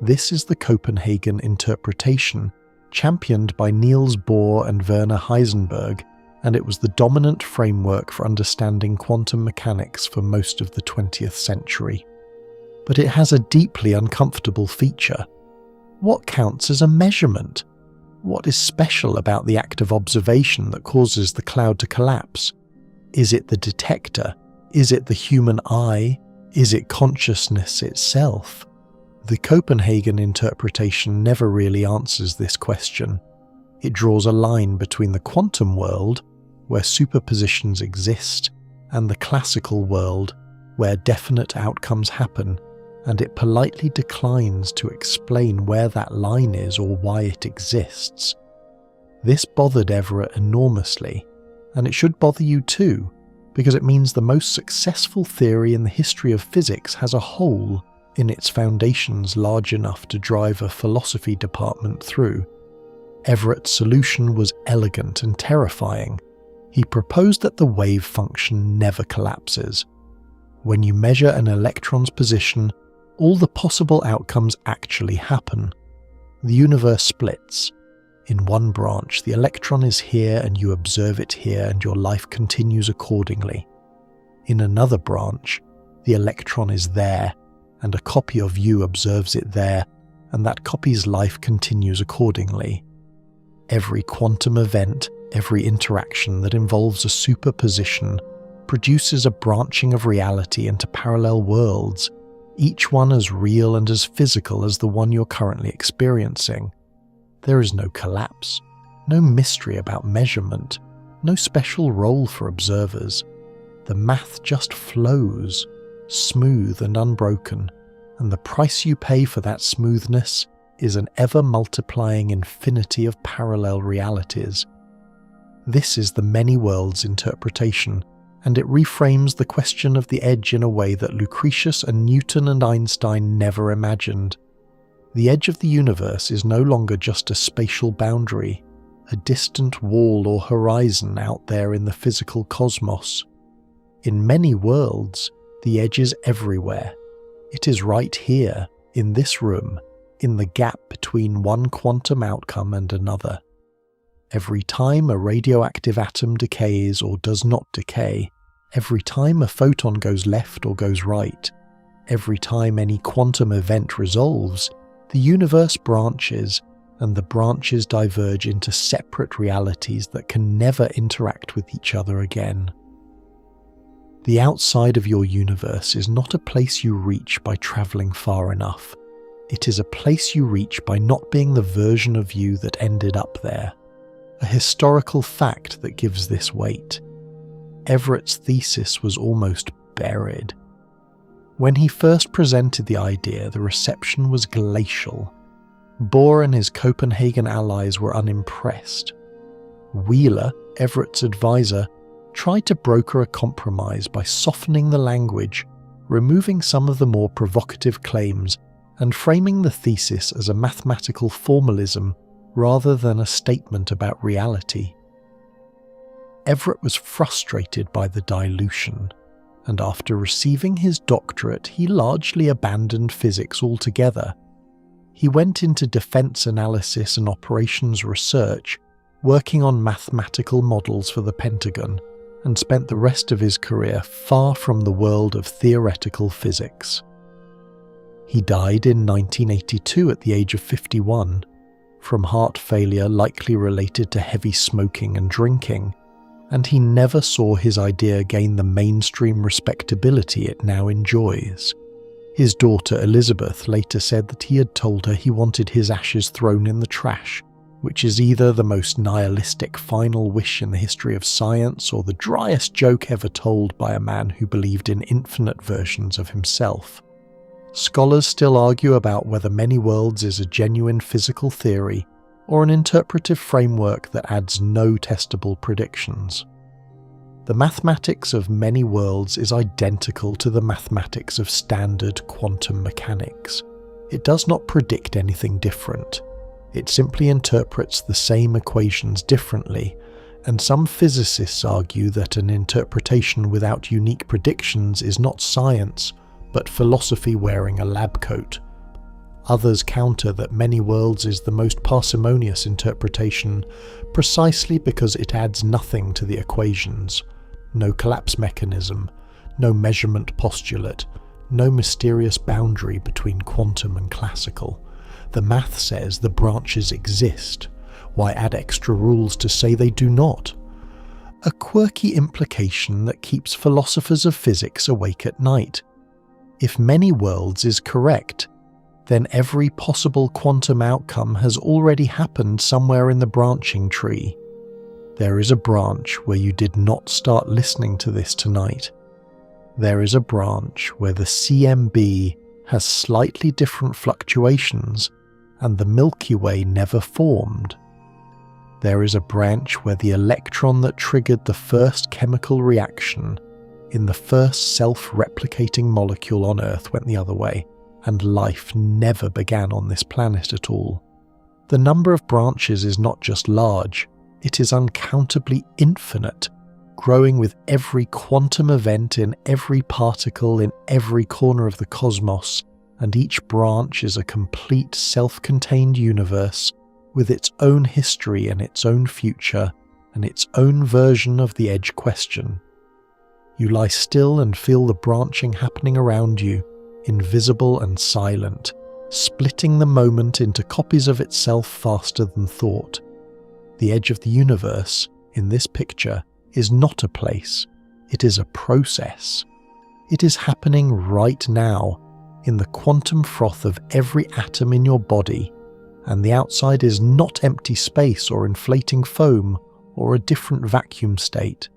This is the Copenhagen interpretation, championed by Niels Bohr and Werner Heisenberg, and it was the dominant framework for understanding quantum mechanics for most of the 20th century. But it has a deeply uncomfortable feature. What counts as a measurement? What is special about the act of observation that causes the cloud to collapse? Is it the detector? Is it the human eye? Is it consciousness itself? The Copenhagen interpretation never really answers this question. It draws a line between the quantum world, where superpositions exist, and the classical world, where definite outcomes happen, and it politely declines to explain where that line is or why it exists. This bothered Everett enormously, and it should bother you too, because it means the most successful theory in the history of physics has a hole in its foundations large enough to drive a philosophy department through. Everett's solution was elegant and terrifying. He proposed that the wave function never collapses. When you measure an electron's position, all the possible outcomes actually happen. The universe splits. In one branch, the electron is here and you observe it here and your life continues accordingly. In another branch, the electron is there and a copy of you observes it there, and that copy's life continues accordingly. Every quantum event, every interaction that involves a superposition produces a branching of reality into parallel worlds, each one as real and as physical as the one you're currently experiencing. There is no collapse, no mystery about measurement, no special role for observers. The math just flows, smooth and unbroken, and the price you pay for that smoothness is an ever-multiplying infinity of parallel realities. This is the many worlds interpretation, and it reframes the question of the edge in a way that Lucretius and Newton and Einstein never imagined. The edge of the universe is no longer just a spatial boundary, a distant wall or horizon out there in the physical cosmos. In many worlds, the edge is everywhere. It is right here, in this room, in the gap between one quantum outcome and another. Every time a radioactive atom decays or does not decay, every time a photon goes left or goes right, every time any quantum event resolves, the universe branches, and the branches diverge into separate realities that can never interact with each other again. The outside of your universe is not a place you reach by travelling far enough. It is a place you reach by not being the version of you that ended up there. A historical fact that gives this weight. Everett's thesis was almost buried. When he first presented the idea, the reception was glacial. Bohr and his Copenhagen allies were unimpressed. Wheeler, Everett's advisor, tried to broker a compromise by softening the language, removing some of the more provocative claims, and framing the thesis as a mathematical formalism rather than a statement about reality. Everett was frustrated by the dilution, and after receiving his doctorate he largely abandoned physics altogether. He went into defense analysis and operations research, working on mathematical models for the Pentagon, and spent the rest of his career far from the world of theoretical physics. He died in 1982 at the age of 51, from heart failure likely related to heavy smoking and drinking, and he never saw his idea gain the mainstream respectability it now enjoys. His daughter Elizabeth later said that he had told her he wanted his ashes thrown in the trash, which is either the most nihilistic final wish in the history of science or the driest joke ever told by a man who believed in infinite versions of himself. Scholars still argue about whether many worlds is a genuine physical theory or an interpretive framework that adds no testable predictions. The mathematics of many worlds is identical to the mathematics of standard quantum mechanics. It does not predict anything different. It simply interprets the same equations differently, and some physicists argue that an interpretation without unique predictions is not science, but philosophy wearing a lab coat. Others counter that many worlds is the most parsimonious interpretation precisely because it adds nothing to the equations. No collapse mechanism, no measurement postulate, no mysterious boundary between quantum and classical. The math says the branches exist. Why add extra rules to say they do not? A quirky implication that keeps philosophers of physics awake at night. If many worlds is correct, then every possible quantum outcome has already happened somewhere in the branching tree. There is a branch where you did not start listening to this tonight. There is a branch where the CMB has slightly different fluctuations and the Milky Way never formed. There is a branch where the electron that triggered the first chemical reaction in the first self-replicating molecule on Earth went the other way, and life never began on this planet at all. The number of branches is not just large, it is uncountably infinite, growing with every quantum event in every particle in every corner of the cosmos, and each branch is a complete self-contained universe with its own history and its own future and its own version of the edge question. You lie still and feel the branching happening around you, invisible and silent, splitting the moment into copies of itself faster than thought. The edge of the universe, in this picture, is not a place, it is a process. It is happening right now, in the quantum froth of every atom in your body, and the outside is not empty space or inflating foam or a different vacuum state.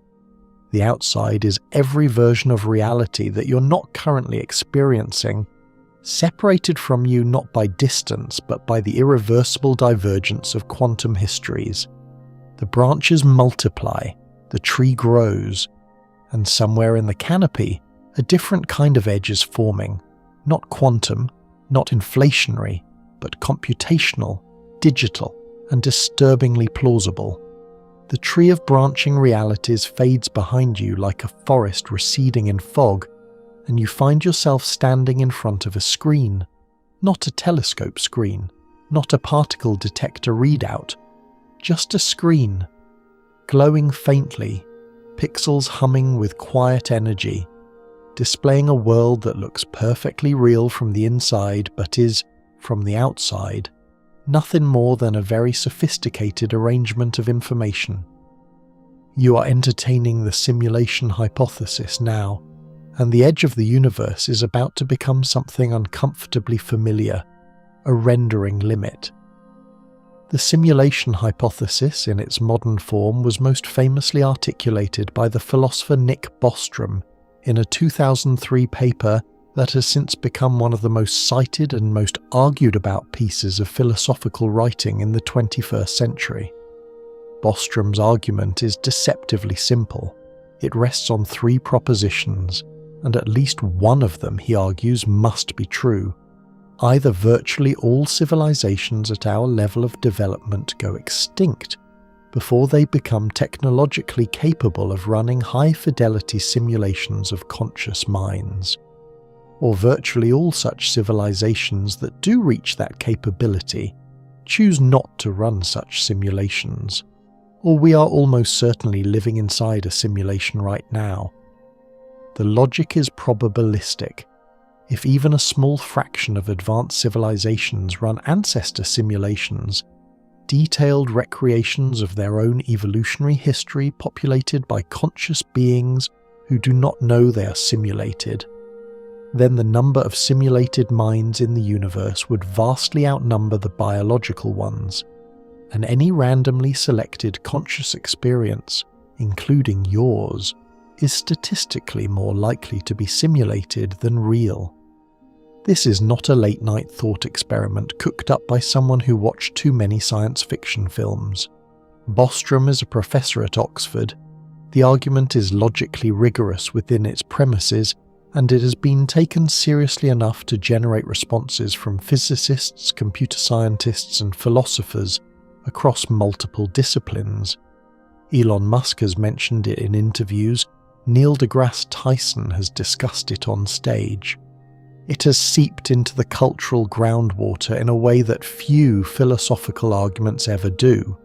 The outside is every version of reality that you're not currently experiencing, separated from you not by distance but by the irreversible divergence of quantum histories. The branches multiply, the tree grows, and somewhere in the canopy, a different kind of edge is forming, not quantum, not inflationary, but computational, digital, and disturbingly plausible. The tree of branching realities fades behind you like a forest receding in fog, and you find yourself standing in front of a screen, not a telescope screen, not a particle detector readout, just a screen, glowing faintly, pixels humming with quiet energy, displaying a world that looks perfectly real from the inside but is, from the outside, nothing more than a very sophisticated arrangement of information. You are entertaining the simulation hypothesis now, and the edge of the universe is about to become something uncomfortably familiar, a rendering limit. The simulation hypothesis in its modern form was most famously articulated by the philosopher Nick Bostrom in a 2003 paper that has since become one of the most cited and most argued about pieces of philosophical writing in the 21st century. Bostrom's argument is deceptively simple. It rests on 3 propositions, and at least one of them, he argues, must be true. Either virtually all civilizations at our level of development go extinct before they become technologically capable of running high-fidelity simulations of conscious minds, or virtually all such civilizations that do reach that capability choose not to run such simulations, or we are almost certainly living inside a simulation right now. The logic is probabilistic. If even a small fraction of advanced civilizations run ancestor simulations, detailed recreations of their own evolutionary history populated by conscious beings who do not know they are simulated, then the number of simulated minds in the universe would vastly outnumber the biological ones, and any randomly selected conscious experience, including yours, is statistically more likely to be simulated than real. This is not a late-night thought experiment cooked up by someone who watched too many science fiction films. Bostrom is a professor at Oxford. The argument is logically rigorous within its premises, and it has been taken seriously enough to generate responses from physicists, computer scientists, and philosophers across multiple disciplines. Elon Musk has mentioned it in interviews. Neil deGrasse Tyson has discussed it on stage. It has seeped into the cultural groundwater in a way that few philosophical arguments ever do,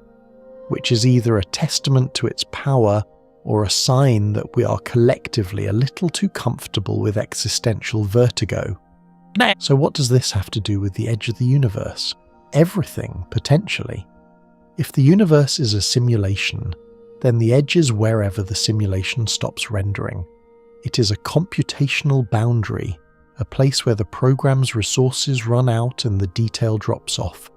which is either a testament to its power or a sign that we are collectively a little too comfortable with existential vertigo. So what does this have to do with the edge of the universe? Everything, potentially. If the universe is a simulation, then the edge is wherever the simulation stops rendering. It is a computational boundary, a place where the program's resources run out and the detail drops off,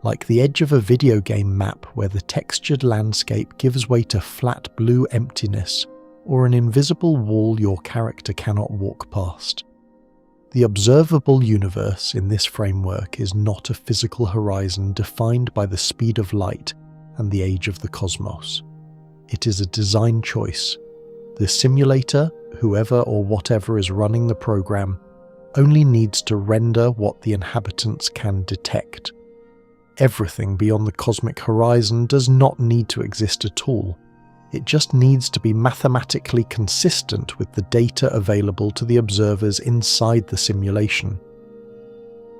like the edge of a video game map where the textured landscape gives way to flat blue emptiness, or an invisible wall your character cannot walk past. The observable universe in this framework is not a physical horizon defined by the speed of light and the age of the cosmos. It is a design choice. The simulator, whoever or whatever is running the program, only needs to render what the inhabitants can detect. Everything beyond the cosmic horizon does not need to exist at all. It just needs to be mathematically consistent with the data available to the observers inside the simulation.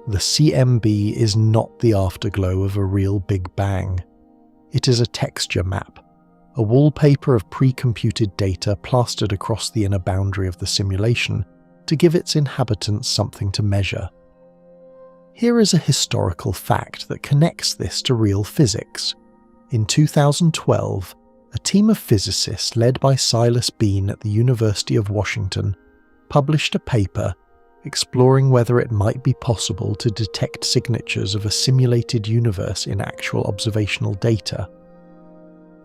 The CMB is not the afterglow of a real Big Bang. It is a texture map, a wallpaper of pre-computed data plastered across the inner boundary of the simulation to give its inhabitants something to measure. Here is a historical fact that connects this to real physics. In 2012, a team of physicists led by Silas Bean at the University of Washington published a paper exploring whether it might be possible to detect signatures of a simulated universe in actual observational data.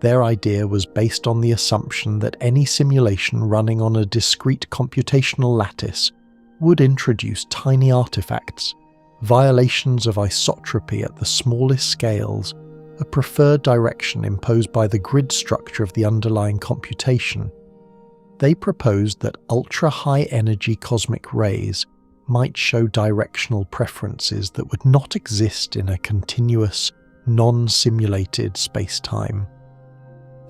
Their idea was based on the assumption that any simulation running on a discrete computational lattice would introduce tiny artifacts, violations of isotropy at the smallest scales, a preferred direction imposed by the grid structure of the underlying computation. They proposed that ultra-high energy cosmic rays might show directional preferences that would not exist in a continuous, non-simulated space-time.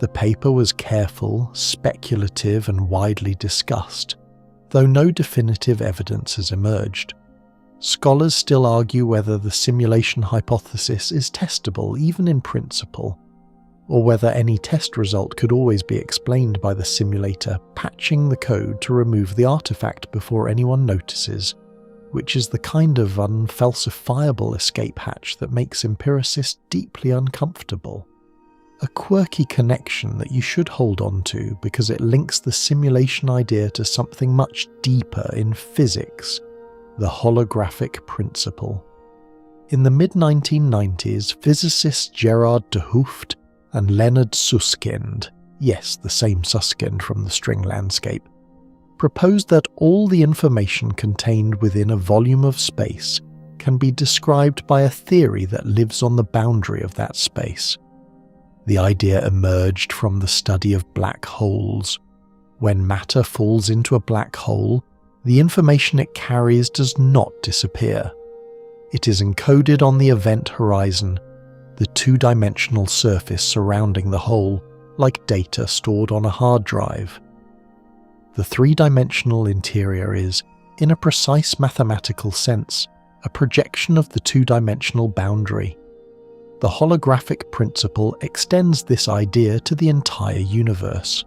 The paper was careful, speculative, and widely discussed, though no definitive evidence has emerged. Scholars still argue whether the simulation hypothesis is testable even in principle, or whether any test result could always be explained by the simulator patching the code to remove the artifact before anyone notices, which is the kind of unfalsifiable escape hatch that makes empiricists deeply uncomfortable. A quirky connection that you should hold on to because it links the simulation idea to something much deeper in physics, the holographic principle. In the mid-1990s, physicists Gerard de Hooft and Leonard Susskind, yes, the same Susskind from the string landscape, proposed that all the information contained within a volume of space can be described by a theory that lives on the boundary of that space. The idea emerged from the study of black holes. When matter falls into a black hole, the information it carries does not disappear. It is encoded on the event horizon, the two-dimensional surface surrounding the hole, like data stored on a hard drive. The three-dimensional interior is, in a precise mathematical sense, a projection of the two-dimensional boundary. The holographic principle extends this idea to the entire universe.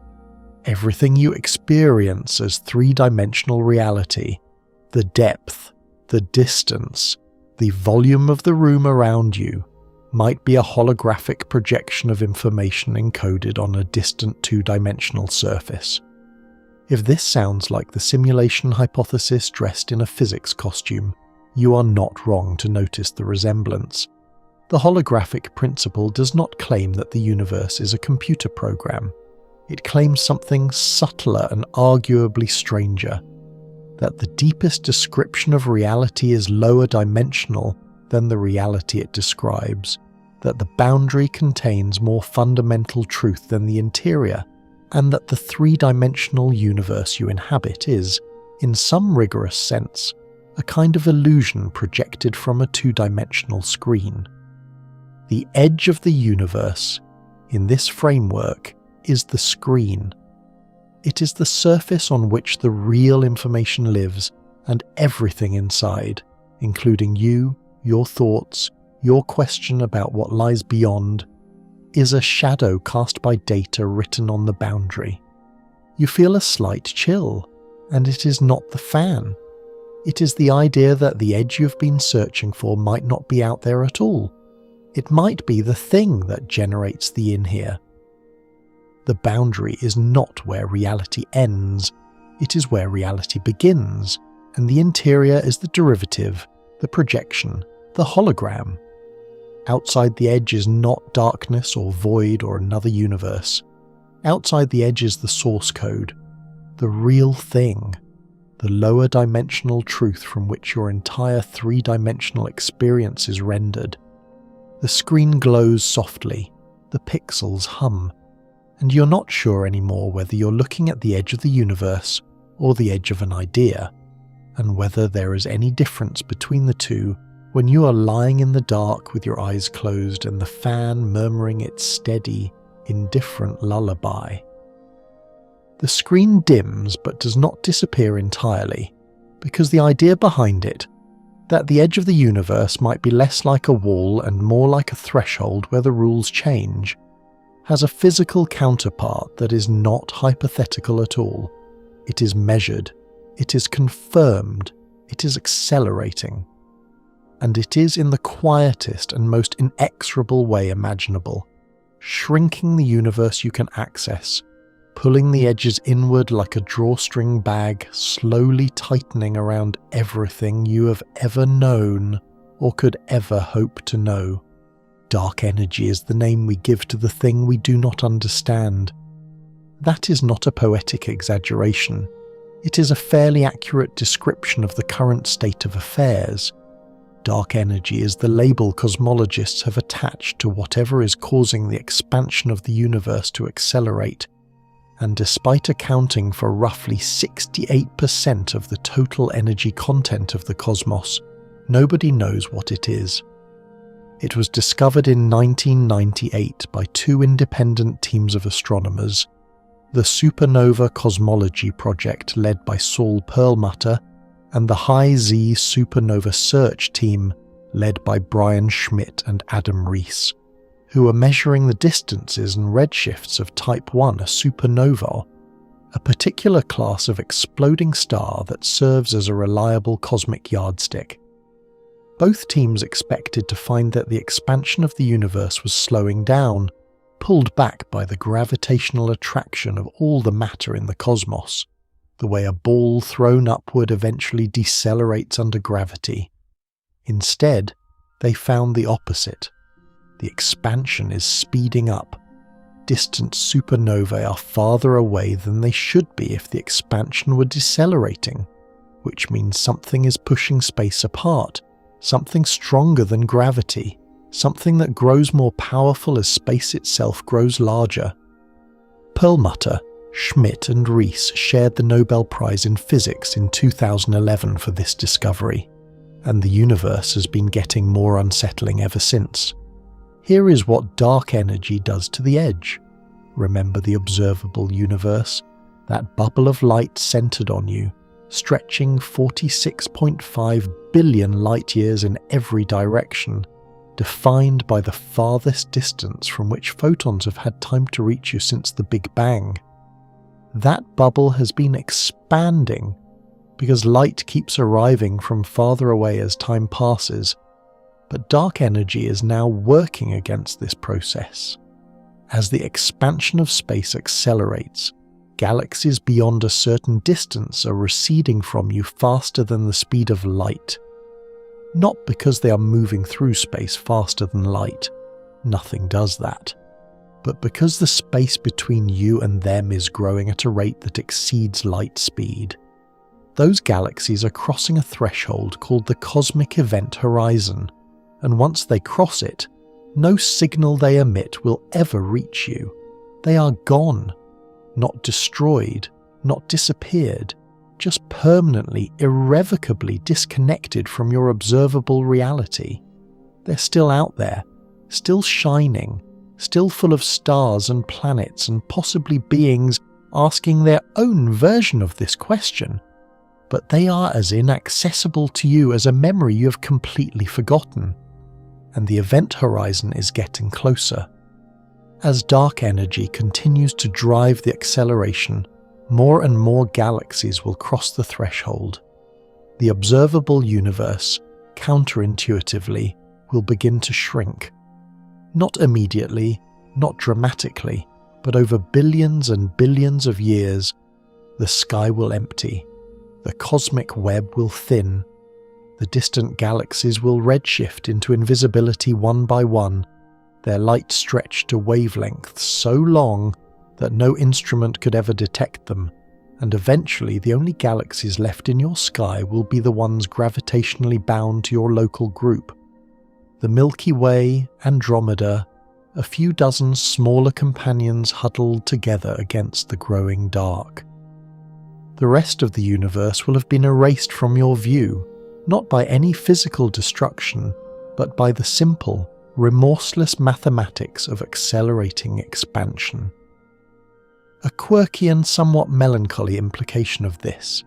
Everything you experience as three-dimensional reality, the depth, the distance, the volume of the room around you, might be a holographic projection of information encoded on a distant two-dimensional surface. If this sounds like the simulation hypothesis dressed in a physics costume, you are not wrong to notice the resemblance. The holographic principle does not claim that the universe is a computer program. It claims something subtler and arguably stranger, that the deepest description of reality is lower dimensional than the reality it describes, that the boundary contains more fundamental truth than the interior, and that the three-dimensional universe you inhabit is, in some rigorous sense, a kind of illusion projected from a two-dimensional screen. The edge of the universe, in this framework, is the screen. It is the surface on which the real information lives and everything inside, including you, your thoughts, your question about what lies beyond, is a shadow cast by data written on the boundary. You feel a slight chill, and it is not the fan. It is the idea that the edge you've been searching for might not be out there at all. It might be the thing that generates the inhere. The boundary is not where reality ends, it is where reality begins, and the interior is the derivative, the projection, the hologram. Outside the edge is not darkness or void or another universe. Outside the edge is the source code, the real thing, the lower dimensional truth from which your entire three-dimensional experience is rendered. The screen glows softly, the pixels hum, and you're not sure anymore whether you're looking at the edge of the universe or the edge of an idea, and whether there is any difference between the two when you are lying in the dark with your eyes closed and the fan murmuring its steady, indifferent lullaby. The screen dims but does not disappear entirely, because the idea behind it, that the edge of the universe might be less like a wall and more like a threshold where the rules change, has a physical counterpart that is not hypothetical at all. It is measured, it is confirmed, it is accelerating. And it is in the quietest and most inexorable way imaginable, shrinking the universe you can access, pulling the edges inward like a drawstring bag, slowly tightening around everything you have ever known or could ever hope to know. Dark energy is the name we give to the thing we do not understand. That is not a poetic exaggeration. It is a fairly accurate description of the current state of affairs. Dark energy is the label cosmologists have attached to whatever is causing the expansion of the universe to accelerate, and despite accounting for roughly 68% of the total energy content of the cosmos, nobody knows what it is. It was discovered in 1998 by two independent teams of astronomers, the Supernova Cosmology Project led by Saul Perlmutter and the High Z Supernova Search Team led by Brian Schmidt and Adam Rees, who are measuring the distances and redshifts of Type 1, a supernova, a particular class of exploding star that serves as a reliable cosmic yardstick. Both teams expected to find that the expansion of the universe was slowing down, pulled back by the gravitational attraction of all the matter in the cosmos, the way a ball thrown upward eventually decelerates under gravity. Instead, they found the opposite. The expansion is speeding up. Distant supernovae are farther away than they should be if the expansion were decelerating, which means something is pushing space apart, something stronger than gravity, something that grows more powerful as space itself grows larger. Perlmutter, Schmidt and Rees shared the Nobel Prize in Physics in 2011 for this discovery, and the universe has been getting more unsettling ever since. Here is what dark energy does to the edge. Remember the observable universe, that bubble of light centered on you, stretching 46.5 billion light-years in every direction, defined by the farthest distance from which photons have had time to reach you since the Big Bang. That bubble has been expanding because light keeps arriving from farther away as time passes, but dark energy is now working against this process. As the expansion of space accelerates, galaxies beyond a certain distance are receding from you faster than the speed of light. Not because they are moving through space faster than light, nothing does that, but because the space between you and them is growing at a rate that exceeds light speed. Those galaxies are crossing a threshold called the cosmic event horizon, and once they cross it, no signal they emit will ever reach you. They are gone, not destroyed, not disappeared, just permanently, irrevocably disconnected from your observable reality. They're still out there, still shining, still full of stars and planets and possibly beings asking their own version of this question, but they are as inaccessible to you as a memory you have completely forgotten, and the event horizon is getting closer. As dark energy continues to drive the acceleration, more and more galaxies will cross the threshold. The observable universe, counterintuitively, will begin to shrink. Not immediately, not dramatically, but over billions and billions of years, the sky will empty, the cosmic web will thin, the distant galaxies will redshift into invisibility one by one, their light stretched to wavelengths so long that no instrument could ever detect them, and eventually the only galaxies left in your sky will be the ones gravitationally bound to your local group. The Milky Way, Andromeda, a few dozen smaller companions huddled together against the growing dark. The rest of the universe will have been erased from your view, not by any physical destruction, but by the simple, remorseless mathematics of accelerating expansion. A quirky and somewhat melancholy implication of this: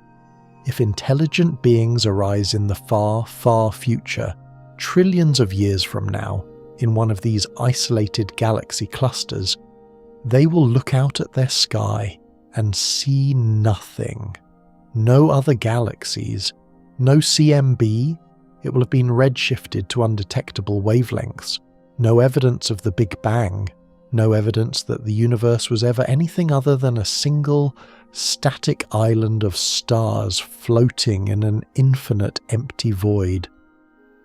if intelligent beings arise in the far, far future, trillions of years from now, in one of these isolated galaxy clusters, they will look out at their sky and see nothing. No other galaxies, no CMB, it will have been redshifted to undetectable wavelengths, no evidence of the Big Bang, no evidence that the universe was ever anything other than a single, static island of stars floating in an infinite empty void.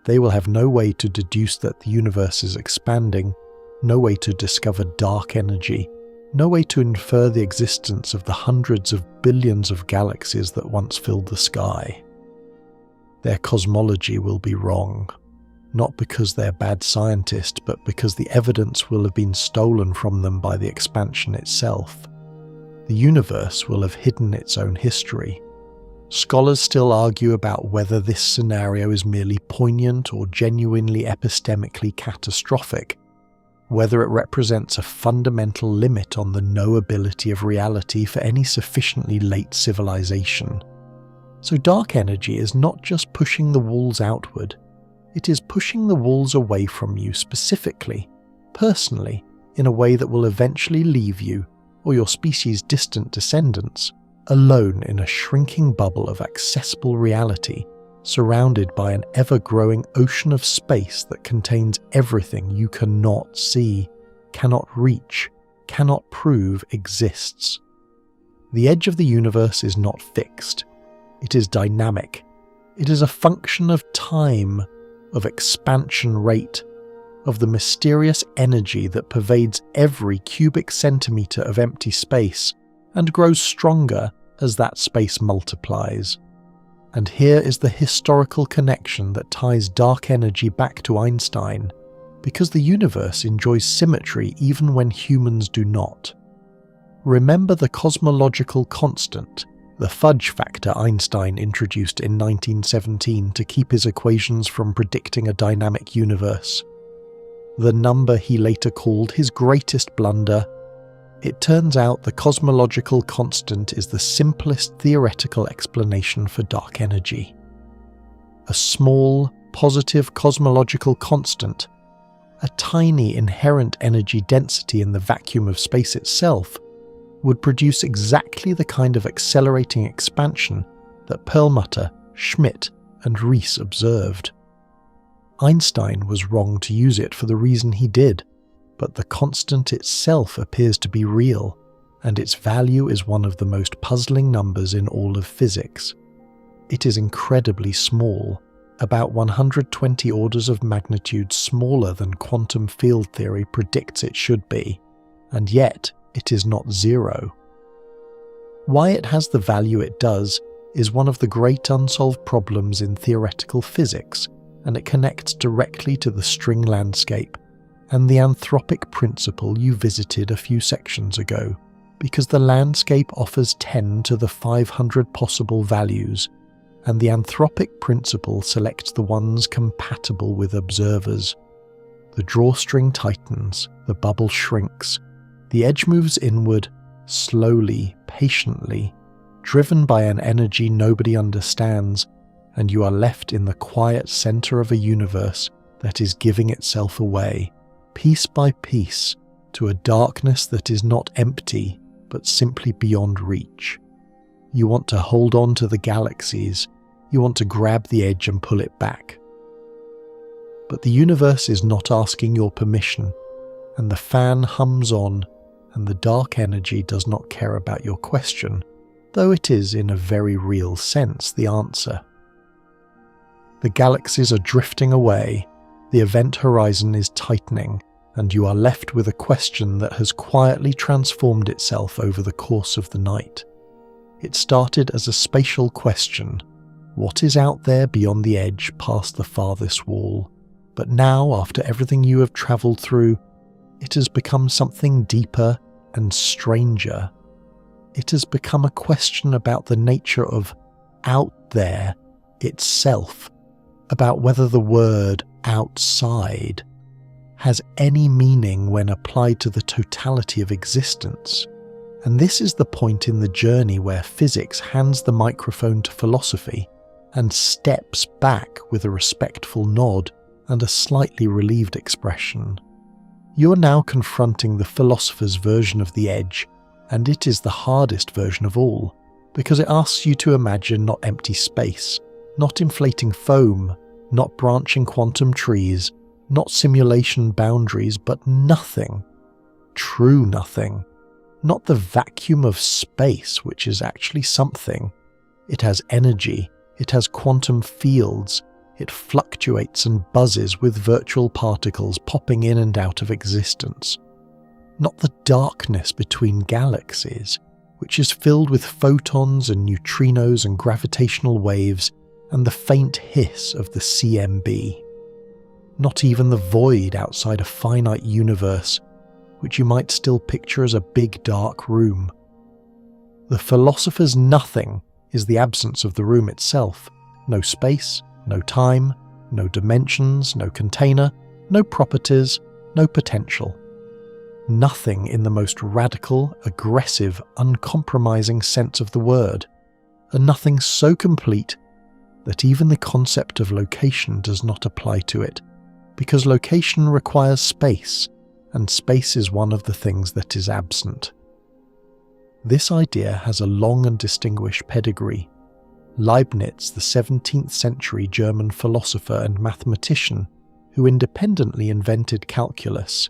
They will have no way to deduce that the universe is expanding, no way to discover dark energy, no way to infer the existence of the hundreds of billions of galaxies that once filled the sky. Their cosmology will be wrong, not because they're bad scientists, but because the evidence will have been stolen from them by the expansion itself. The universe will have hidden its own history. Scholars still argue about whether this scenario is merely poignant or genuinely epistemically catastrophic, whether it represents a fundamental limit on the knowability of reality for any sufficiently late civilization. So dark energy is not just pushing the walls outward, it is pushing the walls away from you specifically, personally, in a way that will eventually leave you, or your species' distant descendants, alone in a shrinking bubble of accessible reality, surrounded by an ever-growing ocean of space that contains everything you cannot see, cannot reach, cannot prove exists. The edge of the universe is not fixed. It is dynamic. It is a function of time, of expansion rate, of the mysterious energy that pervades every cubic centimetre of empty space and grows stronger as that space multiplies. And here is the historical connection that ties dark energy back to Einstein, because the universe enjoys symmetry even when humans do not. Remember the cosmological constant, the fudge factor Einstein introduced in 1917 to keep his equations from predicting a dynamic universe. The number he later called his greatest blunder. It turns out the cosmological constant is the simplest theoretical explanation for dark energy. A small, positive cosmological constant, a tiny inherent energy density in the vacuum of space itself, would produce exactly the kind of accelerating expansion that Perlmutter, Schmidt, and Rees observed. Einstein was wrong to use it for the reason he did, but the constant itself appears to be real, and its value is one of the most puzzling numbers in all of physics. It is incredibly small, about 120 orders of magnitude smaller than quantum field theory predicts it should be, and yet it is not zero. Why it has the value it does is one of the great unsolved problems in theoretical physics, and it connects directly to the string landscape and the anthropic principle you visited a few sections ago, because the landscape offers 10 to the 500 possible values, and the anthropic principle selects the ones compatible with observers. The drawstring tightens, the bubble shrinks, the edge moves inward, slowly, patiently, driven by an energy nobody understands, and you are left in the quiet center of a universe that is giving itself away, piece by piece, to a darkness that is not empty, but simply beyond reach. You want to hold on to the galaxies, you want to grab the edge and pull it back. But the universe is not asking your permission, and the fan hums on, and the dark energy does not care about your question, though it is in a very real sense the answer. The galaxies are drifting away, the event horizon is tightening, and you are left with a question that has quietly transformed itself over the course of the night. It started as a spatial question, what is out there beyond the edge past the farthest wall? But now, after everything you have travelled through, it has become something deeper and stranger. It has become a question about the nature of out there itself, about whether the word outside has any meaning when applied to the totality of existence. And this is the point in the journey where physics hands the microphone to philosophy and steps back with a respectful nod and a slightly relieved expression. You are now confronting the philosopher's version of the edge, and it is the hardest version of all, because it asks you to imagine not empty space, not inflating foam, not branching quantum trees, not simulation boundaries, but nothing, true nothing, not the vacuum of space, which is actually something. It has energy, it has quantum fields, it fluctuates and buzzes with virtual particles popping in and out of existence. not the darkness between galaxies, which is filled with photons and neutrinos and gravitational waves and the faint hiss of the CMB. Not even the void outside a finite universe, which you might still picture as a big dark room. The philosopher's nothing is the absence of the room itself. No space, no time, no dimensions, no container, no properties, no potential. Nothing in the most radical, aggressive, uncompromising sense of the word, a nothing so complete that even the concept of location does not apply to it, because location requires space, and space is one of the things that is absent. This idea has a long and distinguished pedigree. Leibniz, the 17th century German philosopher and mathematician, who independently invented calculus,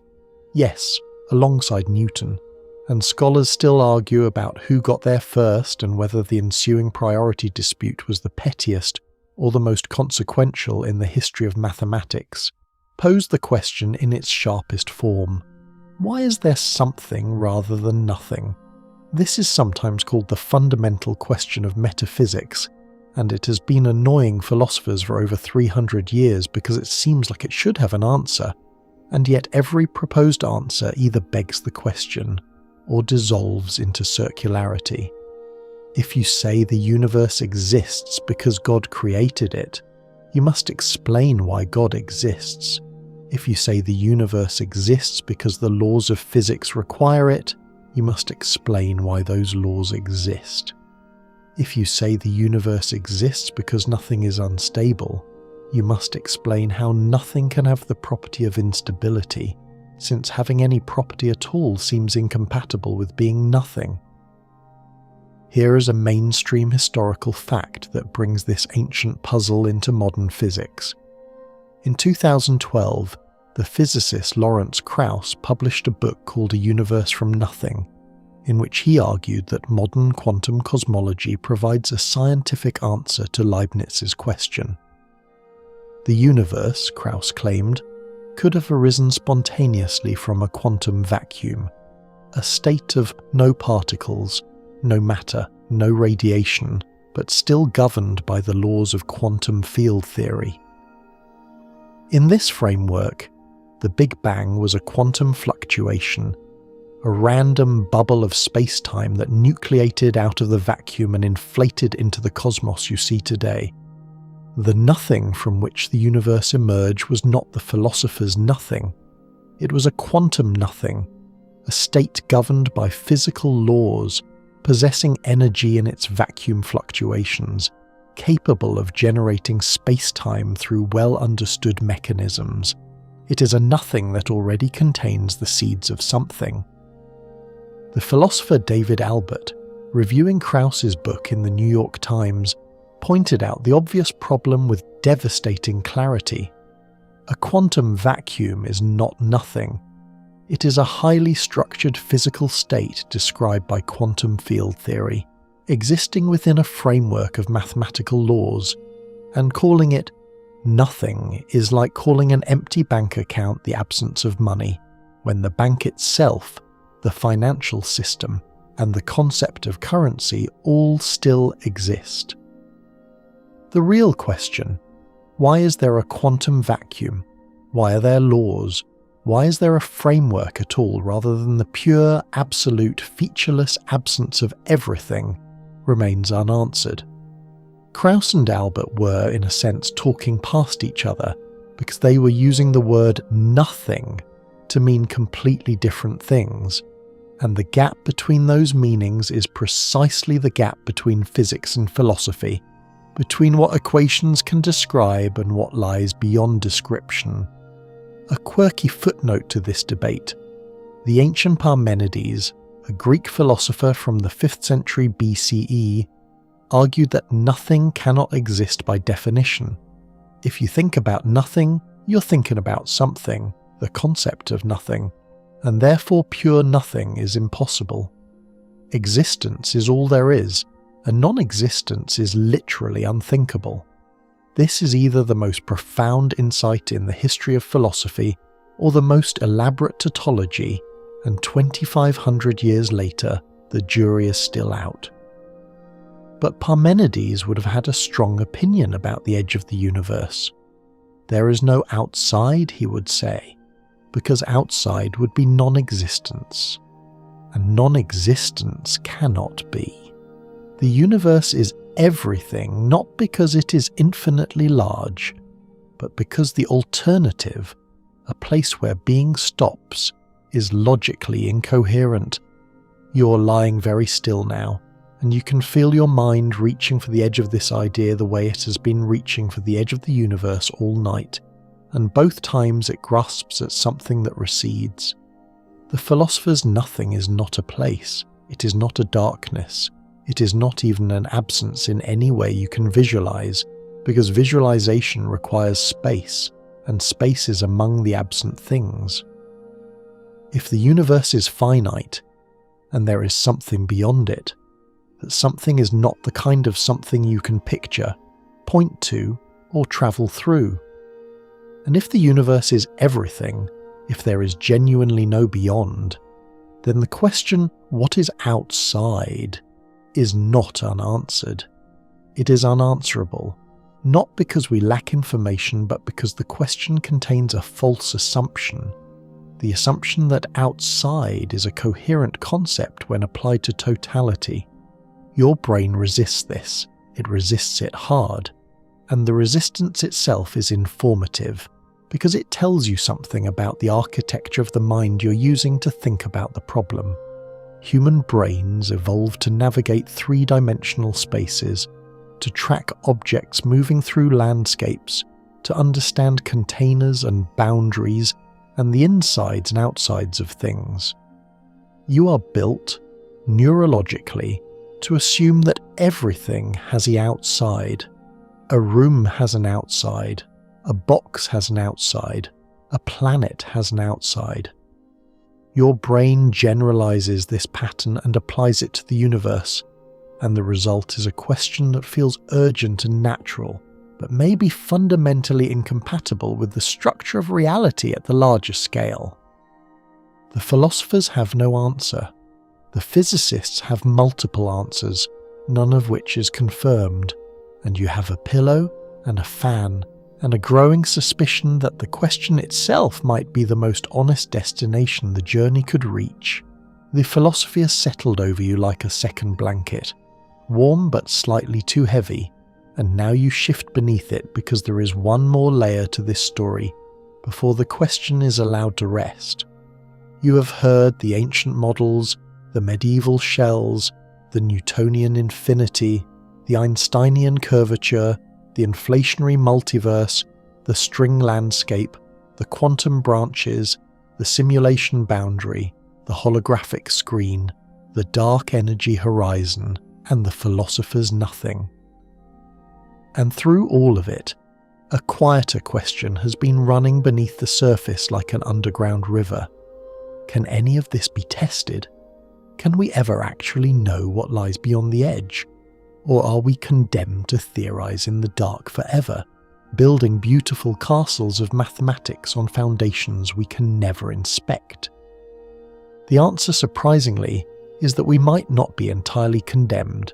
yes, alongside Newton, and scholars still argue about who got there first and whether the ensuing priority dispute was the pettiest or the most consequential in the history of mathematics, posed the question in its sharpest form: why is there something rather than nothing? This is sometimes called the fundamental question of metaphysics, and it has been annoying philosophers for over 300 years because it seems like it should have an answer, and yet every proposed answer either begs the question or dissolves into circularity. If you say the universe exists because God created it, you must explain why God exists. If you say the universe exists because the laws of physics require it, you must explain why those laws exist. If you say the universe exists because nothing is unstable, you must explain how nothing can have the property of instability, since having any property at all seems incompatible with being nothing. Here is a mainstream historical fact that brings this ancient puzzle into modern physics. In 2012, the physicist Lawrence Krauss published a book called A Universe from Nothing, in which he argued that modern quantum cosmology provides a scientific answer to Leibniz's question. The universe, Krauss claimed, could have arisen spontaneously from a quantum vacuum, a state of no particles, no matter, no radiation, but still governed by the laws of quantum field theory. In this framework, the Big Bang was a quantum fluctuation, a random bubble of space-time that nucleated out of the vacuum and inflated into the cosmos you see today. The nothing from which the universe emerged was not the philosopher's nothing. It was a quantum nothing, a state governed by physical laws, possessing energy in its vacuum fluctuations, capable of generating space-time through well-understood mechanisms. It is a nothing that already contains the seeds of something. The philosopher David Albert, reviewing Krauss's book in the New York Times, pointed out the obvious problem with devastating clarity. A quantum vacuum is not nothing. It is a highly structured physical state described by quantum field theory, existing within a framework of mathematical laws, and calling it nothing is like calling an empty bank account the absence of money, when the bank itself, the financial system, and the concept of currency all still exist. The real question: why is there a quantum vacuum? Why are there laws? Why is there a framework at all rather than the pure, absolute, featureless absence of everything, remains unanswered. Krauss and Albert were, in a sense, talking past each other because they were using the word nothing to mean completely different things, and the gap between those meanings is precisely the gap between physics and philosophy, between what equations can describe and what lies beyond description. A quirky footnote to this debate: the ancient Parmenides, a Greek philosopher from the 5th century BCE, argued that nothing cannot exist by definition. If you think about nothing, you're thinking about something, the concept of nothing, and therefore pure nothing is impossible. Existence is all there is, and non-existence is literally unthinkable. This is either the most profound insight in the history of philosophy or the most elaborate tautology, and 2,500 years later, the jury is still out. But Parmenides would have had a strong opinion about the edge of the universe. There is no outside, he would say, because outside would be non-existence, and non-existence cannot be. The universe is everything, not because it is infinitely large, but because the alternative, a place where being stops, is logically incoherent. You're lying very still now, and you can feel your mind reaching for the edge of this idea the way it has been reaching for the edge of the universe all night, and both times it grasps at something that recedes. The philosopher's nothing is not a place, it is not a darkness, it is not even an absence in any way you can visualize, because visualization requires space, and space is among the absent things. If the universe is finite, and there is something beyond it, that something is not the kind of something you can picture, point to, or travel through. And if the universe is everything, if there is genuinely no beyond, then the question, what is outside, is not unanswered. It is unanswerable, not because we lack information, but because the question contains a false assumption. The assumption that outside is a coherent concept when applied to totality. Your brain resists this, it resists it hard, and the resistance itself is informative, because it tells you something about the architecture of the mind you're using to think about the problem. Human brains evolved to navigate three-dimensional spaces, to track objects moving through landscapes, to understand containers and boundaries, and the insides and outsides of things. You are built, neurologically, to assume that everything has the outside. A room has an outside, a box has an outside, a planet has an outside. Your brain generalizes this pattern and applies it to the universe, and the result is a question that feels urgent and natural, but may be fundamentally incompatible with the structure of reality at the larger scale. The philosophers have no answer. The physicists have multiple answers, none of which is confirmed, and you have a pillow and a fan and a growing suspicion that the question itself might be the most honest destination the journey could reach. The philosophy has settled over you like a second blanket, warm but slightly too heavy, and now you shift beneath it because there is one more layer to this story before the question is allowed to rest. You have heard the ancient models, the medieval shells, the Newtonian infinity, the Einsteinian curvature, the inflationary multiverse, the string landscape, the quantum branches, the simulation boundary, the holographic screen, the dark energy horizon, and the philosopher's nothing. And through all of it, a quieter question has been running beneath the surface like an underground river. Can any of this be tested? Can we ever actually know what lies beyond the edge? Or are we condemned to theorize in the dark forever, building beautiful castles of mathematics on foundations we can never inspect? The answer, surprisingly, is that we might not be entirely condemned.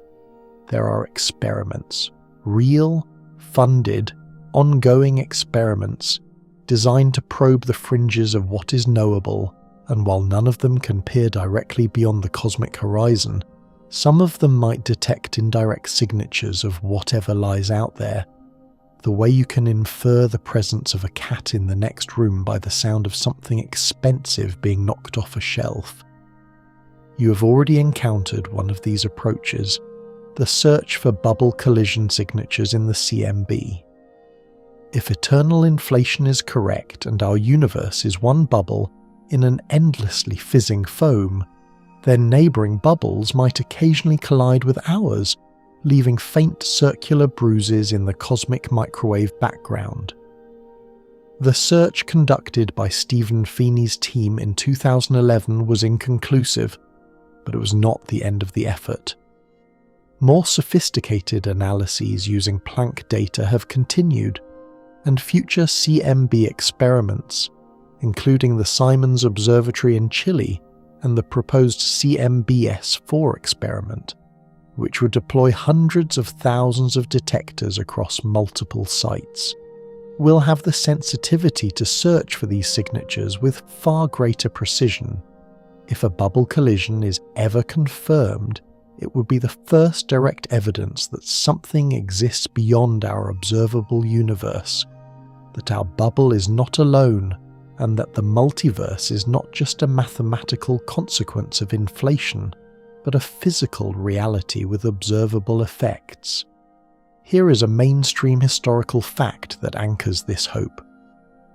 There are experiments, real, funded, ongoing experiments, designed to probe the fringes of what is knowable, and while none of them can peer directly beyond the cosmic horizon, some of them might detect indirect signatures of whatever lies out there, the way you can infer the presence of a cat in the next room by the sound of something expensive being knocked off a shelf. You have already encountered one of these approaches, the search for bubble collision signatures in the CMB. If eternal inflation is correct and our universe is one bubble in an endlessly fizzing foam, then neighbouring bubbles might occasionally collide with ours, leaving faint circular bruises in the cosmic microwave background. The search conducted by Stephen Feeney's team in 2011 was inconclusive, but it was not the end of the effort. More sophisticated analyses using Planck data have continued, and future CMB experiments, including the Simons Observatory in Chile, and the proposed CMBS-4 experiment, which would deploy hundreds of thousands of detectors across multiple sites, will have the sensitivity to search for these signatures with far greater precision. If a bubble collision is ever confirmed, it would be the first direct evidence that something exists beyond our observable universe, that our bubble is not alone, and that the multiverse is not just a mathematical consequence of inflation, but a physical reality with observable effects. Here is a mainstream historical fact that anchors this hope.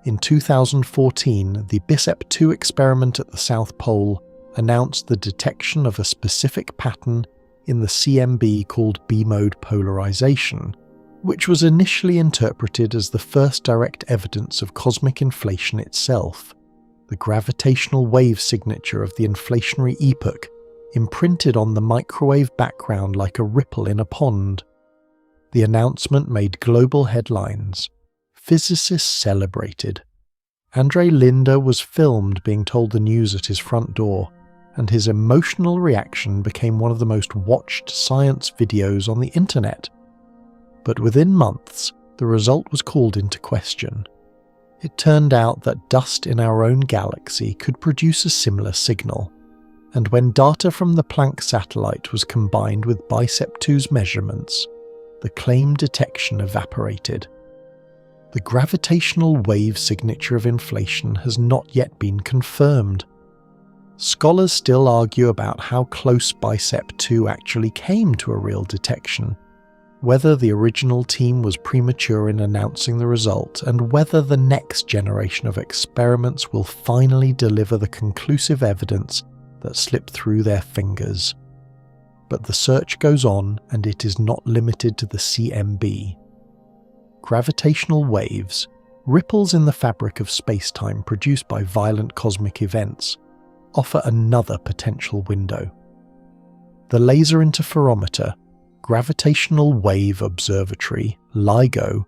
In 2014, the Dissent experiment at the South Pole announced the detection of a specific pattern in the CMB called B-mode polarization, which was initially interpreted as the first direct evidence of cosmic inflation itself, the gravitational wave signature of the inflationary epoch, imprinted on the microwave background like a ripple in a pond. The announcement made global headlines. Physicists celebrated. Andre Linde was filmed being told the news at his front door, and his emotional reaction became one of the most watched science videos on the internet. But within months, the result was called into question. It turned out that dust in our own galaxy could produce a similar signal, and when data from the Planck satellite was combined with BICEP2's measurements, the claimed detection evaporated. The gravitational wave signature of inflation has not yet been confirmed. Scholars still argue about how close BICEP2 actually came to a real detection, whether the original team was premature in announcing the result, and whether the next generation of experiments will finally deliver the conclusive evidence that slipped through their fingers. But the search goes on, and it is not limited to the CMB. Gravitational waves, ripples in the fabric of spacetime produced by violent cosmic events, offer another potential window. The Laser Interferometer, Gravitational Wave Observatory, LIGO,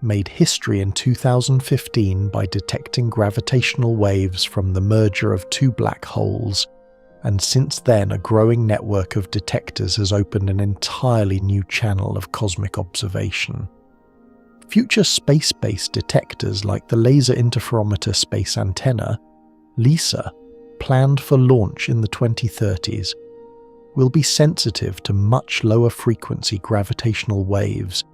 made history in 2015 by detecting gravitational waves from the merger of two black holes, and since then a growing network of detectors has opened an entirely new channel of cosmic observation. Future space-based detectors like the Laser Interferometer Space Antenna, LISA, planned for launch in the 2030s, will be sensitive to much lower frequency gravitational waves,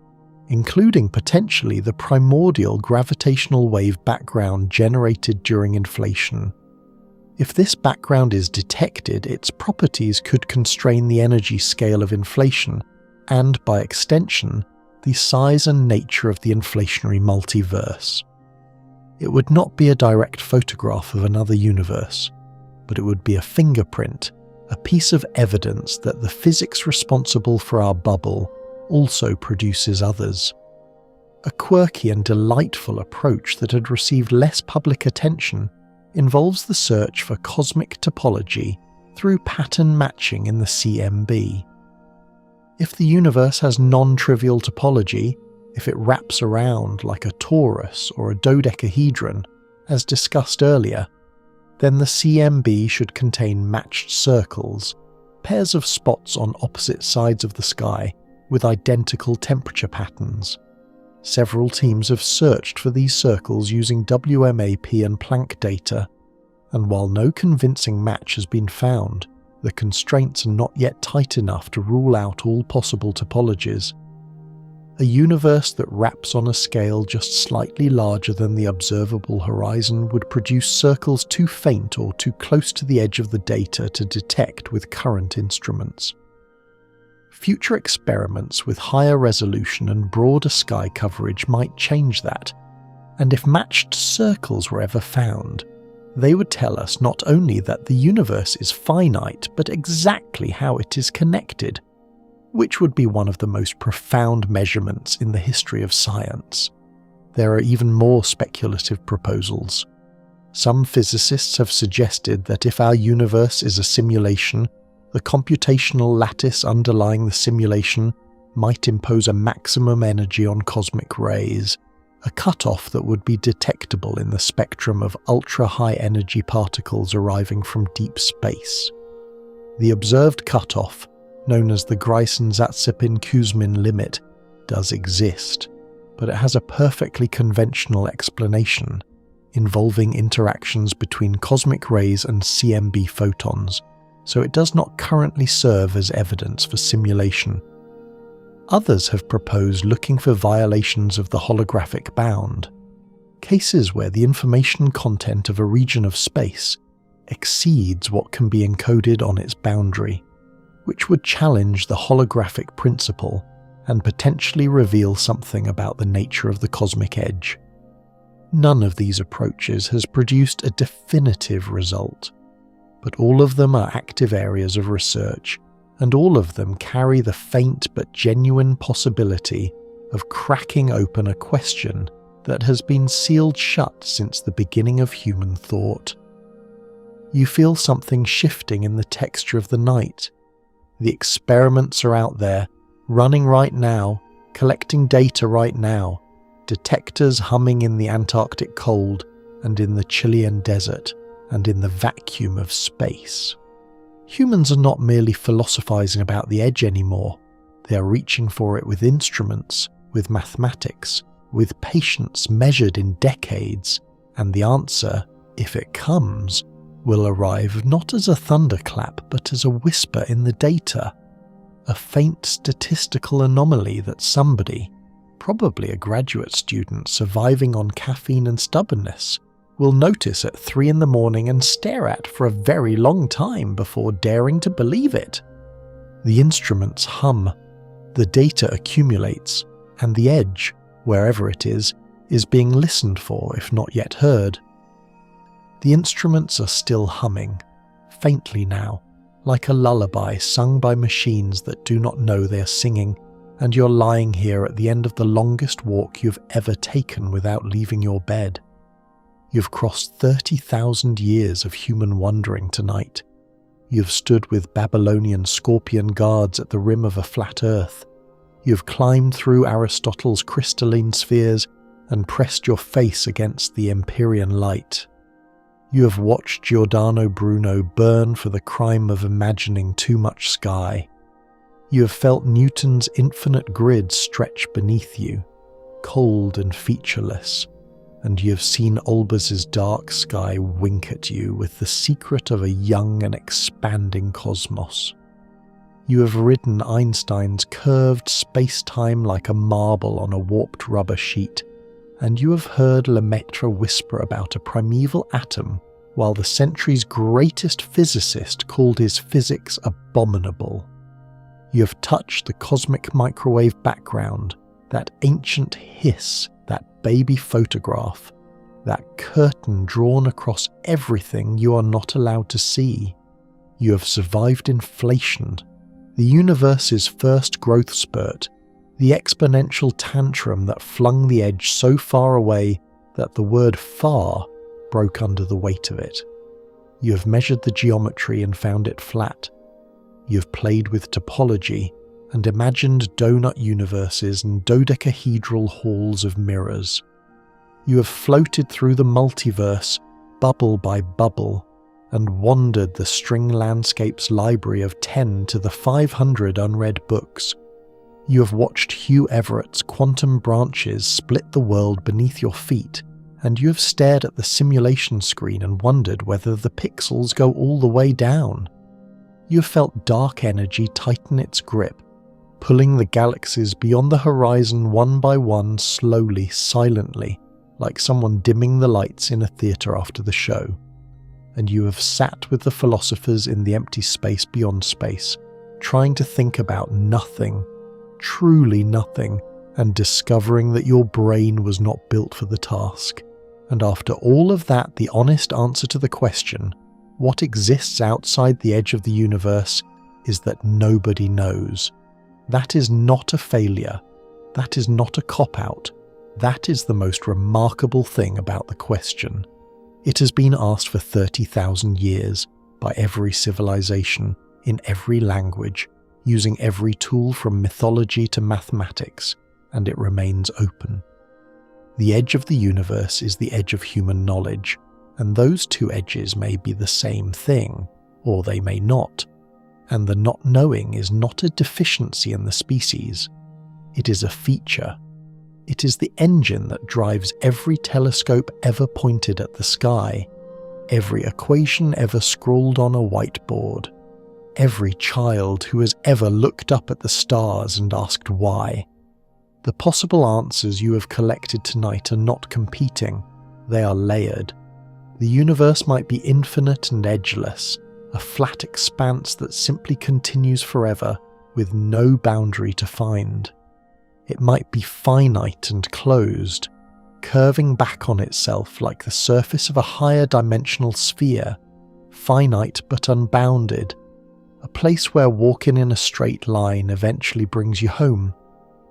including potentially the primordial gravitational wave background generated during inflation. If this background is detected, its properties could constrain the energy scale of inflation and, by extension, the size and nature of the inflationary multiverse. It would not be a direct photograph of another universe, but it would be a fingerprint, a piece of evidence that the physics responsible for our bubble also produces others. A quirky and delightful approach that had received less public attention involves the search for cosmic topology through pattern matching in the CMB. If the universe has non-trivial topology, if it wraps around like a torus or a dodecahedron, as discussed earlier, then the CMB should contain matched circles, pairs of spots on opposite sides of the sky with identical temperature patterns. Several teams have searched for these circles using WMAP and Planck data, and while no convincing match has been found, the constraints are not yet tight enough to rule out all possible topologies. A universe that wraps on a scale just slightly larger than the observable horizon would produce circles too faint or too close to the edge of the data to detect with current instruments. Future experiments with higher resolution and broader sky coverage might change that, and if matched circles were ever found, they would tell us not only that the universe is finite, but exactly how it is connected, which would be one of the most profound measurements in the history of science. There are even more speculative proposals. Some physicists have suggested that if our universe is a simulation, the computational lattice underlying the simulation might impose a maximum energy on cosmic rays, a cutoff that would be detectable in the spectrum of ultra-high energy particles arriving from deep space. The observed cutoff, known as the Greisen-Zatsepin-Kuzmin limit, does exist, but it has a perfectly conventional explanation involving interactions between cosmic rays and CMB photons, so it does not currently serve as evidence for simulation. Others have proposed looking for violations of the holographic bound, cases where the information content of a region of space exceeds what can be encoded on its boundary, which would challenge the holographic principle and potentially reveal something about the nature of the cosmic edge. None of these approaches has produced a definitive result, but all of them are active areas of research, and all of them carry the faint but genuine possibility of cracking open a question that has been sealed shut since the beginning of human thought. You feel something shifting in the texture of the night. The experiments are out there, running right now, collecting data right now, detectors humming in the Antarctic cold and in the Chilean desert and in the vacuum of space. Humans are not merely philosophizing about the edge anymore. They are reaching for it with instruments, with mathematics, with patience measured in decades, and the answer, if it comes, will arrive not as a thunderclap but as a whisper in the data, a faint statistical anomaly that somebody, probably a graduate student surviving on caffeine and stubbornness, will notice at 3 in the morning and stare at for a very long time before daring to believe it. The instruments hum, the data accumulates, and the edge, wherever it is being listened for if not yet heard. The instruments are still humming, faintly now, like a lullaby sung by machines that do not know they are singing, and you're lying here at the end of the longest walk you've ever taken without leaving your bed. You've crossed 30,000 years of human wandering tonight. You've stood with Babylonian scorpion guards at the rim of a flat earth. You've climbed through Aristotle's crystalline spheres and pressed your face against the Empyrean light. You have watched Giordano Bruno burn for the crime of imagining too much sky. You have felt Newton's infinite grid stretch beneath you, cold and featureless, and you have seen Olbers' dark sky wink at you with the secret of a young and expanding cosmos. You have ridden Einstein's curved space-time like a marble on a warped rubber sheet, and you have heard Lemaitre whisper about a primeval atom while the century's greatest physicist called his physics abominable. You have touched the cosmic microwave background, that ancient hiss, that baby photograph, that curtain drawn across everything you are not allowed to see. You have survived inflation, the universe's first growth spurt, the exponential tantrum that flung the edge so far away that the word far broke under the weight of it. You have measured the geometry and found it flat. You have played with topology and imagined donut universes and dodecahedral halls of mirrors. You have floated through the multiverse, bubble by bubble, and wandered the string landscape's library of 10 to the 500 unread books. You have watched Hugh Everett's quantum branches split the world beneath your feet, and you have stared at the simulation screen and wondered whether the pixels go all the way down. You have felt dark energy tighten its grip, pulling the galaxies beyond the horizon one by one, slowly, silently, like someone dimming the lights in a theatre after the show. And you have sat with the philosophers in the empty space beyond space, trying to think about nothing, truly nothing, and discovering that your brain was not built for the task. And after all of that, the honest answer to the question, what exists outside the edge of the universe, is that nobody knows. That is not a failure. That is not a cop-out. That is the most remarkable thing about the question. It has been asked for 30,000 years by every civilization, in every language, using every tool from mythology to mathematics, and it remains open. The edge of the universe is the edge of human knowledge, and those two edges may be the same thing, or they may not. And the not knowing is not a deficiency in the species. It is a feature. It is the engine that drives every telescope ever pointed at the sky, every equation ever scrawled on a whiteboard, every child who has ever looked up at the stars and asked why. The possible answers you have collected tonight are not competing, they are layered. The universe might be infinite and edgeless, a flat expanse that simply continues forever, with no boundary to find. It might be finite and closed, curving back on itself like the surface of a higher dimensional sphere, finite but unbounded, a place where walking in a straight line eventually brings you home.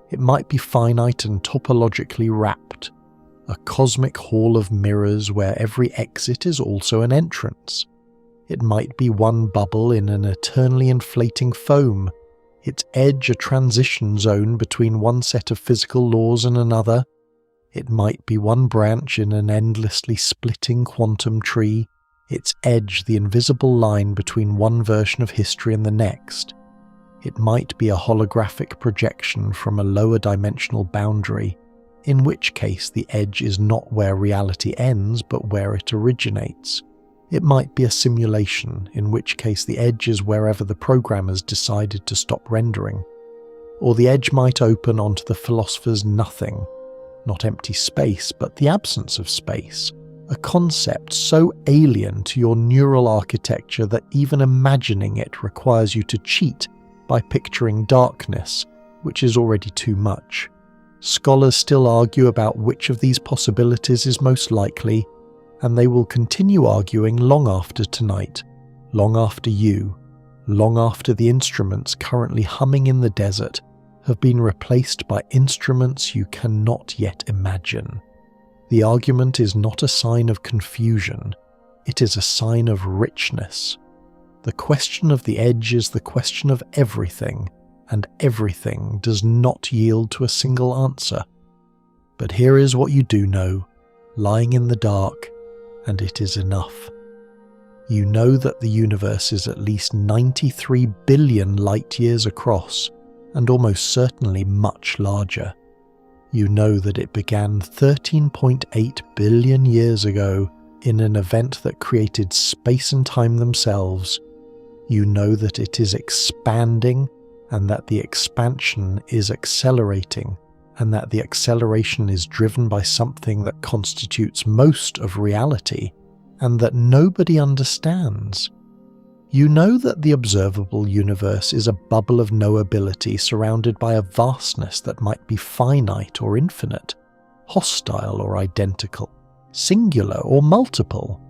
It might be finite and topologically wrapped, a cosmic hall of mirrors where every exit is also an entrance. It might be one bubble in an eternally inflating foam, its edge a transition zone between one set of physical laws and another. It might be one branch in an endlessly splitting quantum tree, its edge the invisible line between one version of history and the next. It might be a holographic projection from a lower dimensional boundary, in which case the edge is not where reality ends but where it originates. It might be a simulation, in which case the edge is wherever the programmers decided to stop rendering. Or the edge might open onto the philosopher's nothing, not empty space, but the absence of space, a concept so alien to your neural architecture that even imagining it requires you to cheat by picturing darkness, which is already too much. Scholars still argue about which of these possibilities is most likely, and they will continue arguing long after tonight, long after you, long after the instruments currently humming in the desert have been replaced by instruments you cannot yet imagine. The argument is not a sign of confusion, it is a sign of richness. The question of the edge is the question of everything, and everything does not yield to a single answer. But here is what you do know, lying in the dark, and it is enough. You know that the universe is at least 93 billion light-years across, and almost certainly much larger. You know that it began 13.8 billion years ago in an event that created space and time themselves. You know that it is expanding, and that the expansion is accelerating, and that the acceleration is driven by something that constitutes most of reality, and that nobody understands. You know that the observable universe is a bubble of knowability surrounded by a vastness that might be finite or infinite, hostile or identical, singular or multiple.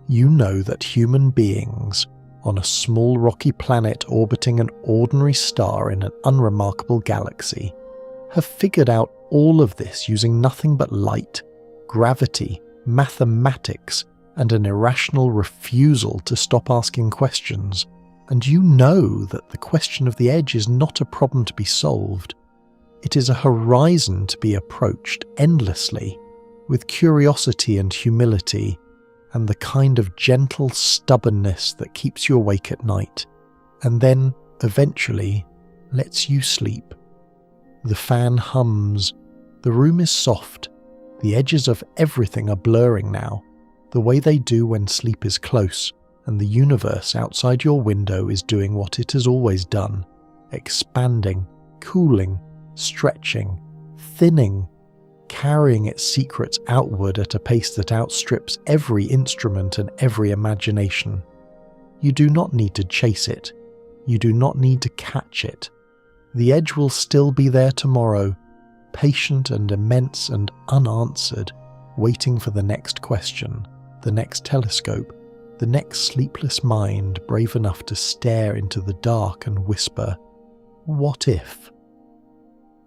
You know that human beings, on a small rocky planet orbiting an ordinary star in an unremarkable galaxy, have figured out all of this using nothing but light, gravity, mathematics, and an irrational refusal to stop asking questions. And you know that the question of the edge is not a problem to be solved. It is a horizon to be approached endlessly, with curiosity and humility, and the kind of gentle stubbornness that keeps you awake at night, and then, eventually, lets you sleep. The fan hums, the room is soft, the edges of everything are blurring now, the way they do when sleep is close, and the universe outside your window is doing what it has always done, expanding, cooling, stretching, thinning, carrying its secrets outward at a pace that outstrips every instrument and every imagination. You do not need to chase it. You do not need to catch it. The edge will still be there tomorrow, patient and immense and unanswered, waiting for the next question, the next telescope, the next sleepless mind brave enough to stare into the dark and whisper, "What if?"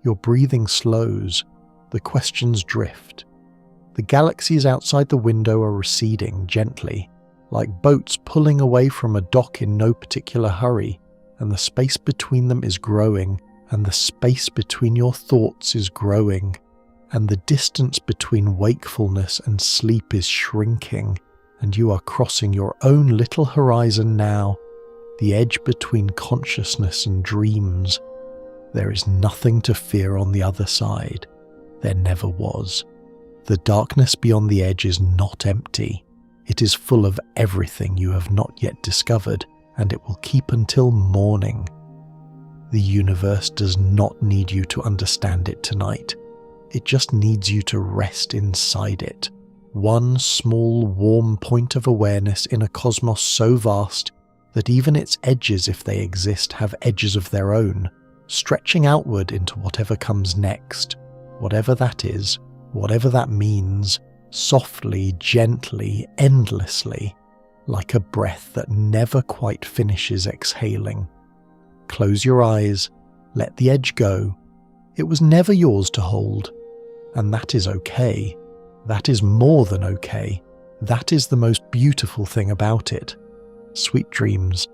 Your breathing slows, the questions drift. The galaxies outside the window are receding gently, like boats pulling away from a dock in no particular hurry, and the space between them is growing, and the space between your thoughts is growing, and the distance between wakefulness and sleep is shrinking, and you are crossing your own little horizon now, the edge between consciousness and dreams. There is nothing to fear on the other side. There never was. The darkness beyond the edge is not empty. It is full of everything you have not yet discovered, and it will keep until morning. The universe does not need you to understand it tonight. It just needs you to rest inside it. One small, warm point of awareness in a cosmos so vast that even its edges, if they exist, have edges of their own, stretching outward into whatever comes next, whatever that is, whatever that means, softly, gently, endlessly, like a breath that never quite finishes exhaling. Close your eyes, let the edge go. It was never yours to hold, and that is okay. That is more than okay. That is the most beautiful thing about it. Sweet dreams.